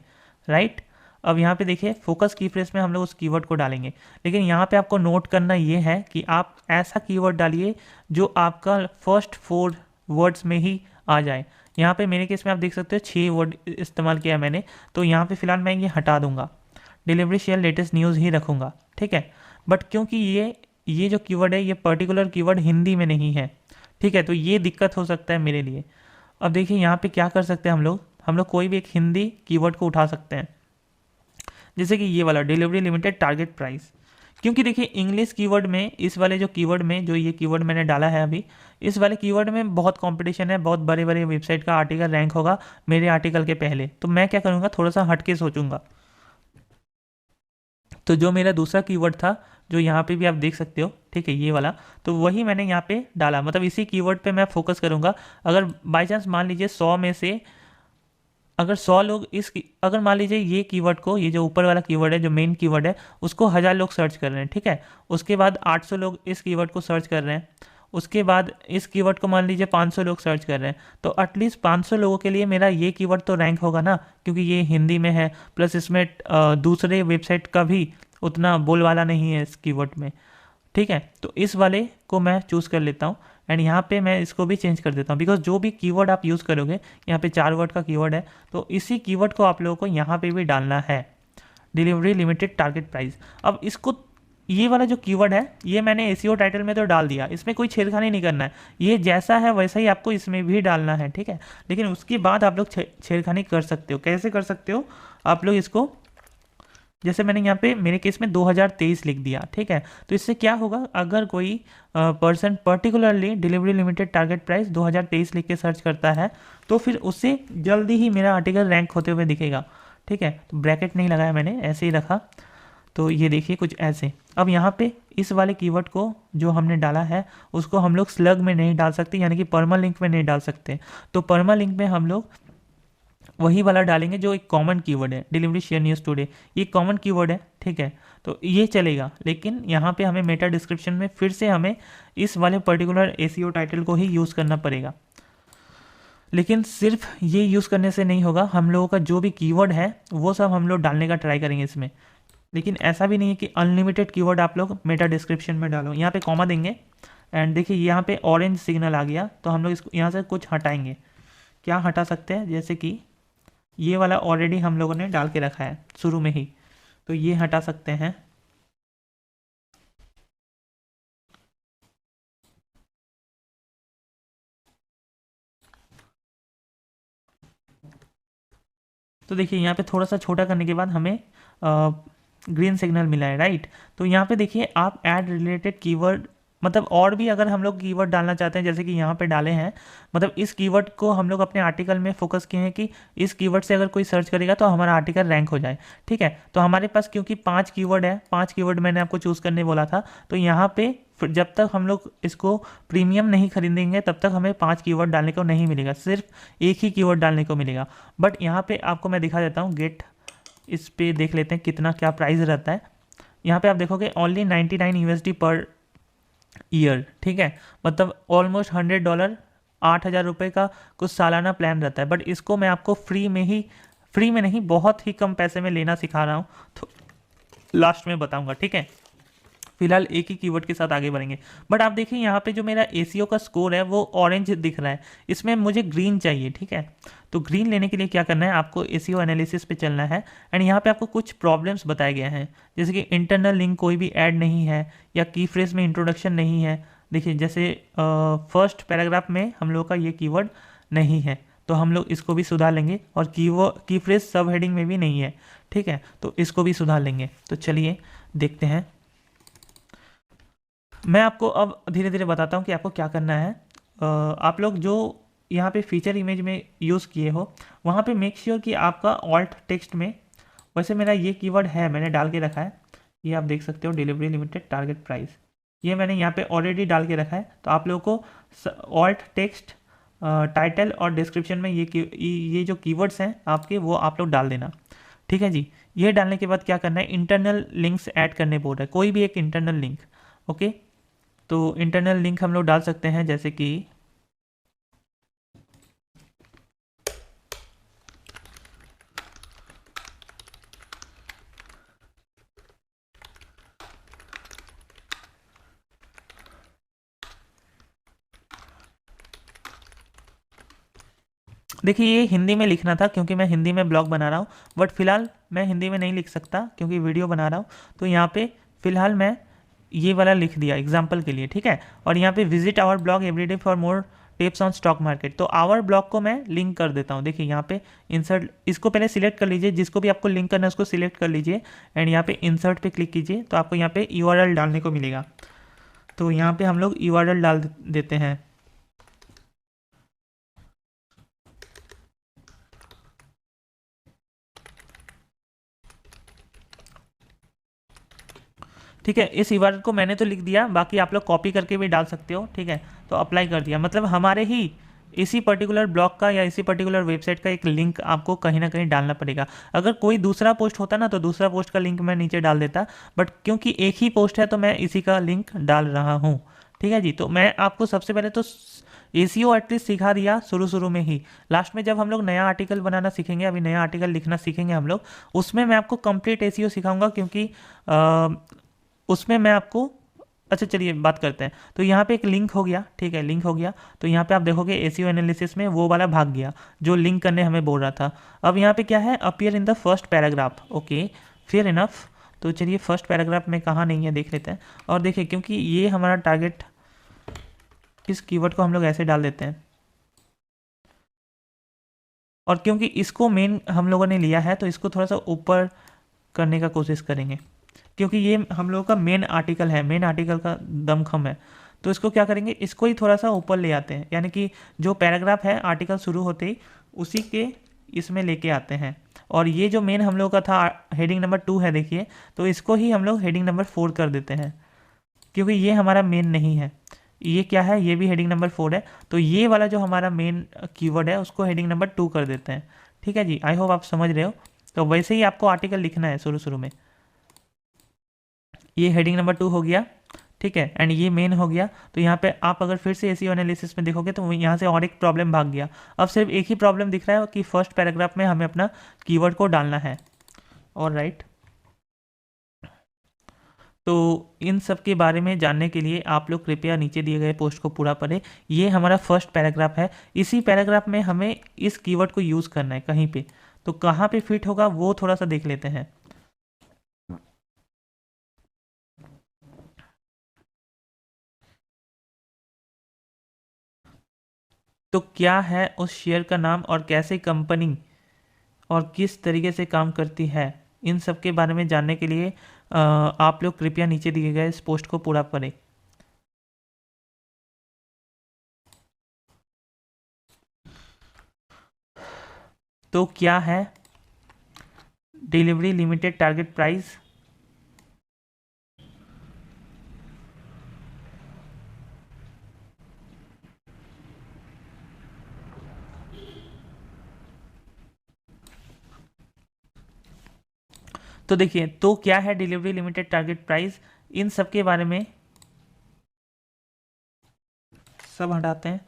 राइट। अब यहाँ पे देखिए फोकस की फ्रेज में हम लोग उस कीवर्ड को डालेंगे, लेकिन यहाँ पे आपको नोट करना ये है कि आप ऐसा कीवर्ड डालिए जो आपका फर्स्ट 4 वर्ड्स में ही आ जाए। यहाँ पे मेरे केस में आप देख सकते हो 6 वर्ड इस्तेमाल किया मैंने, तो यहाँ पे फिलहाल मैं ये हटा दूंगा, डिलीवरी शेयर लेटेस्ट न्यूज़ ही रखूँगा, ठीक है। बट क्योंकि ये जो कीवर्ड है, ये पर्टिकुलर कीवर्ड हिंदी में नहीं है, ठीक है, तो ये दिक्कत हो सकता है मेरे लिए। अब देखिए यहाँ पे क्या कर सकते हैं हम लोग कोई भी एक हिंदी कीवर्ड को उठा सकते हैं, जैसे कि ये वाला डिलीवरी लिमिटेड टारगेट प्राइस। क्योंकि देखिए इंग्लिश कीवर्ड में, इस वाले जो कीवर्ड में, जो ये कीवर्ड मैंने डाला है अभी, इस वाले कीवर्ड में बहुत कंपटीशन है, बहुत बड़े बड़े वेबसाइट का आर्टिकल रैंक होगा मेरे आर्टिकल के पहले। तो मैं क्या करूँगा, थोड़ा सा हटके सोचूंगा। तो जो मेरा दूसरा कीवर्ड था, जो यहाँ पे भी आप देख सकते हो, ठीक है, ये वाला, तो वही मैंने यहाँ पे डाला, मतलब इसी कीवर्ड पे मैं फोकस करूँगा। अगर बाई चांस मान लीजिए 100 में से अगर 100 लोग अगर मान लीजिए ये कीवर्ड को, ये जो ऊपर वाला कीवर्ड है, जो मेन कीवर्ड है, उसको 1000 लोग सर्च कर रहे हैं, ठीक है, उसके बाद 800 लोग इस कीवर्ड को सर्च कर रहे हैं, उसके बाद इस कीवर्ड को मान लीजिए 500 लोग सर्च कर रहे हैं, तो एटलीस्ट 500 लोगों के लिए मेरा ये कीवर्ड तो रैंक होगा ना, क्योंकि ये हिंदी में है, प्लस इसमें दूसरे वेबसाइट का भी उतना बोलवाला नहीं है इस कीवर्ड में, ठीक है। तो इस वाले को मैं चूज़ कर लेता हूँ, एंड यहाँ पे मैं इसको भी चेंज कर देता हूँ, बिकॉज जो भी कीवर्ड आप यूज़ करोगे, यहाँ पे 4 वर्ड का कीवर्ड है, तो इसी कीवर्ड को आप लोगों को यहाँ पे भी डालना है, डिलीवरी लिमिटेड टारगेट प्राइस। अब इसको, ये वाला जो कीवर्ड है, ये मैंने एसीओ टाइटल में तो डाल दिया, इसमें कोई छेड़खानी नहीं करना है, ये जैसा है वैसा ही आपको इसमें भी डालना है, ठीक है। लेकिन उसके बाद आप लोग छेड़खानी कर सकते हो। कैसे कर सकते हो, आप लोग इसको, जैसे मैंने यहाँ पे मेरे केस में 2023 लिख दिया, ठीक है, तो इससे क्या होगा, अगर कोई person particularly delivery limited target price 2023 लिख के सर्च करता है, तो फिर उससे जल्दी ही मेरा आर्टिकल रैंक होते हुए दिखेगा, ठीक है। तो ब्रैकेट नहीं लगाया मैंने, ऐसे ही रखा, तो ये देखिए कुछ ऐसे। अब यहाँ पे इस वाले कीवर्ड को जो हमने डाला है, उसको हम लोग स्लग में नहीं डाल सकते, यानी कि परमालिंक में नहीं डाल सकते। तो परमालिंक में हम लोग वही वाला डालेंगे जो एक कॉमन कीवर्ड है, डिलीवरी शेयर न्यूज़ टुडे, ये कॉमन कीवर्ड है, ठीक है, तो ये चलेगा। लेकिन यहाँ पे हमें मेटा डिस्क्रिप्शन में फिर से हमें इस वाले पर्टिकुलर एसीओ टाइटल को ही यूज़ करना पड़ेगा। लेकिन सिर्फ ये यूज़ करने से नहीं होगा, हम लोगों का जो भी कीवर्ड है वो सब हम लोग डालने का ट्राई करेंगे इसमें। लेकिन ऐसा भी नहीं है कि अनलिमिटेड कीवर्ड आप लोग मेटा डिस्क्रिप्शन में डालो। यहाँ पे कॉमा देंगे, एंड देखिए यहाँ पे ऑरेंज सिग्नल आ गया, तो हम लोग इसको यहाँ से कुछ हटाएंगे। क्या हटा सकते हैं, जैसे कि ये वाला ऑलरेडी हम लोगों ने डाल के रखा है शुरू में ही, तो ये हटा सकते हैं। तो देखिए यहाँ पे थोड़ा सा छोटा करने के बाद हमें ग्रीन सिग्नल मिला है, राइट। तो यहाँ पे देखिए आप ऐड रिलेटेड कीवर्ड, मतलब और भी अगर हम लोग कीवर्ड डालना चाहते हैं, जैसे कि यहाँ पे डाले हैं, मतलब इस कीवर्ड को हम लोग अपने आर्टिकल में फोकस किए हैं कि इस कीवर्ड से अगर कोई सर्च करेगा तो हमारा आर्टिकल रैंक हो जाए, ठीक है। तो हमारे पास क्योंकि 5 कीवर्ड है, 5 कीवर्ड मैंने आपको चूज़ करने बोला था, तो यहाँ पे जब तक हम लोग इसको प्रीमियम नहीं खरीदेंगे तब तक हमें 5 कीवर्ड डालने को नहीं मिलेगा, सिर्फ एक ही कीवर्ड डालने को मिलेगा। बट यहाँ पे आपको मैं दिखा देता हूँ, गेट, इस पे देख लेते हैं कितना क्या प्राइस रहता है। यहाँ पे आप देखोगे ओनली 99 USD पर ईयर, ठीक है, मतलब ऑलमोस्ट $100, 8,000 रुपये का कुछ सालाना प्लान रहता है। बट इसको मैं आपको फ्री में नहीं, बहुत ही कम पैसे में लेना सिखा रहा हूँ, तो लास्ट में बताऊँगा, ठीक है। फिलहाल एक ही कीवर्ड के साथ आगे बढ़ेंगे। बट आप देखिए यहाँ पे जो मेरा एसीओ का स्कोर है वो ऑरेंज दिख रहा है, इसमें मुझे ग्रीन चाहिए, ठीक है। तो ग्रीन लेने के लिए क्या करना है, आपको एसीओ एनालिसिस पे चलना है एंड यहाँ पे आपको कुछ प्रॉब्लम्स बताए गए हैं, जैसे कि इंटरनल लिंक कोई भी ऐड नहीं है या की फ्रेज में इंट्रोडक्शन नहीं है। देखिए जैसे फर्स्ट पैराग्राफ में हम लोग का ये कीवर्ड नहीं है, तो हम लोग इसको भी सुधार लेंगे, और की फ्रेज सब हेडिंग में भी नहीं है, ठीक है, तो इसको भी सुधार लेंगे। तो चलिए देखते हैं। मैं आपको अब धीरे धीरे बताता हूँ कि आपको क्या करना है। आप लोग जो यहाँ पे फीचर इमेज में यूज़ किए हो वहाँ पे मेक श्योर कि आपका ऑल्ट टेक्स्ट में, वैसे मेरा ये कीवर्ड है मैंने डाल के रखा है, ये आप देख सकते हो, डिलीवरी लिमिटेड टारगेट प्राइस, ये मैंने यहाँ पे ऑलरेडी डाल के रखा है। तो आप लोगों को ऑल्ट टेक्स्ट, टाइटल और डिस्क्रिप्शन में ये जो कीवर्ड्स हैं आपके, वो आप लोग डाल देना, ठीक है जी। ये डालने के बाद क्या करना है, इंटरनल लिंक्स ऐड करने बोल रहा है, कोई भी एक इंटरनल लिंक, ओके। तो इंटरनल लिंक हम लोग डाल सकते हैं, जैसे कि देखिए ये हिंदी में लिखना था क्योंकि मैं हिंदी में ब्लॉग बना रहा हूँ, बट फिलहाल मैं हिंदी में नहीं लिख सकता क्योंकि वीडियो बना रहा हूँ। तो यहाँ पे फिलहाल मैं ये वाला लिख दिया एग्जाम्पल के लिए, ठीक है। और यहाँ पे visit our blog every day for more tips on stock market, तो आवर ब्लॉग को मैं लिंक कर देता हूँ। देखिए यहाँ पे इंसर्ट, इसको पहले सिलेक्ट कर लीजिए, जिसको भी आपको लिंक करना है उसको सिलेक्ट कर लीजिए एंड यहाँ पे इंसर्ट पे क्लिक कीजिए, तो आपको यहाँ पे यूआरएल डालने को मिलेगा। तो यहाँ पे हम लोग यूआरएल डाल देते हैं। ठीक है, इस यूआरएल को मैंने तो लिख दिया, बाकी आप लोग कॉपी करके भी डाल सकते हो, ठीक है। तो अप्लाई कर दिया, मतलब हमारे ही इसी पर्टिकुलर ब्लॉग का या इसी पर्टिकुलर वेबसाइट का एक लिंक आपको कहीं ना कहीं डालना पड़ेगा। अगर कोई दूसरा पोस्ट होता ना तो दूसरा पोस्ट का लिंक मैं नीचे डाल देता, बट क्योंकि एक ही पोस्ट है तो मैं इसी का लिंक डाल रहा हूँ, ठीक है जी। तो मैं आपको सबसे पहले तो एसीओ एटलीस्ट सिखा दिया शुरू में ही। लास्ट में जब हम लोग नया आर्टिकल बनाना सीखेंगे, अभी नया आर्टिकल लिखना सीखेंगे हम लोग, उसमें मैं आपको कंप्लीट एसीओ सिखाऊंगा, क्योंकि उसमें मैं आपको, अच्छा चलिए बात करते हैं। तो यहाँ पे एक लिंक हो गया, ठीक है, लिंक हो गया। तो यहाँ पे आप देखोगे एसीओ एनालिसिस में वो वाला भाग गया जो लिंक करने हमें बोल रहा था। अब यहाँ पे क्या है, appear in the first paragraph, okay fair enough. तो चलिए फर्स्ट पैराग्राफ में कहाँ नहीं है देख लेते हैं। और देखिए क्योंकि ये हमारा टारगेट, इस कीवर्ड को हम लोग ऐसे डाल देते हैं, और क्योंकि इसको मेन हम लोगों ने लिया है तो इसको थोड़ा सा ऊपर करने का कोशिश करेंगे, क्योंकि ये हम लोगों का मेन आर्टिकल है, मेन आर्टिकल का दमखम है। तो इसको क्या करेंगे, इसको ही थोड़ा सा ऊपर ले आते हैं, यानी कि जो पैराग्राफ है आर्टिकल शुरू होते ही उसी के इसमें लेके आते हैं। और ये जो मेन हम लोग का था हेडिंग नंबर 2 है, देखिए, तो इसको ही हम लोग हेडिंग नंबर 4 कर देते हैं, क्योंकि ये हमारा मेन नहीं है। ये क्या है, ये भी हेडिंग नंबर 4 है, तो ये वाला जो हमारा मेन कीवर्ड है उसको हेडिंग नंबर 2 कर देते हैं, ठीक है जी। आई होप आप समझ रहे हो। तो वैसे ही आपको आर्टिकल लिखना है शुरू में। ये हेडिंग नंबर 2 हो गया, ठीक है, एंड ये मेन हो गया। तो यहाँ पे आप अगर फिर से एसीओ एनालिसिस में देखोगे तो यहाँ से और एक प्रॉब्लम भाग गया। अब सिर्फ एक ही प्रॉब्लम दिख रहा है कि फर्स्ट पैराग्राफ में हमें अपना कीवर्ड को डालना है, और राइट। तो इन सब के बारे में जानने के लिए आप लोग कृपया नीचे दिए गए पोस्ट को पूरा पढ़ें। ये हमारा फर्स्ट पैराग्राफ है, इसी पैराग्राफ में हमें इस कीवर्ड को यूज़ करना है कहीं पे, तो कहाँ पे फिट होगा वो थोड़ा सा देख लेते हैं। तो क्या है उस शेयर का नाम और कैसे कंपनी और किस तरीके से काम करती है, इन सब के बारे में जानने के लिए आप लोग कृपया नीचे दिए गए इस पोस्ट को पूरा पढ़ें। तो क्या है डिलीवरी लिमिटेड टारगेट प्राइस, तो देखिए तो क्या है डिलीवरी लिमिटेड टारगेट प्राइस, इन सब के बारे में सब हटाते हैं।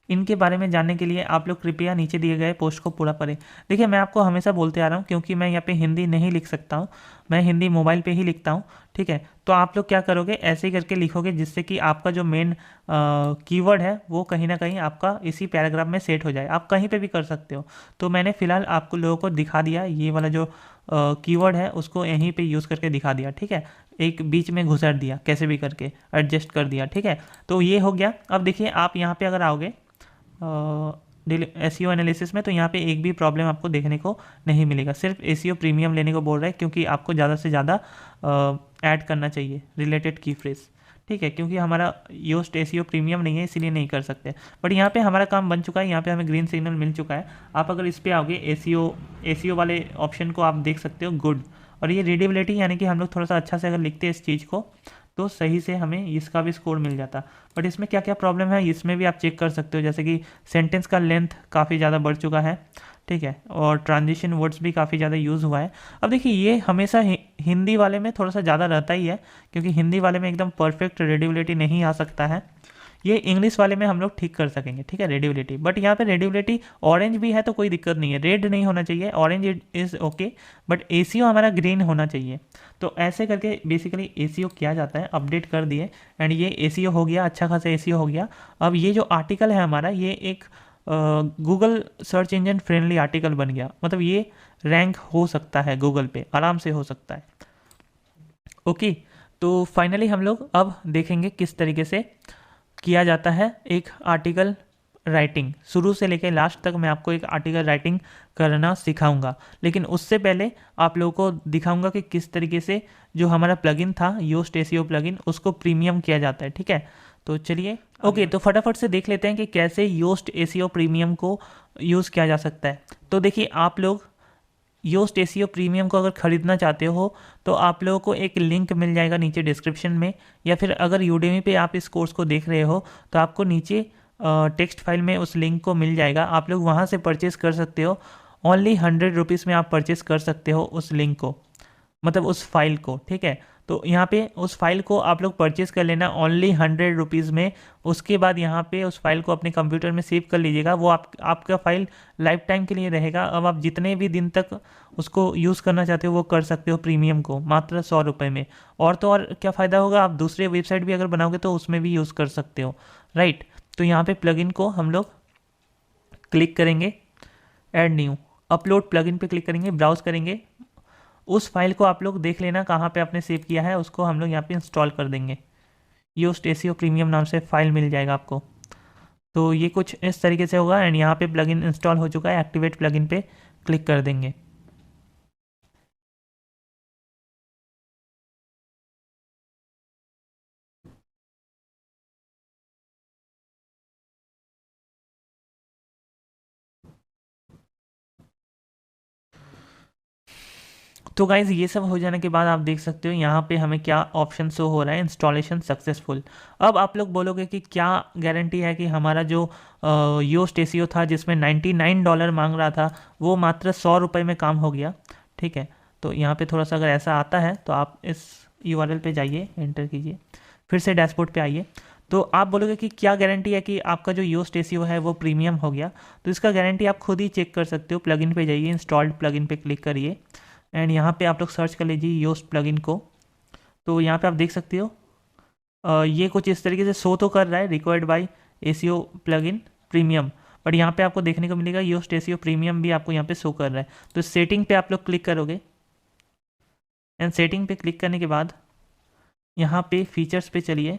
इनके बारे में जानने के लिए आप लोग कृपया नीचे दिए गए पोस्ट को पूरा पढ़ें। देखिए, मैं आपको हमेशा बोलते आ रहा हूँ, क्योंकि मैं यहाँ पे हिंदी नहीं लिख सकता हूँ, मैं हिंदी मोबाइल पे ही लिखता हूँ, ठीक है। तो आप लोग क्या करोगे, ऐसे ही करके लिखोगे, जिससे कि आपका जो मेन कीवर्ड है वो कहीं ना कहीं आपका इसी पैराग्राफ में सेट हो जाए। आप कहीं पे भी कर सकते हो। तो मैंने फ़िलहाल आपको लोगों को दिखा दिया, ये वाला जो कीवर्ड है उसको यहीं पे यूज़ करके दिखा दिया, ठीक है। एक बीच में घुसर दिया, कैसे भी करके एडजस्ट कर दिया, ठीक है। तो ये हो गया। अब देखिए, आप यहाँ पे अगर आओगे एसईओ एनालिसिस में, तो यहाँ पे एक भी प्रॉब्लम आपको देखने को नहीं मिलेगा। सिर्फ एसईओ प्रीमियम लेने को बोल रहा है, क्योंकि आपको ज़्यादा से ज़्यादा ऐड करना चाहिए रिलेटेड की फ्रेज, ठीक है। क्योंकि हमारा योस्ट एसईओ प्रीमियम नहीं है, इसीलिए नहीं कर सकते। बट यहाँ पे हमारा काम बन चुका है, यहाँ पे हमें ग्रीन सिग्नल मिल चुका है। आप अगर इस पर आओगे, एसईओ वाले ऑप्शन को आप देख सकते हो, गुड। और ये रीडेबिलिटी, यानी कि हम लोग थोड़ा सा अच्छा से अगर लिखते हैं इस चीज़ को, तो सही से हमें इसका भी स्कोर मिल जाता। बट इसमें क्या क्या प्रॉब्लम है, इसमें भी आप चेक कर सकते हो। जैसे कि सेंटेंस का लेंथ काफ़ी ज़्यादा बढ़ चुका है, ठीक है, और ट्रांजिशन वर्ड्स भी काफ़ी ज़्यादा यूज़ हुआ है। अब देखिए, ये हमेशा हिंदी वाले में थोड़ा सा ज़्यादा रहता ही है, क्योंकि हिंदी वाले में एकदम परफेक्ट रीडेबिलिटी नहीं आ सकता है। ये इंग्लिश वाले में हम लोग ठीक कर सकेंगे, ठीक है, रेडिबिलिटी। बट यहाँ पे रेडिबिलिटी ऑरेंज भी है तो कोई दिक्कत नहीं है, रेड नहीं होना चाहिए, orange is okay, but ACO हमारा ग्रीन होना चाहिए। तो ऐसे करके बेसिकली एसीओ किया जाता है। अपडेट कर दिए, एंड ये एसीओ हो गया, अच्छा खासा एसीओ हो गया। अब ये जो आर्टिकल है हमारा, ये एक Google search engine friendly article बन गया। मतलब ये रैंक हो सकता है गूगल पे, आराम से हो सकता है। ओके, तो फाइनली हम लोग अब देखेंगे किस तरीके से किया जाता है एक आर्टिकल राइटिंग। शुरू से लेकर लास्ट तक मैं आपको एक आर्टिकल राइटिंग करना सिखाऊंगा। लेकिन उससे पहले आप लोगों को दिखाऊंगा कि किस तरीके से जो हमारा प्लगइन था, योस्ट एसीओ प्लगइन, उसको प्रीमियम किया जाता है, ठीक है। तो चलिए, ओके, तो फटाफट से देख लेते हैं कि कैसे योस्ट एसीओ प्रीमियम को यूज़ किया जा सकता है। तो देखिए, आप लोग योस्ट एसीओ प्रीमियम को अगर ख़रीदना चाहते हो, तो आप लोगों को एक लिंक मिल जाएगा नीचे डिस्क्रिप्शन में, या फिर अगर यूडेमी पे आप इस कोर्स को देख रहे हो, तो आपको नीचे टेक्स्ट फाइल में उस लिंक को मिल जाएगा। आप लोग वहाँ से परचेज़ कर सकते हो। ओनली 100 रुपीज़ में आप परचेज़ कर सकते हो उस लिंक को, मतलब उस फाइल को, ठीक है। तो यहाँ पे उस फाइल को आप लोग परचेज़ कर लेना ओनली 100 रुपीज़ में। उसके बाद यहाँ पे उस फाइल को अपने कंप्यूटर में सेव कर लीजिएगा। वो आपका फाइल लाइफ टाइम के लिए रहेगा। अब आप जितने भी दिन तक उसको यूज़ करना चाहते हो वो कर सकते हो प्रीमियम को, मात्र 100 रुपये में। और तो और क्या फ़ायदा होगा, आप दूसरे वेबसाइट भी अगर बनाओगे तो उसमें भी यूज़ कर सकते हो, राइट। तो यहाँ पे प्लगइन को हम लोग क्लिक करेंगे, ऐड न्यू, अपलोड प्लगइन पे क्लिक करेंगे, ब्राउज करेंगे। उस फाइल को आप लोग देख लेना कहाँ पे आपने सेव किया है, उसको हम लोग यहाँ पे इंस्टॉल कर देंगे। योस्ट एसीओ प्रीमियम नाम से फाइल मिल जाएगा आपको। तो ये कुछ इस तरीके से होगा, एंड यहाँ पे प्लगइन इंस्टॉल हो चुका है। एक्टिवेट प्लगइन पे क्लिक कर देंगे। तो गाइज़, ये सब हो जाने के बाद आप देख सकते हो यहाँ पे हमें क्या ऑप्शन शो हो रहा है, इंस्टॉलेशन सक्सेसफुल। अब आप लोग बोलोगे कि क्या गारंटी है कि हमारा जो योस्ट एसीओ था, जिसमें $99 मांग रहा था, वो मात्र 100 रुपये में काम हो गया, ठीक है। तो यहाँ पे थोड़ा सा अगर ऐसा आता है तो आप इस URL पे जाइए, एंटर कीजिए, फिर से डैशबोर्ड पे आइए। तो आप बोलोगे कि क्या गारंटी है कि आपका जो योस्ट एसीओ है वो प्रीमियम हो गया। तो इसका गारंटी आप खुद ही चेक कर सकते हो। प्लगइन पे जाइए, इंस्टॉल्ड प्लगइन पे क्लिक करिए, एंड यहाँ पे आप लोग सर्च कर लीजिए योस्ट प्लगइन को। तो यहाँ पे आप देख सकते हो ये कुछ इस तरीके से शो तो कर रहा है, required by ACO plugin premium, but यहाँ पे आपको देखने को मिलेगा योस्ट एसीओ प्रीमियम भी आपको यहाँ पे शो कर रहा है। तो सेटिंग पे आप लोग क्लिक करोगे, एंड सेटिंग पे क्लिक करने के बाद यहाँ पे फीचर्स पे चलिए।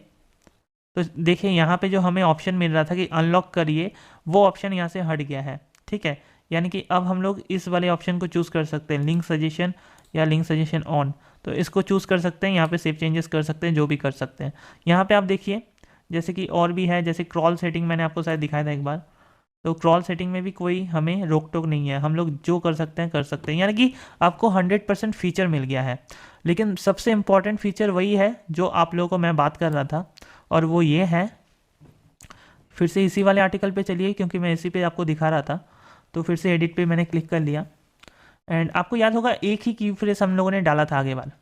तो देखिए, यहाँ पे जो हमें ऑप्शन मिल रहा था कि अनलॉक करिए, वो ऑप्शन यहाँ से हट गया है, ठीक है। यानी कि अब हम लोग इस वाले ऑप्शन को चूज़ कर सकते हैं, लिंक सजेशन या लिंक सजेशन ऑन। तो इसको चूज़ कर सकते हैं, यहाँ पे सेव चेंजेस कर सकते हैं, जो भी कर सकते हैं। यहाँ पे आप देखिए, जैसे कि और भी है, जैसे क्रॉल सेटिंग मैंने आपको शायद दिखाया था एक बार। तो क्रॉल सेटिंग में भी कोई हमें रोक टोक नहीं है, हम लोग जो कर सकते हैं कर सकते हैं। यानी कि आपको 100% फीचर मिल गया है। लेकिन सबसे इम्पॉर्टेंट फीचर वही है जो आप लोगों को मैं बात कर रहा था, और वो ये है, फिर से इसी वाले आर्टिकल पे चलिए, क्योंकि मैं इसी पे आपको दिखा रहा था। तो फिर से एडिट पे मैंने क्लिक कर लिया, एंड आपको याद होगा एक ही की फ्रेज हम लोगों ने डाला था आगे वाला,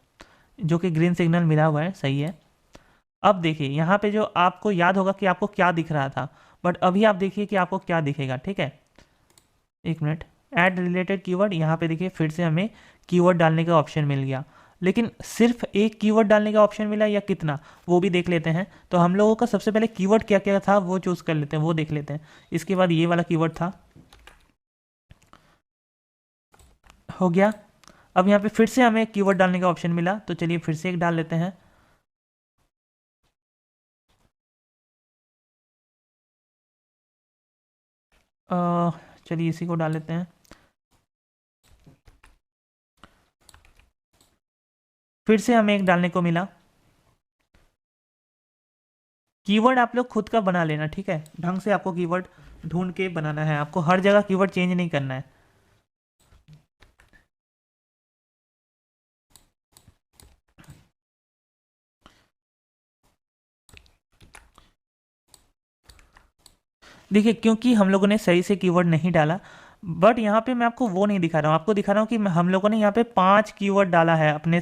जो कि ग्रीन सिग्नल मिला हुआ है, सही है। अब देखिए, यहाँ पे जो आपको याद होगा कि आपको क्या दिख रहा था, बट अभी आप देखिए कि आपको क्या दिखेगा, ठीक है। एक मिनट, ऐड रिलेटेड कीवर्ड, यहाँ पे देखिए फिर से हमें कीवर्ड डालने का ऑप्शन मिल गया, लेकिन सिर्फ एक कीवर्ड डालने का ऑप्शन मिला या कितना, वो भी देख लेते हैं। तो हम लोगों का सबसे पहले कीवर्ड क्या क्या था वो चूज कर लेते हैं, वो देख लेते हैं। इसके बाद ये वाला कीवर्ड था, हो गया। अब यहाँ पे फिर से हमें कीवर्ड डालने का ऑप्शन मिला, तो चलिए फिर से एक डाल लेते हैं। चलिए इसी को डाल लेते हैं। फिर से हमें एक डालने को मिला। कीवर्ड आप लोग खुद का बना लेना, ठीक है। ढंग से आपको कीवर्ड ढूंढ के बनाना है, आपको हर जगह कीवर्ड चेंज नहीं करना है। देखिए, क्योंकि हम लोगों ने सही से कीवर्ड नहीं डाला, बट यहाँ पे मैं आपको वो नहीं दिखा रहा हूँ, आपको दिखा रहा हूँ कि हम लोगों ने यहाँ पे 5 कीवर्ड डाला है अपने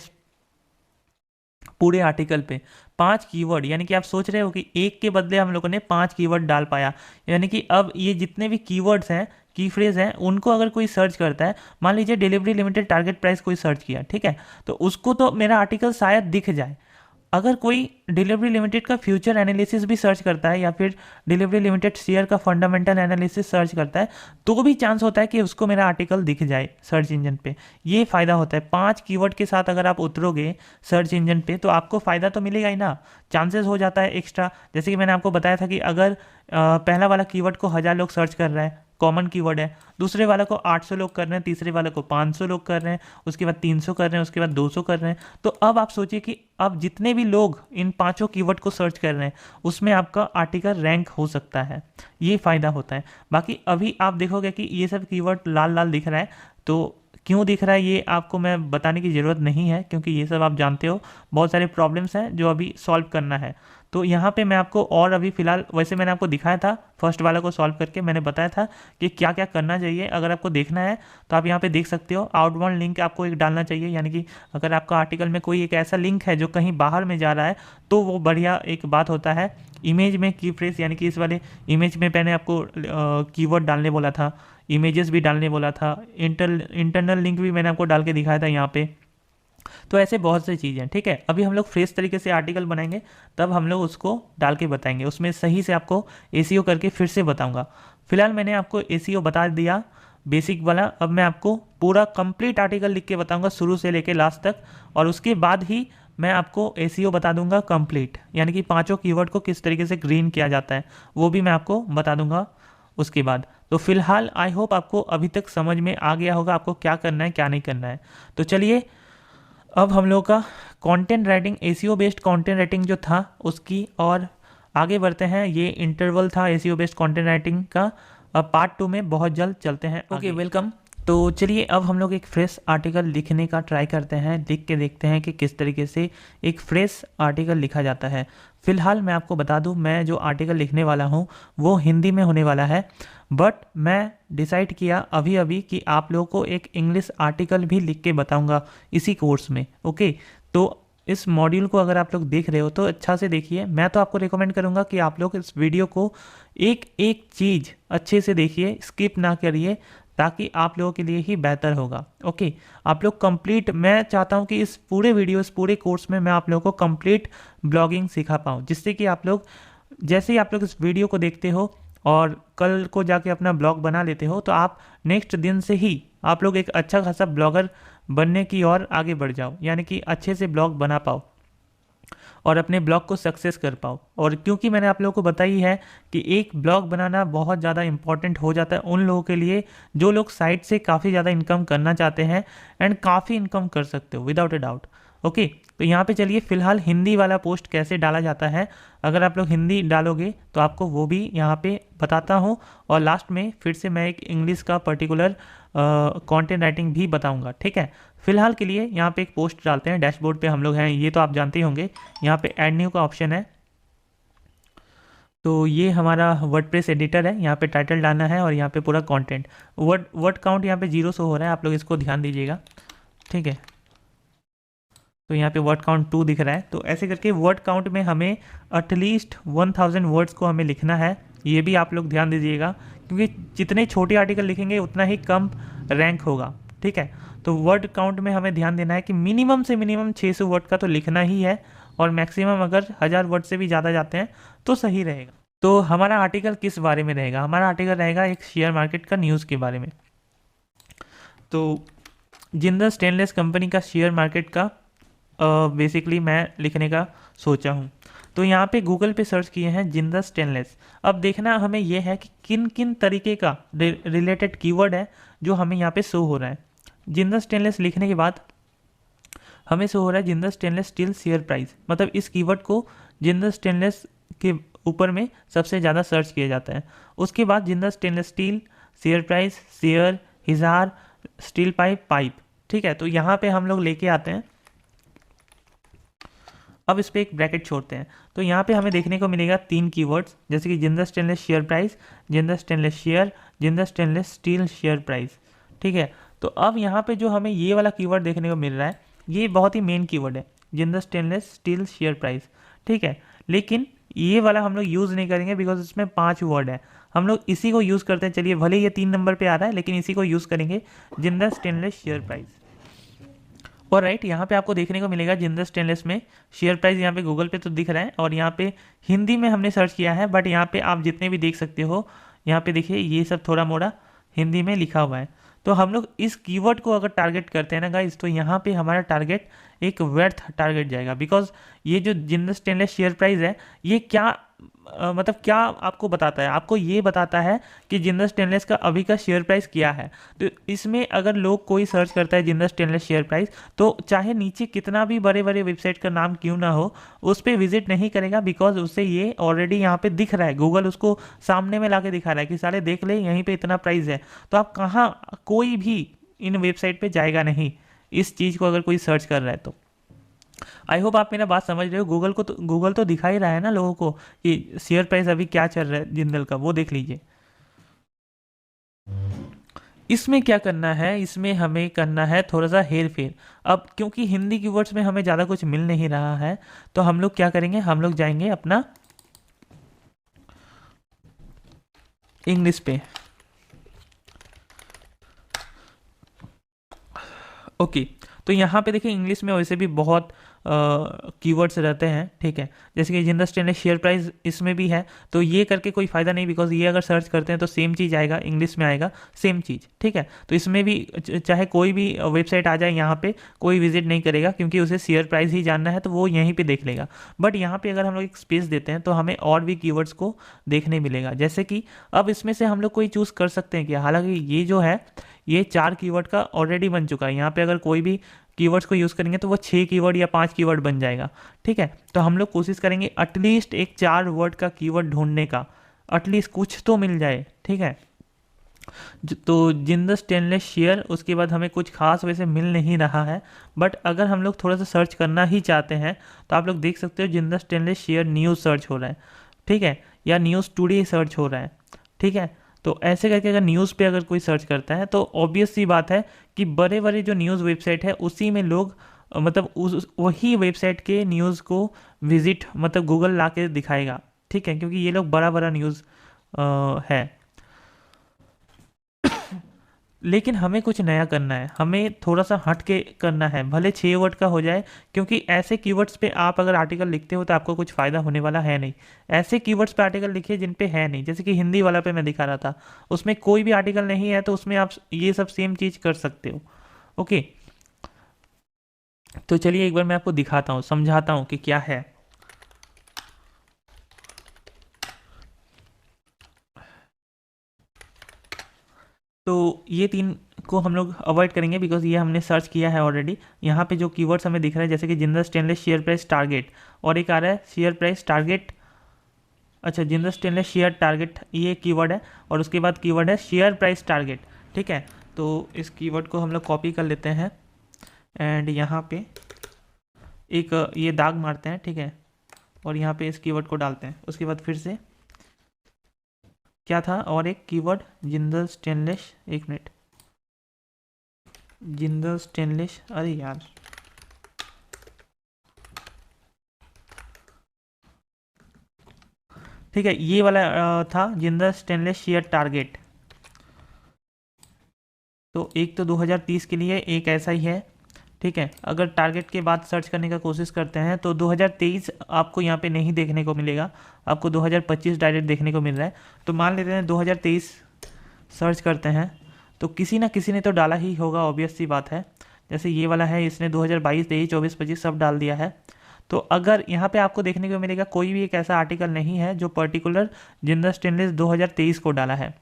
पूरे आर्टिकल पे। 5 कीवर्ड, यानी कि आप सोच रहे हो कि एक के बदले हम लोगों ने 5 कीवर्ड डाल पाया। यानी कि अब ये जितने भी कीवर्ड्स हैं, की फ्रेज हैं, उनको अगर कोई सर्च करता है, मान लीजिए डिलीवरी लिमिटेड टारगेट प्राइस कोई सर्च किया, ठीक है, तो उसको तो मेरा आर्टिकल शायद दिख जाए। अगर कोई डिलीवरी लिमिटेड का फ्यूचर एनालिसिस भी सर्च करता है या फिर डिलीवरी लिमिटेड शेयर का फंडामेंटल एनालिसिस सर्च करता है, तो भी चांस होता है कि उसको मेरा आर्टिकल दिख जाए सर्च इंजन पे। ये फ़ायदा होता है 5 कीवर्ड के साथ अगर आप उतरोगे सर्च इंजन पे, तो आपको फ़ायदा तो मिलेगा ही ना, चांसेस हो जाता है एक्स्ट्रा। जैसे कि मैंने आपको बताया था कि अगर पहला वाला कीवर्ड को 1000 लोग सर्च कर रहा है, कॉमन कीवर्ड है, दूसरे वाला को 800 लोग कर रहे हैं, तीसरे वाले को 500 लोग कर रहे हैं, उसके बाद 300 कर रहे हैं, उसके बाद 200 कर रहे हैं, तो अब आप सोचिए कि अब जितने भी लोग इन 5 कीवर्ड को सर्च कर रहे हैं, उसमें आपका आर्टिकल रैंक हो सकता है। ये फ़ायदा होता है। बाकी अभी आप देखोगे कि ये सब कीवर्ड लाल लाल दिख रहा है, तो क्यों दिख रहा है ये आपको मैं बताने की ज़रूरत नहीं है, क्योंकि ये सब आप जानते हो, बहुत सारे प्रॉब्लम्स हैं जो अभी सॉल्व करना है। तो यहाँ पे मैं आपको, और अभी फ़िलहाल वैसे मैंने आपको दिखाया था फर्स्ट वाला को सॉल्व करके, मैंने बताया था कि क्या क्या करना चाहिए। अगर आपको देखना है तो आप यहाँ पे देख सकते हो। आउटबाउंड लिंक आपको एक डालना चाहिए, यानी कि अगर आपका आर्टिकल में कोई एक ऐसा लिंक है जो कहीं बाहर में जा रहा है, तो वो बढ़िया एक बात होता है। इमेज में की फ्रेज, यानी कि इस वाले इमेज में मैंने आपको कीवर्ड डालने बोला था, इमेजेस भी डालने बोला था, इंटरनल लिंक भी मैंने आपको डाल के दिखाया था यहाँ पे। तो ऐसे बहुत सी चीज़ें, ठीक है। अभी हम लोग फ्रेश तरीके से आर्टिकल बनाएंगे, तब हम लोग उसको डाल के बताएंगे, उसमें सही से आपको एसीओ करके फिर से बताऊंगा। फिलहाल मैंने आपको एसीओ बता दिया बेसिक वाला, अब मैं आपको पूरा कंप्लीट आर्टिकल लिख के बताऊंगा शुरू से लेके लास्ट तक, और उसके बाद ही मैं आपको एसीओ बता दूंगा कंप्लीट, यानी कि 5 कीवर्ड को किस तरीके से ग्रीन किया जाता है, वो भी मैं आपको बता दूंगा उसके बाद। तो फिलहाल आई होप आपको अभी तक समझ में आ गया होगा आपको क्या करना है क्या नहीं करना है। तो चलिए, अब हम लोग का content writing, ACO based content writing जो था उसकी और आगे बढ़ते हैं। ये इंटरवल था एसीओ बेस्ड कंटेंट राइटिंग का, अब पार्ट 2 में बहुत जल्द चलते हैं। Okay, welcome. तो चलिए अब हम लोग एक फ्रेश आर्टिकल लिखने का ट्राई करते हैं, लिख के देखते हैं कि किस तरीके से एक फ्रेश आर्टिकल लिखा जाता है। फिलहाल मैं आपको बता दूं, मैं जो आर्टिकल लिखने वाला हूं वो हिंदी में होने वाला है, बट मैं डिसाइड किया अभी अभी कि आप लोगों को एक इंग्लिश आर्टिकल भी लिख के बताऊंगा इसी कोर्स में। ओके, तो इस मॉड्यूल को अगर आप लोग देख रहे हो तो अच्छा से देखिए। मैं तो आपको रिकमेंड करूंगा कि आप लोग इस वीडियो को एक एक चीज़ अच्छे से देखिए, स्किप ना करिए, ताकि आप लोगों के लिए ही बेहतर होगा। ओके, आप लोग कंप्लीट, मैं चाहता हूं कि इस पूरे वीडियो, इस पूरे कोर्स में मैं आप लोगों को कंप्लीट ब्लॉगिंग सिखा पाऊँ, जिससे कि आप लोग, जैसे ही आप लोग इस वीडियो को देखते हो और कल को जाके अपना ब्लॉग बना लेते हो, तो आप नेक्स्ट दिन से ही आप लोग एक अच्छा खासा ब्लॉगर बनने की ओर आगे बढ़ जाओ, यानी कि अच्छे से ब्लॉग बना पाओ और अपने ब्लॉग को सक्सेस कर पाओ। और क्योंकि मैंने आप लोगों को बताई है कि एक ब्लॉग बनाना बहुत ज़्यादा इंपॉर्टेंट हो जाता है उन लोगों के लिए जो लोग साइट से काफ़ी ज़्यादा इनकम करना चाहते हैं, एंड काफ़ी इनकम कर सकते हो विदाउट ए डाउट। ओके, तो यहाँ पे चलिए फिलहाल हिंदी वाला पोस्ट कैसे डाला जाता है, अगर आप लोग हिंदी डालोगे तो आपको वो भी यहाँ पे बताता हूँ, और लास्ट में फिर से मैं एक इंग्लिश का पर्टिकुलर कंटेंट राइटिंग भी बताऊँगा, ठीक है। फिलहाल के लिए यहाँ पे एक पोस्ट डालते हैं। डैशबोर्ड पे हम लोग हैं, ये तो आप जानते ही होंगे। यहाँ पे ऐड न्यू का ऑप्शन है, तो ये हमारा वर्डप्रेस एडिटर है। यहाँ पे टाइटल डालना है और यहाँ पे पूरा कंटेंट, वर्ड काउंट यहाँ पे 0 शो हो रहा है, आप लोग इसको ध्यान दीजिएगा, ठीक है। तो यहाँ पे वर्ड काउंट 2 दिख रहा है, तो ऐसे करके वर्ड काउंट में हमें एटलीस्ट 1000 वर्ड्स को हमें लिखना है ये भी आप लोग ध्यान दीजिएगा, क्योंकि जितने छोटे आर्टिकल लिखेंगे उतना ही कम रैंक होगा, ठीक है। तो वर्ड काउंट में हमें ध्यान देना है कि मिनिमम से मिनिमम 600 वर्ड का तो लिखना ही है, और मैक्सिमम अगर 1000 वर्ड से भी ज़्यादा जाते हैं तो सही रहेगा। तो हमारा आर्टिकल किस बारे में रहेगा? हमारा आर्टिकल रहेगा एक शेयर मार्केट का न्यूज़ के बारे में। तो जिंदल स्टेनलेस कंपनी का शेयर मार्केट का बेसिकली मैं लिखने का सोचा हूँ। तो यहाँ पे गूगल पे सर्च किए हैं जिंदल स्टेनलेस। अब देखना हमें यह है कि किन किन तरीके का रिलेटेड कीवर्ड है जो हमें यहाँ पे शो हो रहा है। जिंदल स्टेनलेस लिखने के बाद हमें शो हो रहा है Jindal stainless steel share price, मतलब इस कीवर्ड को जिंदल स्टेनलेस के ऊपर में सबसे ज़्यादा सर्च किया जाता है। उसके बाद Jindal stainless steel share price, share, Hisar, steel pipe, ठीक है। तो यहाँ पे हम लोग लेके आते हैं। अब इस पर एक ब्रैकेट छोड़ते हैं। तो यहाँ पे हमें देखने को मिलेगा 3 कीवर्ड्स, जैसे कि Jindal stainless share price, Jindal stainless share, Jindal stainless steel share price, ठीक है। तो अब यहाँ पे जो हमें ये वाला कीवर्ड देखने को मिल रहा है, ये बहुत ही मेन कीवर्ड है, Jindal stainless steel share price, ठीक है। लेकिन ये वाला हम लोग यूज़ नहीं करेंगे बिकॉज इसमें 5 वर्ड है। हम लोग इसी को यूज़ करते हैं। चलिए, भले ये 3 नंबर पे आ रहा है लेकिन इसी को यूज़ करेंगे, जिंदल स्टेनलेस शेयर प्राइस। और राइट, यहाँ पे आपको देखने को मिलेगा जिंदल स्टेनलेस में शेयर प्राइस, यहाँ पे गूगल पे तो दिख रहा है, और यहाँ पे हिंदी में हमने सर्च किया है, बट यहाँ पे आप जितने भी देख सकते हो, यहाँ पे देखिए ये सब थोड़ा मोड़ा हिंदी में लिखा हुआ है। तो हम लोग इस कीवर्ड को अगर टारगेट करते हैं ना गाइस, तो यहाँ पे हमारा टारगेट एक वर्थ टारगेट जाएगा। बिकॉज ये जो जिंदल स्टेनलेस शेयर प्राइस है, ये क्या मतलब क्या आपको बताता है? आपको ये बताता है कि जिंदल स्टेनलेस का अभी का शेयर प्राइस क्या है। तो इसमें अगर लोग कोई सर्च करता है जिंदल स्टेनलेस शेयर प्राइस, तो चाहे नीचे कितना भी बड़े बड़े वेबसाइट का नाम क्यों ना हो, उस पर विजिट नहीं करेगा, बिकॉज उससे ये ऑलरेडी यहाँ पे दिख रहा है। गूगल उसको सामने में ला के दिखा रहा है कि सारे देख ले, यहीं पर इतना प्राइस है। तो आप कहाँ, कोई भी इन वेबसाइट पर जाएगा नहीं इस चीज़ को अगर कोई सर्च कर रहा है तो। आई होप आप मेरा बात समझ रहे हो। गूगल तो दिखा ही रहा है ना लोगों को कि शेयर प्राइस अभी क्या चल रहा है जिंदल का, वो देख लीजिए। इसमें क्या करना है, इसमें हमें करना है थोड़ा सा हेर फेर। अब क्योंकि हिंदी कीवर्ड्स में हमें ज़्यादा कुछ मिल नहीं रहा है, तो हम लोग क्या करेंगे, हम लोग जाएंगे अपना इंग्लिश पे। ओके, तो यहाँ पे देखिए इंग्लिश में वैसे भी बहुत कीवर्ड्स रहते हैं, ठीक है। जैसे कि जिंदल स्टेनलेस शेयर प्राइस इसमें भी है, तो ये करके कोई फ़ायदा नहीं, बिकॉज ये अगर सर्च करते हैं तो सेम चीज़ आएगा, इंग्लिश में आएगा सेम चीज़, ठीक है। तो इसमें भी चाहे कोई भी वेबसाइट आ जाए, यहाँ पे कोई विजिट नहीं करेगा, क्योंकि उसे शेयर प्राइस ही जानना है, तो वो यहीं पर देख लेगा। बट यहाँ पर अगर हम लोग एक स्पेस देते हैं तो हमें और भी कीवर्ड्स को देखने मिलेगा। जैसे कि अब इसमें से हम लोग कोई चूज़ कर सकते हैं कि, हालांकि ये जो है ये 4 कीवर्ड का ऑलरेडी बन चुका है। यहाँ पे अगर कोई भी कीवर्ड्स को यूज़ करेंगे तो वो 6 कीवर्ड या 5 कीवर्ड बन जाएगा, ठीक है। तो हम लोग कोशिश करेंगे एटलीस्ट एक 4 वर्ड का कीवर्ड ढूंढने का, एटलीस्ट कुछ तो मिल जाए, ठीक है। तो जिंदल स्टेनलेस शेयर, उसके बाद हमें कुछ खास वैसे मिल नहीं रहा है, बट अगर हम लोग थोड़ा सा सर्च करना ही चाहते हैं तो आप लोग देख सकते हो Jindal stainless share news search हो रहा है, ठीक है, या न्यूज़ टुडे सर्च हो रहा है, ठीक है। तो ऐसे करके अगर न्यूज़ पे अगर कोई सर्च करता है तो ऑब्वियस सी बात है कि बड़े बड़े जो न्यूज़ वेबसाइट है उसी में लोग मतलब उस वही वेबसाइट के न्यूज़ को विजिट मतलब गूगल ला के दिखाएगा, ठीक है, क्योंकि ये लोग बड़ा बड़ा न्यूज़ है। लेकिन हमें कुछ नया करना है, हमें थोड़ा सा हट के करना है, भले 6 वर्ड का हो जाए, क्योंकि ऐसे कीवर्ड्स पे आप अगर आर्टिकल लिखते हो तो आपको कुछ फ़ायदा होने वाला है नहीं। ऐसे कीवर्ड्स पे आर्टिकल लिखिए जिन पे है नहीं, जैसे कि हिंदी वाला पे मैं दिखा रहा था, उसमें कोई भी आर्टिकल नहीं है, तो उसमें आप ये सब सेम चीज़ कर सकते हो। ओके, तो चलिए एक बार मैं आपको दिखाता हूँ, समझाता हूँ कि क्या है। तो ये 3 को हम लोग अवॉइड करेंगे बिकॉज ये हमने सर्च किया है ऑलरेडी। यहाँ पे जो कीवर्ड्स हमें दिख रहे हैं, जैसे कि Jindal stainless share price target, और एक आ रहा है शेयर प्राइस टारगेट, अच्छा जिंदल स्टेनलेस शेयर टारगेट, ये कीवर्ड है, और उसके बाद कीवर्ड है शेयर प्राइस टारगेट, ठीक है। तो इस कीवर्ड को हम लोग कॉपी कर लेते हैं एंड यहाँ पे एक ये दाग मारते हैं, ठीक है, और यहाँ पे इस कीवर्ड को डालते हैं। उसके बाद फिर से क्या था, और एक कीवर्ड जिंदल स्टेनलेस, एक मिनट, जिंदल स्टेनलेस, अरे यार ठीक है, ये वाला था जिंदल स्टेनलेस शेयर टारगेट। तो एक तो 2030 के लिए एक ऐसा ही है। ठीक है, अगर टारगेट के बाद सर्च करने का कोशिश करते हैं तो 2023 आपको यहाँ पे नहीं देखने को मिलेगा, आपको 2025 डायरेक्ट देखने को मिल रहा है। तो मान लेते हैं 2023 सर्च करते हैं, तो किसी ना किसी ने तो डाला ही होगा, ऑब्वियस सी बात है। जैसे ये वाला है, इसने 2022, 23, 24, 25 सब डाल दिया है। तो अगर यहाँ पे आपको देखने को मिलेगा कोई भी एक ऐसा आर्टिकल नहीं है जो पर्टिकुलर जिंदल स्टेनलेस 2023 को डाला है,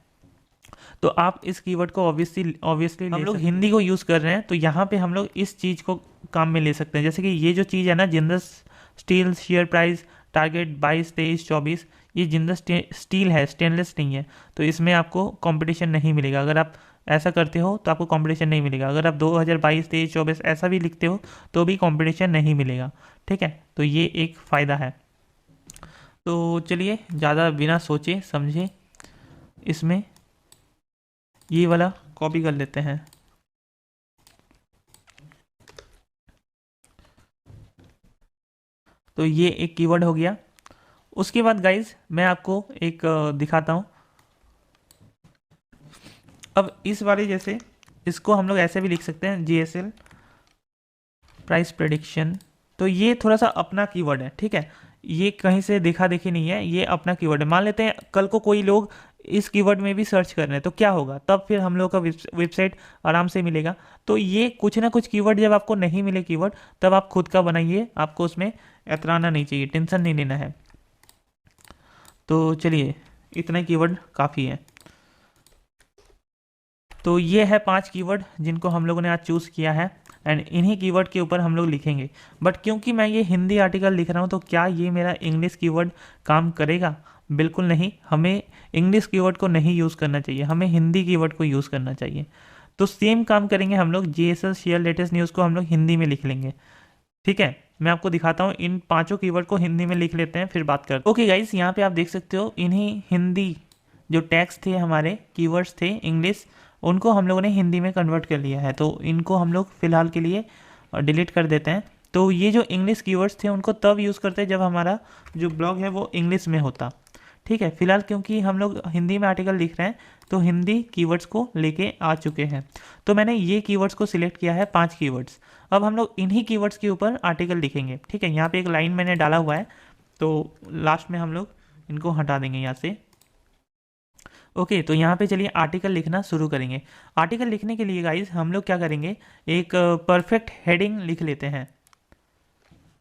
तो आप इस कीवर्ड को ऑब्वियसली हम लोग हिंदी को यूज़ कर रहे हैं, तो यहाँ पे हम लोग इस चीज़ को काम में ले सकते हैं। जैसे कि ये जो चीज़ है ना, Jindal steel share price target 22, 23, 24, ये जिंदल स्टील है, स्टेनलेस नहीं है, तो इसमें आपको कंपटीशन नहीं मिलेगा। अगर आप ऐसा करते हो तो आपको कंपटीशन नहीं मिलेगा। अगर आप 2022, 23, 24 ऐसा भी लिखते हो तो भी कंपटीशन नहीं मिलेगा। ठीक है, तो ये एक फ़ायदा है। तो चलिए ज़्यादा बिना सोचे समझे इसमें ये वाला कॉपी कर लेते हैं। तो ये एक कीवर्ड हो गया। उसके बाद गाइज मैं आपको एक दिखाता हूँ। अब इस वाले जैसे इसको हम लोग ऐसे भी लिख सकते हैं, जीएसएल प्राइस प्रेडिक्शन। तो ये थोड़ा सा अपना कीवर्ड है। ठीक है, ये कहीं से देखा देखी नहीं है, ये अपना कीवर्ड है। मान लेते हैं कल को कोई लोग इस कीवर्ड में भी सर्च कर रहे हैं तो क्या होगा, तब फिर हम लोग का वेबसाइट आराम से मिलेगा। तो ये कुछ ना कुछ कीवर्ड जब आपको नहीं मिले कीवर्ड, तब आप खुद का बनाइए, आपको उसमें एतराना नहीं चाहिए, टेंशन नहीं लेना है। तो चलिए इतना कीवर्ड काफ़ी है। तो ये है 5 कीवर्ड जिनको हम लोगों ने आज चूज़ किया है, एंड इन्हीं कीवर्ड के ऊपर हम लोग लिखेंगे। बट क्योंकि मैं ये हिंदी आर्टिकल लिख रहा हूँ, तो क्या ये मेरा इंग्लिश कीवर्ड काम करेगा? बिल्कुल नहीं। हमें इंग्लिश कीवर्ड को नहीं यूज़ करना चाहिए, हमें हिंदी कीवर्ड को यूज़ करना चाहिए। तो सेम काम करेंगे हम लोग, जीएसएल शेयर लेटेस्ट न्यूज़ को हम लोग हिंदी में लिख लेंगे। ठीक है, मैं आपको दिखाता हूँ, इन 5 कीवर्ड को हिंदी में लिख लेते हैं, फिर बात करते हैं। ओके गाइस, यहाँ पे आप देख सकते हो इन्हीं हिंदी जो टैग्स थे, हमारे कीवर्ड्स थे इंग्लिश, उनको हम लोगों ने हिंदी में कन्वर्ट कर लिया है। तो इनको हम लोग फ़िलहाल के लिए डिलीट कर देते हैं। तो ये जो इंग्लिश कीवर्ड्स थे उनको तब यूज़ करते हैं जब हमारा जो ब्लॉग है वो इंग्लिश में होता। ठीक है, फिलहाल क्योंकि हम लोग हिंदी में आर्टिकल लिख रहे हैं तो हिंदी कीवर्ड्स को लेके आ चुके हैं। तो मैंने ये कीवर्ड्स को सिलेक्ट किया है, 5 कीवर्ड्स। अब हम लोग इन्हीं कीवर्ड्स के ऊपर आर्टिकल लिखेंगे। ठीक है, यहाँ पे एक लाइन मैंने डाला हुआ है, तो लास्ट में हम लोग इनको हटा देंगे यहाँ से। ओके, तो यहाँ पे चलिए आर्टिकल लिखना शुरू करेंगे। आर्टिकल लिखने के लिए गाइज हम लोग क्या करेंगे, एक परफेक्ट हेडिंग लिख लेते हैं।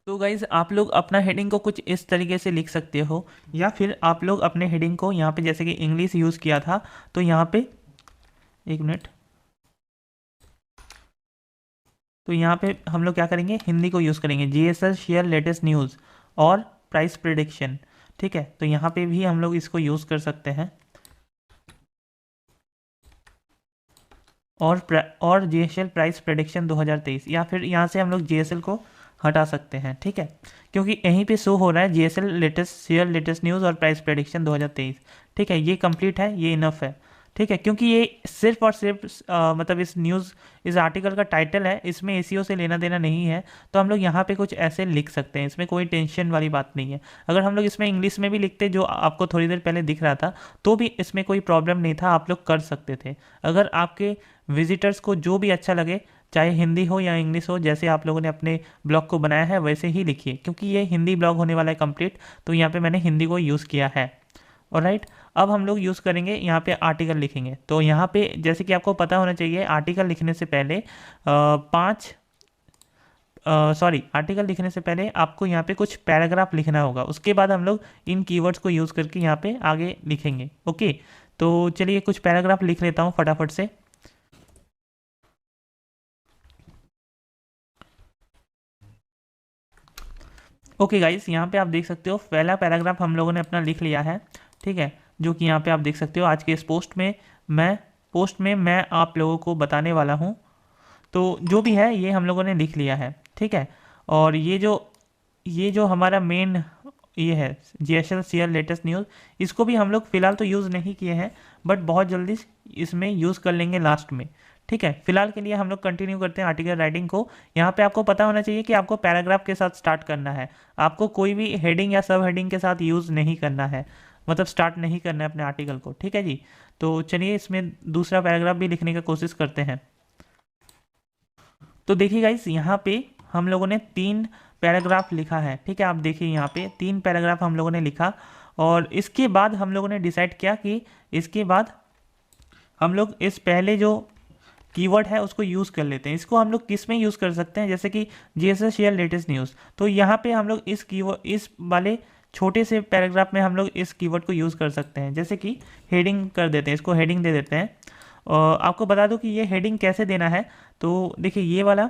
तो गाइज आप लोग अपना हेडिंग को कुछ इस तरीके से लिख सकते हो, या फिर आप लोग अपने हेडिंग को यहाँ पे जैसे कि इंग्लिश यूज़ किया था, तो यहाँ पे एक मिनट, तो यहाँ पे हम लोग क्या करेंगे, हिंदी को यूज़ करेंगे, जीएसएल शेयर लेटेस्ट न्यूज़ और प्राइस प्रेडिक्शन। ठीक है, तो यहाँ पे भी हम लोग इसको यूज़ कर सकते हैं, और जीएसएल प्राइस प्रेडिक्शन 2023, या फिर यहाँ से हम लोग जीएसएल को हटा सकते हैं। ठीक है, क्योंकि यहीं पे शो हो रहा है GSL latest share latest news और प्राइस प्रेडिक्शन 2023। ठीक है, ये कंप्लीट है, ये इनफ है। ठीक है, क्योंकि ये सिर्फ और सिर्फ मतलब इस आर्टिकल का टाइटल है, इसमें एसईओ से लेना देना नहीं है। तो हम लोग यहाँ पे कुछ ऐसे लिख सकते हैं, इसमें कोई टेंशन वाली बात नहीं है। अगर हम लोग इसमें इंग्लिश में भी लिखते, जो आपको थोड़ी देर पहले दिख रहा था, तो भी इसमें कोई प्रॉब्लम नहीं था, आप लोग कर सकते थे। अगर आपके विजिटर्स को जो भी अच्छा लगे, चाहे हिंदी हो या इंग्लिश हो, जैसे आप लोगों ने अपने ब्लॉग को बनाया है वैसे ही लिखिए, क्योंकि ये हिंदी ब्लॉग होने वाला है कंप्लीट, तो यहाँ पे मैंने हिंदी को यूज़ किया है। ऑलराइट, अब हम लोग यूज़ करेंगे, यहाँ पे आर्टिकल लिखेंगे। तो यहाँ पे जैसे कि आपको पता होना चाहिए, आर्टिकल लिखने से पहले आर्टिकल लिखने से पहले आपको यहाँ पे कुछ पैराग्राफ लिखना होगा, उसके बाद हम लोग इन कीवर्ड्स को यूज़ करके यहाँ पे आगे लिखेंगे। ओके, तो चलिए कुछ पैराग्राफ लिख लेता हूँ फटाफट से। ओके गाइस, यहाँ पे आप देख सकते हो पहला पैराग्राफ हम लोगों ने अपना लिख लिया है। ठीक है, जो कि यहाँ पे आप देख सकते हो, आज के इस पोस्ट में मैं आप लोगों को बताने वाला हूँ। तो जो भी है ये हम लोगों ने लिख लिया है। ठीक है, और ये जो हमारा मेन ये है जीएसएल शेयर लेटेस्ट न्यूज़, इसको भी हम लोग फ़िलहाल तो यूज़ नहीं किए हैं, बट बहुत जल्दी इसमें यूज़ कर लेंगे लास्ट में। ठीक है, फिलहाल के लिए हम लोग कंटिन्यू करते हैं आर्टिकल राइटिंग को। यहाँ पे आपको पता होना चाहिए कि आपको पैराग्राफ के साथ स्टार्ट करना है, आपको कोई भी हेडिंग या सब हेडिंग के साथ यूज़ नहीं करना है। मतलब स्टार्ट नहीं करना है अपने आर्टिकल को, ठीक है जी। तो चलिए इसमें दूसरा पैराग्राफ भी लिखने का कोशिश करते हैं। तो देखिए गाइस, यहाँ पे हम लोगों ने 3 पैराग्राफ लिखा है, ठीक है। आप देखिए यहाँ पे 3 पैराग्राफ हम लोगों ने लिखा, और इसके बाद हम लोगों ने डिसाइड किया कि इसके बाद हम लोग इस पहले जो कीवर्ड है उसको यूज़ कर लेते हैं। इसको हम लोग किस में यूज़ कर सकते हैं, जैसे कि जीएसएस शेयर लेटेस्ट न्यूज़। तो यहाँ पे हम लोग इस कीवर्ड, इस वाले छोटे से पैराग्राफ में हम लोग इस कीवर्ड को यूज़ कर सकते हैं। जैसे कि हेडिंग कर देते हैं, इसको हेडिंग दे देते हैं। और आपको बता दूं कि ये हेडिंग कैसे देना है। तो देखिए ये वाला,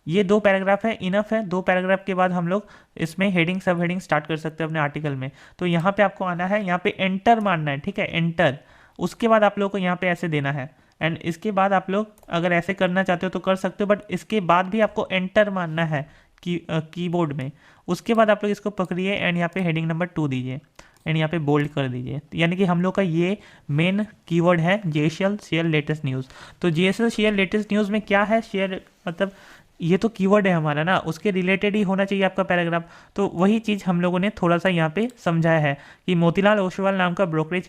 ये 2 पैराग्राफ है, इनफ है। 2 पैराग्राफ के बाद हम लोग इसमें हेडिंग सब हेडिंग स्टार्ट कर सकते हैं अपने आर्टिकल में। तो यहाँ पे आपको आना है, यहाँ पे एंटर मारना है, ठीक है, एंटर। उसके बाद आप लोगों को यहाँ पे ऐसे देना है, एंड इसके बाद आप लोग अगर ऐसे करना चाहते हो तो कर सकते हो, बट इसके बाद भी आपको एंटर मारना है कीबोर्ड में। उसके बाद आप लोग इसको पकड़िए एंड यहाँ पे हेडिंग नंबर 2 दीजिए एंड यहाँ पे बोल्ड कर दीजिए। यानी कि हम लोग का ये मेन कीवर्ड है जेएसएल शेयर लेटेस्ट न्यूज़। तो जेएसएल शेयर लेटेस्ट न्यूज़ में क्या है, शेयर मतलब ये तो कीवर्ड है हमारा ना, उसके रिलेटेड ही होना चाहिए आपका पैराग्राफ। तो वही चीज़ हम लोगों ने थोड़ा सा यहाँ पे समझाया है कि मोतीलाल ओसवाल नाम का ब्रोकरेज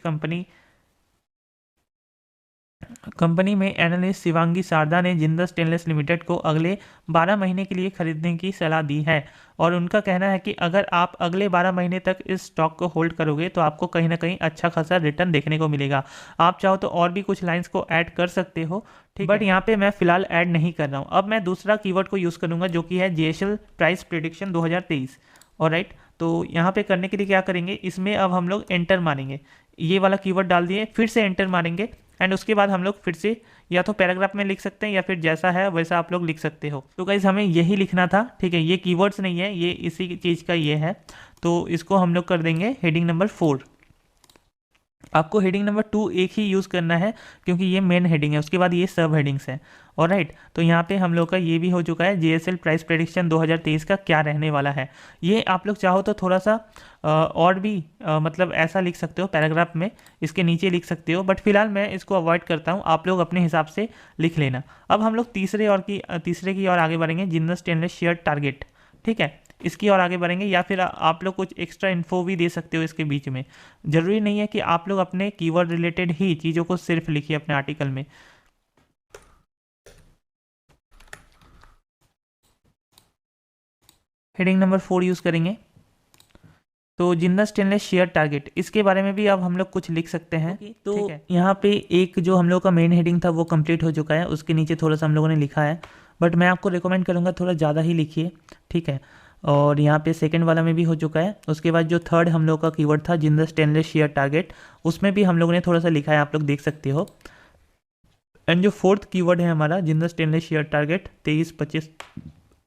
कंपनी में एनालिस्ट शिवांगी शारदा ने जिंदल स्टेनलेस लिमिटेड को अगले 12 महीने के लिए खरीदने की सलाह दी है। और उनका कहना है कि अगर आप अगले 12 महीने तक इस स्टॉक को होल्ड करोगे तो आपको कहीं ना कहीं अच्छा खासा रिटर्न देखने को मिलेगा। आप चाहो तो और भी कुछ लाइंस को ऐड कर सकते हो, ठीक, बट यहाँ पे मैं फिलहाल ऐड नहीं कर रहा हूँ। अब मैं दूसरा कीवर्ड को यूज़ करूँगा जो कि है जेएसएल प्राइस प्रेडिक्शन 2023। ऑलराइट, तो यहाँ पे करने के लिए क्या करेंगे, इसमें अब हम लोग एंटर मारेंगे, ये वाला कीवर्ड डाल दिए, फिर से एंटर मारेंगे एंड उसके बाद हम लोग फिर से या तो पैराग्राफ में लिख सकते हैं या फिर जैसा है वैसा आप लोग लिख सकते हो। तो गाइज हमें यही लिखना था, ठीक है, ये कीवर्ड्स नहीं है, ये इसी चीज़ का ये है। तो इसको हम लोग कर देंगे हेडिंग नंबर 4। आपको हेडिंग नंबर 2 एक ही यूज़ करना है क्योंकि ये मेन हेडिंग है, उसके बाद ये सब हेडिंग्स हैं। ऑलराइट, तो यहाँ पे हम लोग का ये भी हो चुका है, जेएसएल प्राइस प्रेडिक्शन 2023 का क्या रहने वाला है। ये आप लोग चाहो तो थोड़ा सा और भी मतलब ऐसा लिख सकते हो पैराग्राफ में, इसके नीचे लिख सकते हो, बट फिलहाल मैं इसको अवॉइड करता हूँ, आप लोग अपने हिसाब से लिख लेना। अब हम लोग तीसरे की ओर आगे बढ़ेंगे, जिंदल स्टेनलेस शेयर टारगेट, ठीक है, इसकी ओर आगे बढ़ेंगे। या फिर आप लोग कुछ एक्स्ट्रा इन्फो भी दे सकते हो इसके बीच में। जरूरी नहीं है कि आप लोग अपने कीवर्ड रिलेटेड ही चीज़ों को सिर्फ लिखिए अपने आर्टिकल में। हेडिंग नंबर 4 यूज़ करेंगे। तो जिंदल स्टेनलेस शेयर टारगेट, इसके बारे में भी अब हम लोग कुछ लिख सकते हैं। तो यहाँ पे एक जो हम लोग का मेन हेडिंग था वो कंप्लीट हो चुका है, उसके नीचे थोड़ा सा हम लोगों ने लिखा है, बट मैं आपको रिकमेंड करूँगा थोड़ा ज़्यादा ही लिखिए, ठीक है। और यहाँ पे सेकंड वाला में भी हो चुका है। उसके बाद जो थर्ड हम लोग का कीवर्ड था जिंदल स्टेनलेस शेयर टारगेट, उसमें भी हम लोगों ने थोड़ा सा लिखा है, आप लोग देख सकते हो। एंड जो फोर्थ कीवर्ड है हमारा जिंदल स्टेनलेस शेयर टारगेट 23, 25,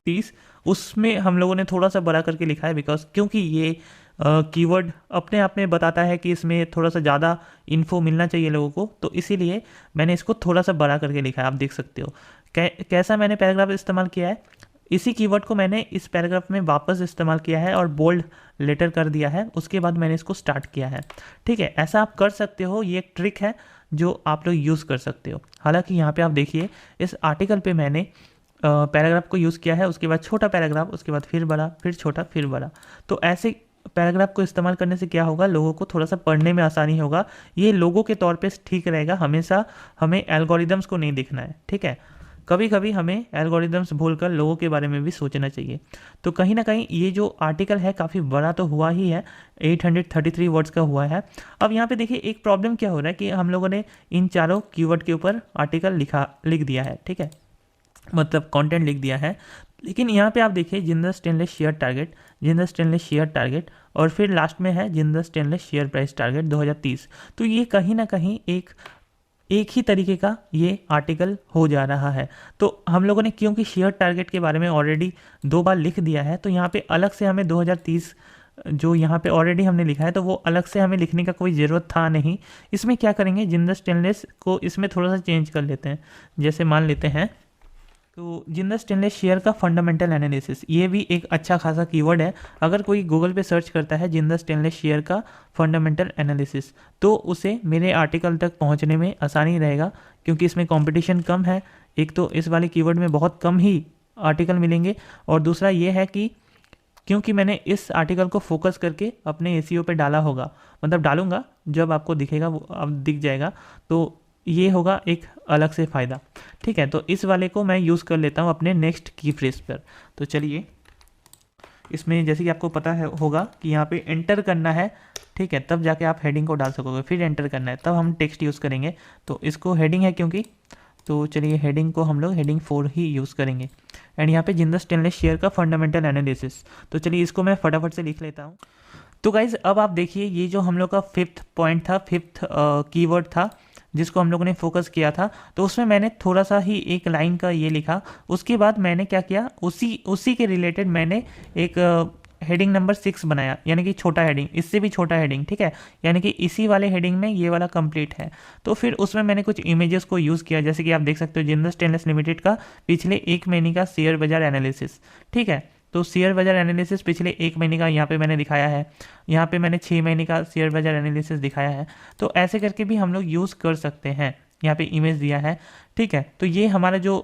30, उसमें हम लोगों ने थोड़ा सा बड़ा करके लिखा है, बिकॉज क्योंकि ये कीवर्ड अपने आप में बताता है कि इसमें थोड़ा सा ज़्यादा इन्फो मिलना चाहिए लोगों को, तो इसीलिए मैंने इसको थोड़ा सा बड़ा करके लिखा है, आप देख सकते हो। कैसा मैंने पैराग्राफ इस्तेमाल किया है, इसी कीवर्ड को मैंने इस पैराग्राफ में वापस इस्तेमाल किया है और बोल्ड लेटर कर दिया है, उसके बाद मैंने इसको स्टार्ट किया है, ठीक है। ऐसा आप कर सकते हो, ये एक ट्रिक है जो आप लोग यूज़ कर सकते हो। हालांकि यहाँ पे आप देखिए इस आर्टिकल पे मैंने पैराग्राफ को यूज़ किया है, उसके बाद छोटा पैराग्राफ, उसके बाद फिर बड़ा, फिर छोटा, फिर बड़ा। तो ऐसे पैराग्राफ को इस्तेमाल करने से क्या होगा, लोगों को थोड़ा सा पढ़ने में आसानी होगा, ये लोगों के तौर पे ठीक रहेगा। हमेशा हमें एल्गोरिदम्स को नहीं देखना है, ठीक है। कभी कभी हमें एल्गोरिदम्स भूलकर लोगों के बारे में भी सोचना चाहिए। तो कहीं ना कहीं ये जो आर्टिकल है काफ़ी बड़ा तो हुआ ही है, 833 वर्ड्स का हुआ है। अब यहाँ पे देखिए एक प्रॉब्लम क्या हो रहा है कि हम लोगों ने इन चारों कीवर्ड के ऊपर आर्टिकल लिख दिया है, ठीक है, मतलब कंटेंट लिख दिया है। लेकिन यहाँ पे आप देखिए Jindal stainless share target, Jindal stainless share target, और फिर लास्ट में है Jindal stainless share price target 2030। तो ये कहीं ना कहीं एक ही तरीके का ये आर्टिकल हो जा रहा है। तो हम लोगों ने क्योंकि शेयर टारगेट के बारे में ऑलरेडी 2 बार लिख दिया है, तो यहाँ पे अलग से हमें 2030 जो यहाँ पे ऑलरेडी हमने लिखा है, तो वो अलग से हमें लिखने का कोई ज़रूरत था नहीं। इसमें क्या करेंगे, जिंदल स्टेनलेस को इसमें थोड़ा सा चेंज कर लेते हैं। जैसे मान लेते हैं तो जिंदल स्टेनलेस शेयर का फंडामेंटल एनालिसिस, ये भी एक अच्छा खासा कीवर्ड है। अगर कोई गूगल पे सर्च करता है जिंदल स्टेनलेस शेयर का फंडामेंटल एनालिसिस, तो उसे मेरे आर्टिकल तक पहुंचने में आसानी रहेगा, क्योंकि इसमें कंपटीशन कम है। एक तो इस वाले कीवर्ड में बहुत कम ही आर्टिकल मिलेंगे, और दूसरा ये है कि क्योंकि मैंने इस आर्टिकल को फोकस करके अपने एसीओ पे डाला होगा, मतलब डालूंगा, जब आपको दिखेगा वो अब दिख जाएगा, तो ये होगा एक अलग से फ़ायदा। ठीक है, तो इस वाले को मैं यूज़ कर लेता हूँ अपने नेक्स्ट की फ्रेज पर। तो चलिए, इसमें जैसे कि आपको पता है होगा कि यहाँ पे एंटर करना है, ठीक है, तब जाके आप हेडिंग को डाल सकोगे, फिर एंटर करना है, तब हम टेक्स्ट यूज़ करेंगे। तो इसको हेडिंग है क्योंकि, तो चलिए हेडिंग को हम लोग हेडिंग 4 ही यूज़ करेंगे। एंड यहाँ पे जिंदल स्टेनलेस शेयर का फंडामेंटल एनालिसिस, तो चलिए इसको मैं फटाफट से लिख लेता हूँ। तो गाइज अब आप देखिए, ये जो हम लोग का फिफ्थ पॉइंट था, फिफ्थ कीवर्ड था जिसको हम लोगों ने फोकस किया था, तो उसमें मैंने थोड़ा सा ही एक लाइन का ये लिखा। उसके बाद मैंने क्या किया, उसी के रिलेटेड मैंने एक हेडिंग नंबर 6 बनाया, यानी कि छोटा हेडिंग, इससे भी छोटा हेडिंग, ठीक है, यानी कि इसी वाले हेडिंग में ये वाला कंप्लीट है। तो फिर उसमें मैंने कुछ इमेजेस को यूज़ किया, जैसे कि आप देख सकते हो जिंदल स्टेनलेस लिमिटेड का पिछले 1 महीने का शेयर बाजार एनालिसिस, ठीक है। तो शेयर बाजार एनालिसिस पिछले 1 महीने का यहाँ पे मैंने दिखाया है, यहाँ पे मैंने 6 महीने का शेयर बाजार एनालिसिस दिखाया है। तो ऐसे करके भी हम लोग यूज़ कर सकते हैं, यहाँ पे इमेज दिया है, ठीक है। तो ये हमारा जो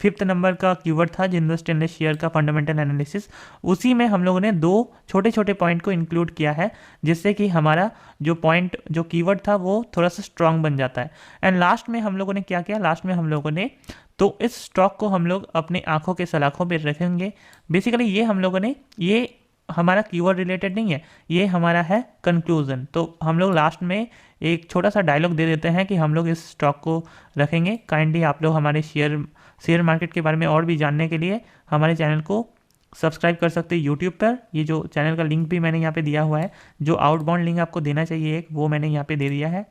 5th नंबर का कीवर्ड था, जिंदल स्टेनलेस शेयर का फंडामेंटल एनालिसिस, उसी में हम लोगों ने 2 छोटे छोटे पॉइंट को इंक्लूड किया है, जिससे कि हमारा जो पॉइंट, जो कीवर्ड था, वो थोड़ा सा स्ट्रांग बन जाता है। एंड लास्ट में हम लोगों ने क्या किया, लास्ट में हम लोगों ने, तो इस स्टॉक को हम लोग अपने आंखों के सलाखों पे रखेंगे। बेसिकली ये हम लोगों ने, ये हमारा कीवर्ड रिलेटेड नहीं है, ये हमारा है कंक्लूजन। तो हम लोग लास्ट में एक छोटा सा डायलॉग दे देते हैं कि हम लोग इस स्टॉक को रखेंगे। काइंडली आप लोग हमारे शेयर मार्केट के बारे में और भी जानने के लिए हमारे चैनल को सब्सक्राइब कर सकते हैं यूट्यूब पर। ये जो चैनल का लिंक भी मैंने यहाँ पे दिया हुआ है, जो आउटबाउंड लिंक आपको देना चाहिए एक, वो मैंने यहाँ पे दे दिया है,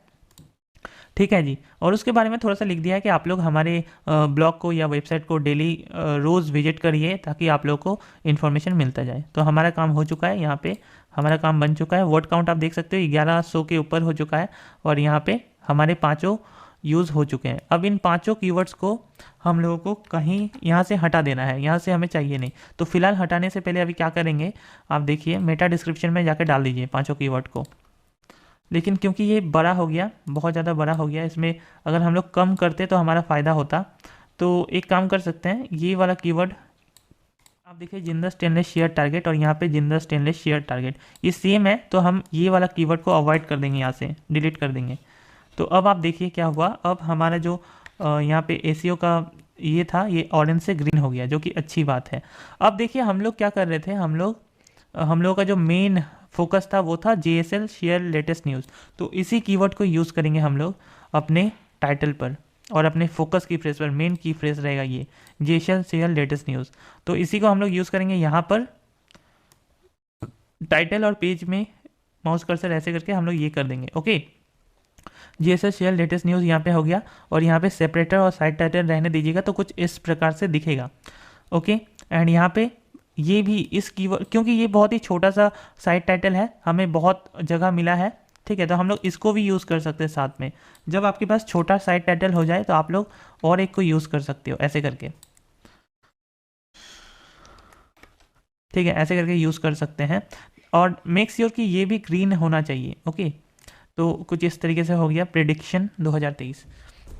ठीक है जी। और उसके बारे में थोड़ा सा लिख दिया है कि आप लोग हमारे ब्लॉग को या वेबसाइट को डेली रोज़ विजिट करिए, ताकि आप लोग को इन्फॉर्मेशन मिलता जाए। तो हमारा काम हो चुका है, यहाँ पे हमारा काम बन चुका है। वर्ड काउंट आप देख सकते हो 1100 के ऊपर हो चुका है, और यहाँ पे हमारे 5 यूज़ हो चुके हैं। अब इन 5 कीवर्ड्स को हम लोगों को कहीं यहाँ से हटा देना है, यहाँ से हमें चाहिए नहीं। तो फिलहाल हटाने से पहले अभी क्या करेंगे, आप देखिए, मेटा डिस्क्रिप्शन में जाकर डाल दीजिए 5 कीवर्ड को। लेकिन क्योंकि ये बड़ा हो गया, बहुत ज़्यादा बड़ा हो गया, इसमें अगर हम लोग कम करते तो हमारा फ़ायदा होता। तो एक काम कर सकते हैं, ये वाला कीवर्ड आप देखिए, जिंदल स्टेनलेस शेयर टारगेट, और यहाँ पे जिंदल स्टेनलेस शेयर टारगेट ये सेम है, तो हम ये वाला कीवर्ड को अवॉइड कर देंगे, यहाँ से डिलीट कर देंगे। तो अब आप देखिए क्या हुआ, अब हमारा जो यहाँ पे एसीओ का ये था, ये ऑरेंज से ग्रीन हो गया, जो कि अच्छी बात है। अब देखिए हम लोग क्या कर रहे थे, हम लोग का जो मेन फोकस था वो था JSL शेयर लेटेस्ट न्यूज़। तो इसी कीवर्ड को यूज़ करेंगे हम लोग अपने टाइटल पर और अपने फोकस की फ्रेज पर। मेन की फ्रेज रहेगा ये JSL शेयर लेटेस्ट न्यूज़। तो इसी को हम लोग यूज़ करेंगे यहाँ पर टाइटल और पेज में, माउस कर्सर ऐसे करके हम लोग ये कर देंगे। Okay, JSL share latest news यहाँ पे हो गया, और यहाँ पे सेपरेटर और साइड टाइटल रहने दीजिएगा, तो कुछ इस प्रकार से दिखेगा। ओके, एंड यहाँ पे ये भी इस कीवर्ड, क्योंकि ये बहुत ही छोटा सा साइड टाइटल है, हमें बहुत जगह मिला है, ठीक है, तो हम लोग इसको भी यूज़ कर सकते हैं साथ में। जब आपके पास छोटा साइड टाइटल हो जाए तो आप लोग और एक को यूज़ कर सकते हो, ऐसे करके, ठीक है, ऐसे करके यूज़ कर सकते हैं। और मेक श्योर कि ये भी ग्रीन होना चाहिए। ओके, तो कुछ इस तरीके से हो गया प्रेडिक्शन 2023,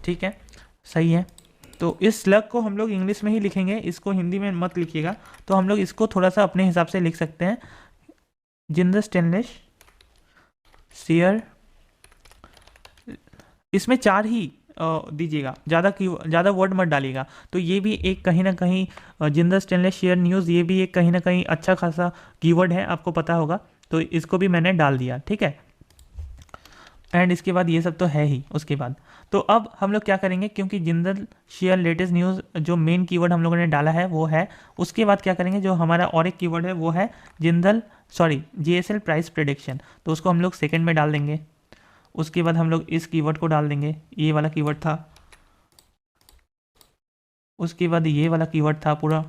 ठीक है, सही है। तो इस लग को हम लोग इंग्लिश में ही लिखेंगे, इसको हिंदी में मत लिखिएगा। तो हम लोग इसको थोड़ा सा अपने हिसाब से लिख सकते हैं, जिंदल स्टेनलेस शेयर, इसमें 4 ही दीजिएगा, ज़्यादा वर्ड मत डालिएगा। तो ये भी एक कहीं ना कहीं जिंदल स्टेनलेस शेयर न्यूज़, ये भी एक कहीं ना कहीं अच्छा खासा कीवर्ड है, आपको पता होगा। तो इसको भी मैंने डाल दिया, ठीक है। एंड इसके बाद ये सब तो है ही। उसके बाद तो अब हम लोग क्या करेंगे, क्योंकि जिंदल शेयर लेटेस्ट न्यूज़ जो मेन कीवर्ड हम लोगों ने डाला है वो है, उसके बाद क्या करेंगे, जो हमारा और एक कीवर्ड है वो है JSL प्राइस प्रेडिक्शन, तो उसको हम लोग सेकंड में डाल देंगे। उसके बाद हम लोग इस कीवर्ड को डाल देंगे, ये वाला कीवर्ड था। उसके बाद ये वाला कीवर्ड था पूरा।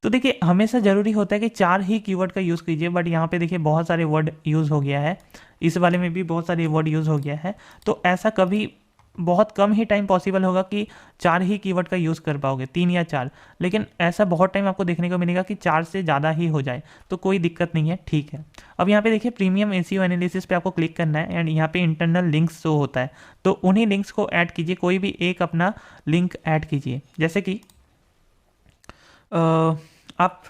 तो देखिए हमेशा ज़रूरी होता है कि 4 ही कीवर्ड का यूज़ कीजिए, बट यहाँ पे देखिए बहुत सारे वर्ड यूज़ हो गया है, इस वाले में भी बहुत सारे वर्ड यूज़ हो गया है। तो ऐसा कभी बहुत कम ही टाइम पॉसिबल होगा कि 4 ही कीवर्ड का यूज़ कर पाओगे, 3 या 4, लेकिन ऐसा बहुत टाइम आपको देखने को मिलेगा कि 4 से ज़्यादा ही हो जाए, तो कोई दिक्कत नहीं है, ठीक है। अब यहाँ पे देखिए प्रीमियम एसीओ एनालिसिस पे आपको क्लिक करना है, एंड यहाँ पे इंटरनल लिंक्स शो होता है, तो उन्हीं लिंक्स को ऐड कीजिए, कोई भी एक अपना लिंक ऐड कीजिए। जैसे कि आप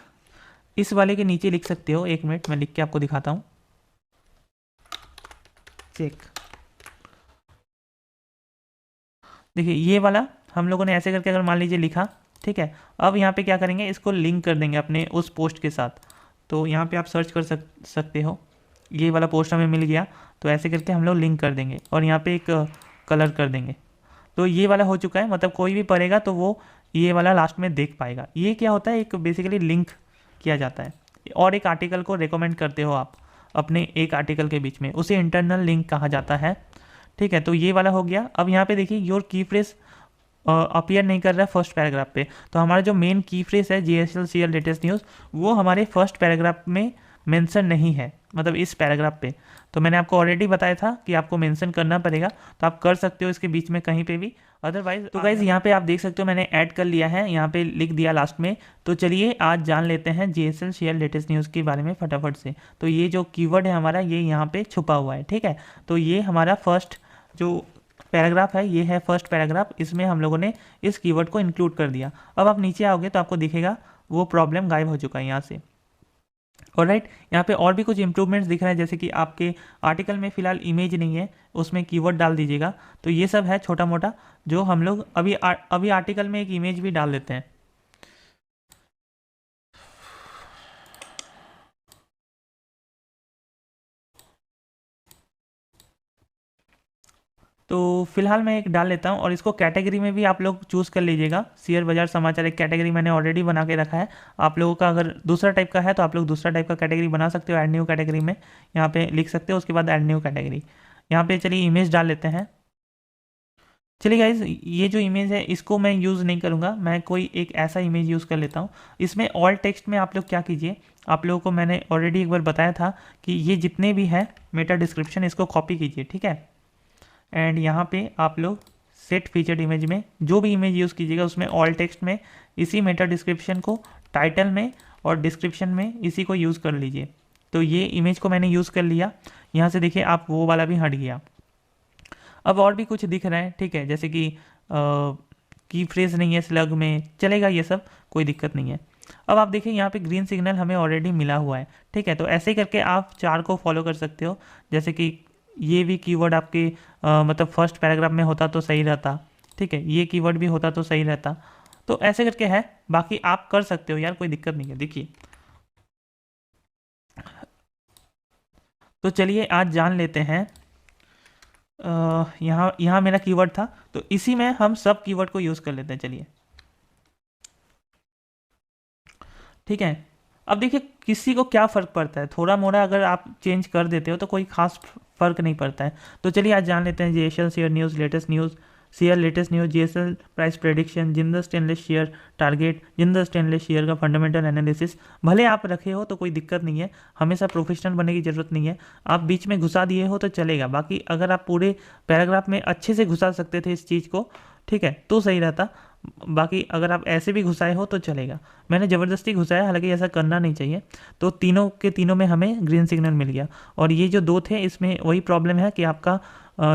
इस वाले के नीचे लिख सकते हो, 1 मिनट मैं लिख के आपको दिखाता हूँ। चेक, देखिए ये वाला हम लोगों ने ऐसे करके अगर मान लीजिए लिखा, ठीक है। अब यहाँ पे क्या करेंगे, इसको लिंक कर देंगे अपने उस पोस्ट के साथ। तो यहाँ पे आप सर्च कर सकते हो, ये वाला पोस्ट हमें मिल गया, तो ऐसे करके हम लोग लिंक कर देंगे और यहाँ पे एक कलर कर देंगे। तो ये वाला हो चुका है, मतलब कोई भी पढ़ेगा तो वो ये वाला लास्ट में देख पाएगा। ये क्या होता है, एक बेसिकली लिंक किया जाता है। और एक आर्टिकल को रेकमेंड करते हो आप अपने एक आर्टिकल के बीच में, उसे इंटरनल लिंक कहा जाता है, ठीक है। तो ये वाला हो गया। अब यहाँ पे देखिए योर की फ्रेज अपीयर नहीं कर रहा है फर्स्ट पैराग्राफ पे, तो हमारा जो मेन की फ्रेज है JSL लेटेस्ट न्यूज़, वो हमारे फर्स्ट पैराग्राफ में मेंशन नहीं है, मतलब इस पैराग्राफ पे। तो मैंने आपको ऑलरेडी बताया था कि आपको मेंशन करना पड़ेगा, तो आप कर सकते हो इसके बीच में कहीं पे भी, अदरवाइज। तो गाइज यहाँ पे आप देख सकते हो मैंने ऐड कर लिया है, यहाँ पे लिख दिया लास्ट में। तो चलिए आज जान लेते हैं JSL लेटेस्ट न्यूज़ के बारे में फटाफट से। तो ये जो कीवर्ड है हमारा, ये यहाँ पे छुपा हुआ है, ठीक है। तो ये हमारा फर्स्ट जो पैराग्राफ है, ये है फर्स्ट पैराग्राफ, इसमें हम लोगों ने इस कीवर्ड को इंक्लूड कर दिया। अब आप नीचे आओगे तो आपको दिखेगा वो प्रॉब्लम गायब हो चुका है यहाँ से। और राइट, यहाँ पे और भी कुछ इंप्रूवमेंट्स दिख रहे हैं, जैसे कि आपके आर्टिकल में फिलहाल इमेज नहीं है, उसमें कीवर्ड डाल दीजिएगा। तो ये सब है छोटा मोटा, जो हम लोग अभी आर्टिकल में एक इमेज भी डाल देते हैं। तो फिलहाल मैं एक डाल लेता हूँ, और इसको कैटेगरी में भी आप लोग चूज़ कर लीजिएगा। शेयर बाजार समाचार एक कैटेगरी मैंने ऑलरेडी बना के रखा है। आप लोगों का अगर दूसरा टाइप का है तो आप लोग दूसरा टाइप का कैटेगरी बना सकते हो, ऐड न्यू कैटेगरी में यहाँ पे लिख सकते हो, उसके बाद ऐड न्यू कैटेगरी। यहाँ पे चलिए इमेज डाल लेते हैं। चलिए गाइज, ये जो इमेज है इसको मैं यूज़ नहीं करूँगा, मैं कोई एक ऐसा इमेज यूज़ कर लेता हूँ। इसमें ऑल टेक्स्ट में आप लोग क्या कीजिए, आप लोगों को मैंने ऑलरेडी एक बार बताया था कि ये जितने भी है मेटा डिस्क्रिप्शन, इसको कॉपी कीजिए, ठीक है। एंड यहाँ पे आप लोग सेट फीचर्ड इमेज में जो भी इमेज यूज़ कीजिएगा, उसमें ऑल टेक्स्ट में इसी मेटा डिस्क्रिप्शन को टाइटल में और डिस्क्रिप्शन में इसी को यूज़ कर लीजिए। तो ये इमेज को मैंने यूज़ कर लिया। यहाँ से देखिए आप वो वाला भी हट गया। अब और भी कुछ दिख रहा है, ठीक है, जैसे कि की फ्रेज नहीं है स्लग में, चलेगा, ये सब कोई दिक्कत नहीं है। अब आप देखिए यहाँ पे ग्रीन सिग्नल हमें ऑलरेडी मिला हुआ है, ठीक है। तो ऐसे ही करके आप 4 को फॉलो कर सकते हो। जैसे कि ये भी कीवर्ड आपके मतलब फर्स्ट पैराग्राफ में होता तो सही रहता, ठीक है, ये कीवर्ड भी होता तो सही रहता। तो ऐसे करके है, बाकी आप कर सकते हो यार, कोई दिक्कत नहीं है। देखिए, तो चलिए आज जान लेते हैं। यहाँ मेरा कीवर्ड था, तो इसी में हम सब कीवर्ड को यूज़ कर लेते हैं। चलिए, ठीक है। अब देखिए किसी को क्या फ़र्क पड़ता है, थोड़ा मोड़ा अगर आप चेंज कर देते हो तो कोई खास फ़र्क नहीं पड़ता है। तो चलिए आज जान लेते हैं JSL share news latest news, share latest news, JSL price prediction, Jindal stainless share target, Jindal stainless share का फंडामेंटल एनालिसिस। भले आप रखे हो तो कोई दिक्कत नहीं है, हमेशा प्रोफेशनल बनने की ज़रूरत नहीं है। आप बीच में घुसा दिए हो तो चलेगा, बाकी अगर आप पूरे पैराग्राफ में अच्छे से घुसा सकते थे इस चीज़ को, ठीक है, तो सही रहता। बाकी अगर आप ऐसे भी घुसाए हो तो चलेगा। मैंने ज़बरदस्ती घुसाया, हालांकि ऐसा करना नहीं चाहिए। तो तीनों के तीनों में हमें ग्रीन सिग्नल मिल गया। और ये जो 2 थे, इसमें वही प्रॉब्लम है कि आपका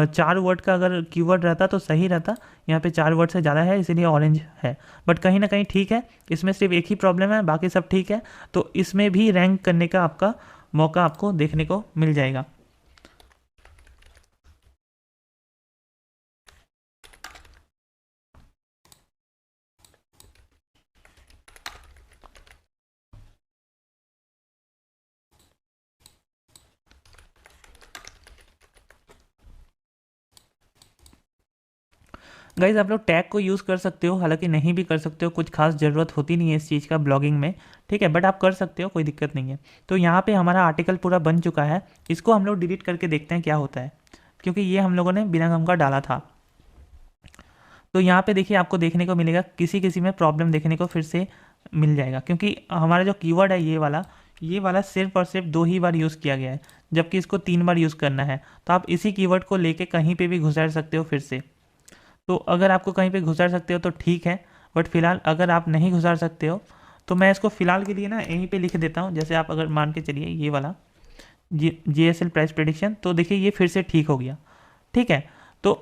4 वर्ड का अगर कीवर्ड रहता तो सही रहता। यहाँ पे 4 वर्ड से ज़्यादा है, इसीलिए ऑरेंज है। बट कहीं ना कहीं ठीक है, इसमें सिर्फ एक ही प्रॉब्लम है, बाकी सब ठीक है। तो इसमें भी रैंक करने का आपका मौका आपको देखने को मिल जाएगा। गाइज, आप लोग टैग को यूज़ कर सकते हो, हालांकि नहीं भी कर सकते हो, कुछ खास ज़रूरत होती नहीं है इस चीज़ का ब्लॉगिंग में, ठीक है, बट आप कर सकते हो, कोई दिक्कत नहीं है। तो यहाँ पे हमारा आर्टिकल पूरा बन चुका है, इसको हम लोग डिलीट करके देखते हैं क्या होता है, क्योंकि ये हम लोगों ने बिना गम का डाला था। तो यहाँ पे देखिए आपको देखने को मिलेगा, किसी किसी में प्रॉब्लम देखने को फिर से मिल जाएगा, क्योंकि हमारा जो कीवर्ड है ये वाला सिर्फ और सिर्फ 2 ही बार यूज़ किया गया है, जबकि इसको 3 बार यूज़ करना है। तो आप इसी कीवर्ड को लेके कहीं पे भी घुसा सकते हो फिर से। तो अगर आपको कहीं पे घुसा सकते हो तो ठीक है, बट फिलहाल अगर आप नहीं घुसा सकते हो तो मैं इसको फ़िलहाल के लिए ना यहीं पे लिख देता हूँ। जैसे आप अगर मान के चलिए ये वाला JSL प्राइस प्रेडिक्शन, तो देखिए ये फिर से ठीक हो गया, ठीक है। तो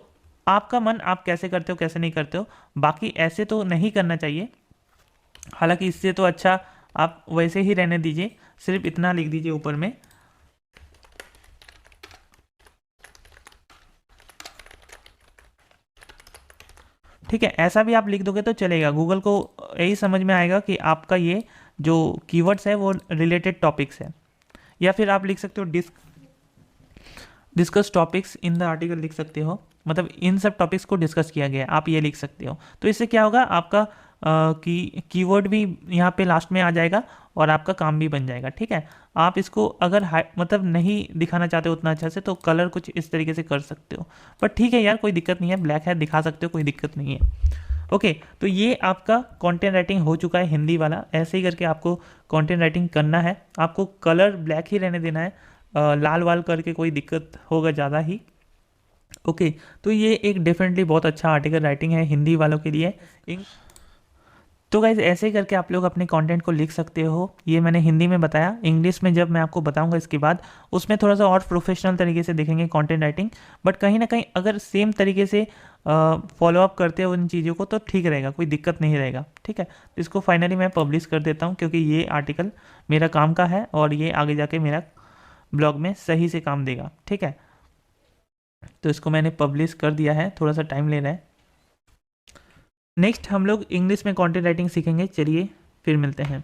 आपका मन, आप कैसे करते हो कैसे नहीं करते हो, बाकी ऐसे तो नहीं करना चाहिए। हालांकि इससे तो अच्छा आप वैसे ही रहने दीजिए, सिर्फ इतना लिख दीजिए ऊपर में। ठीक है, ऐसा भी आप लिख दोगे तो चलेगा, गूगल को यही समझ में आएगा कि आपका ये जो कीवर्ड्स है वो रिलेटेड टॉपिक्स है। या फिर आप लिख सकते हो discuss topics in the article लिख सकते हो, मतलब इन सब टॉपिक्स को डिस्कस किया गया है, आप ये लिख सकते हो। तो इससे क्या होगा, आपका कीवर्ड भी यहाँ पे लास्ट में आ जाएगा और आपका काम भी बन जाएगा। ठीक है, आप इसको अगर मतलब नहीं दिखाना चाहते हो उतना अच्छा से तो कलर कुछ इस तरीके से कर सकते हो, बट ठीक है यार, कोई दिक्कत नहीं है, ब्लैक है दिखा सकते हो, कोई दिक्कत नहीं है। ओके, तो ये आपका कंटेंट राइटिंग हो चुका है हिंदी वाला। ऐसे ही करके आपको कंटेंट राइटिंग करना है, आपको कलर ब्लैक ही रहने देना है, लाल वाल करके कोई दिक्कत होगा ज़्यादा ही। ओके, तो ये एक डेफिनेटली बहुत अच्छा आर्टिकल राइटिंग है हिंदी वालों के लिए। तो गाइज ऐसे ही करके आप लोग अपने कंटेंट को लिख सकते हो। ये मैंने हिंदी में बताया, इंग्लिश में जब मैं आपको बताऊंगा इसके बाद उसमें थोड़ा सा और प्रोफेशनल तरीके से देखेंगे कंटेंट राइटिंग, बट कहीं ना कहीं अगर सेम तरीके से फॉलो अप करते हो उन चीज़ों को तो ठीक रहेगा, कोई दिक्कत नहीं रहेगा। ठीक है, तो इसको फाइनली मैं पब्लिश कर देता हूँ क्योंकि ये आर्टिकल मेरा काम का है और ये आगे जाके मेरा ब्लॉग में सही से काम देगा। ठीक है, तो इसको मैंने पब्लिश कर दिया है, थोड़ा सा टाइम ले रहा है। नेक्स्ट हम लोग इंग्लिश में कंटेंट राइटिंग सीखेंगे, चलिए फिर मिलते हैं।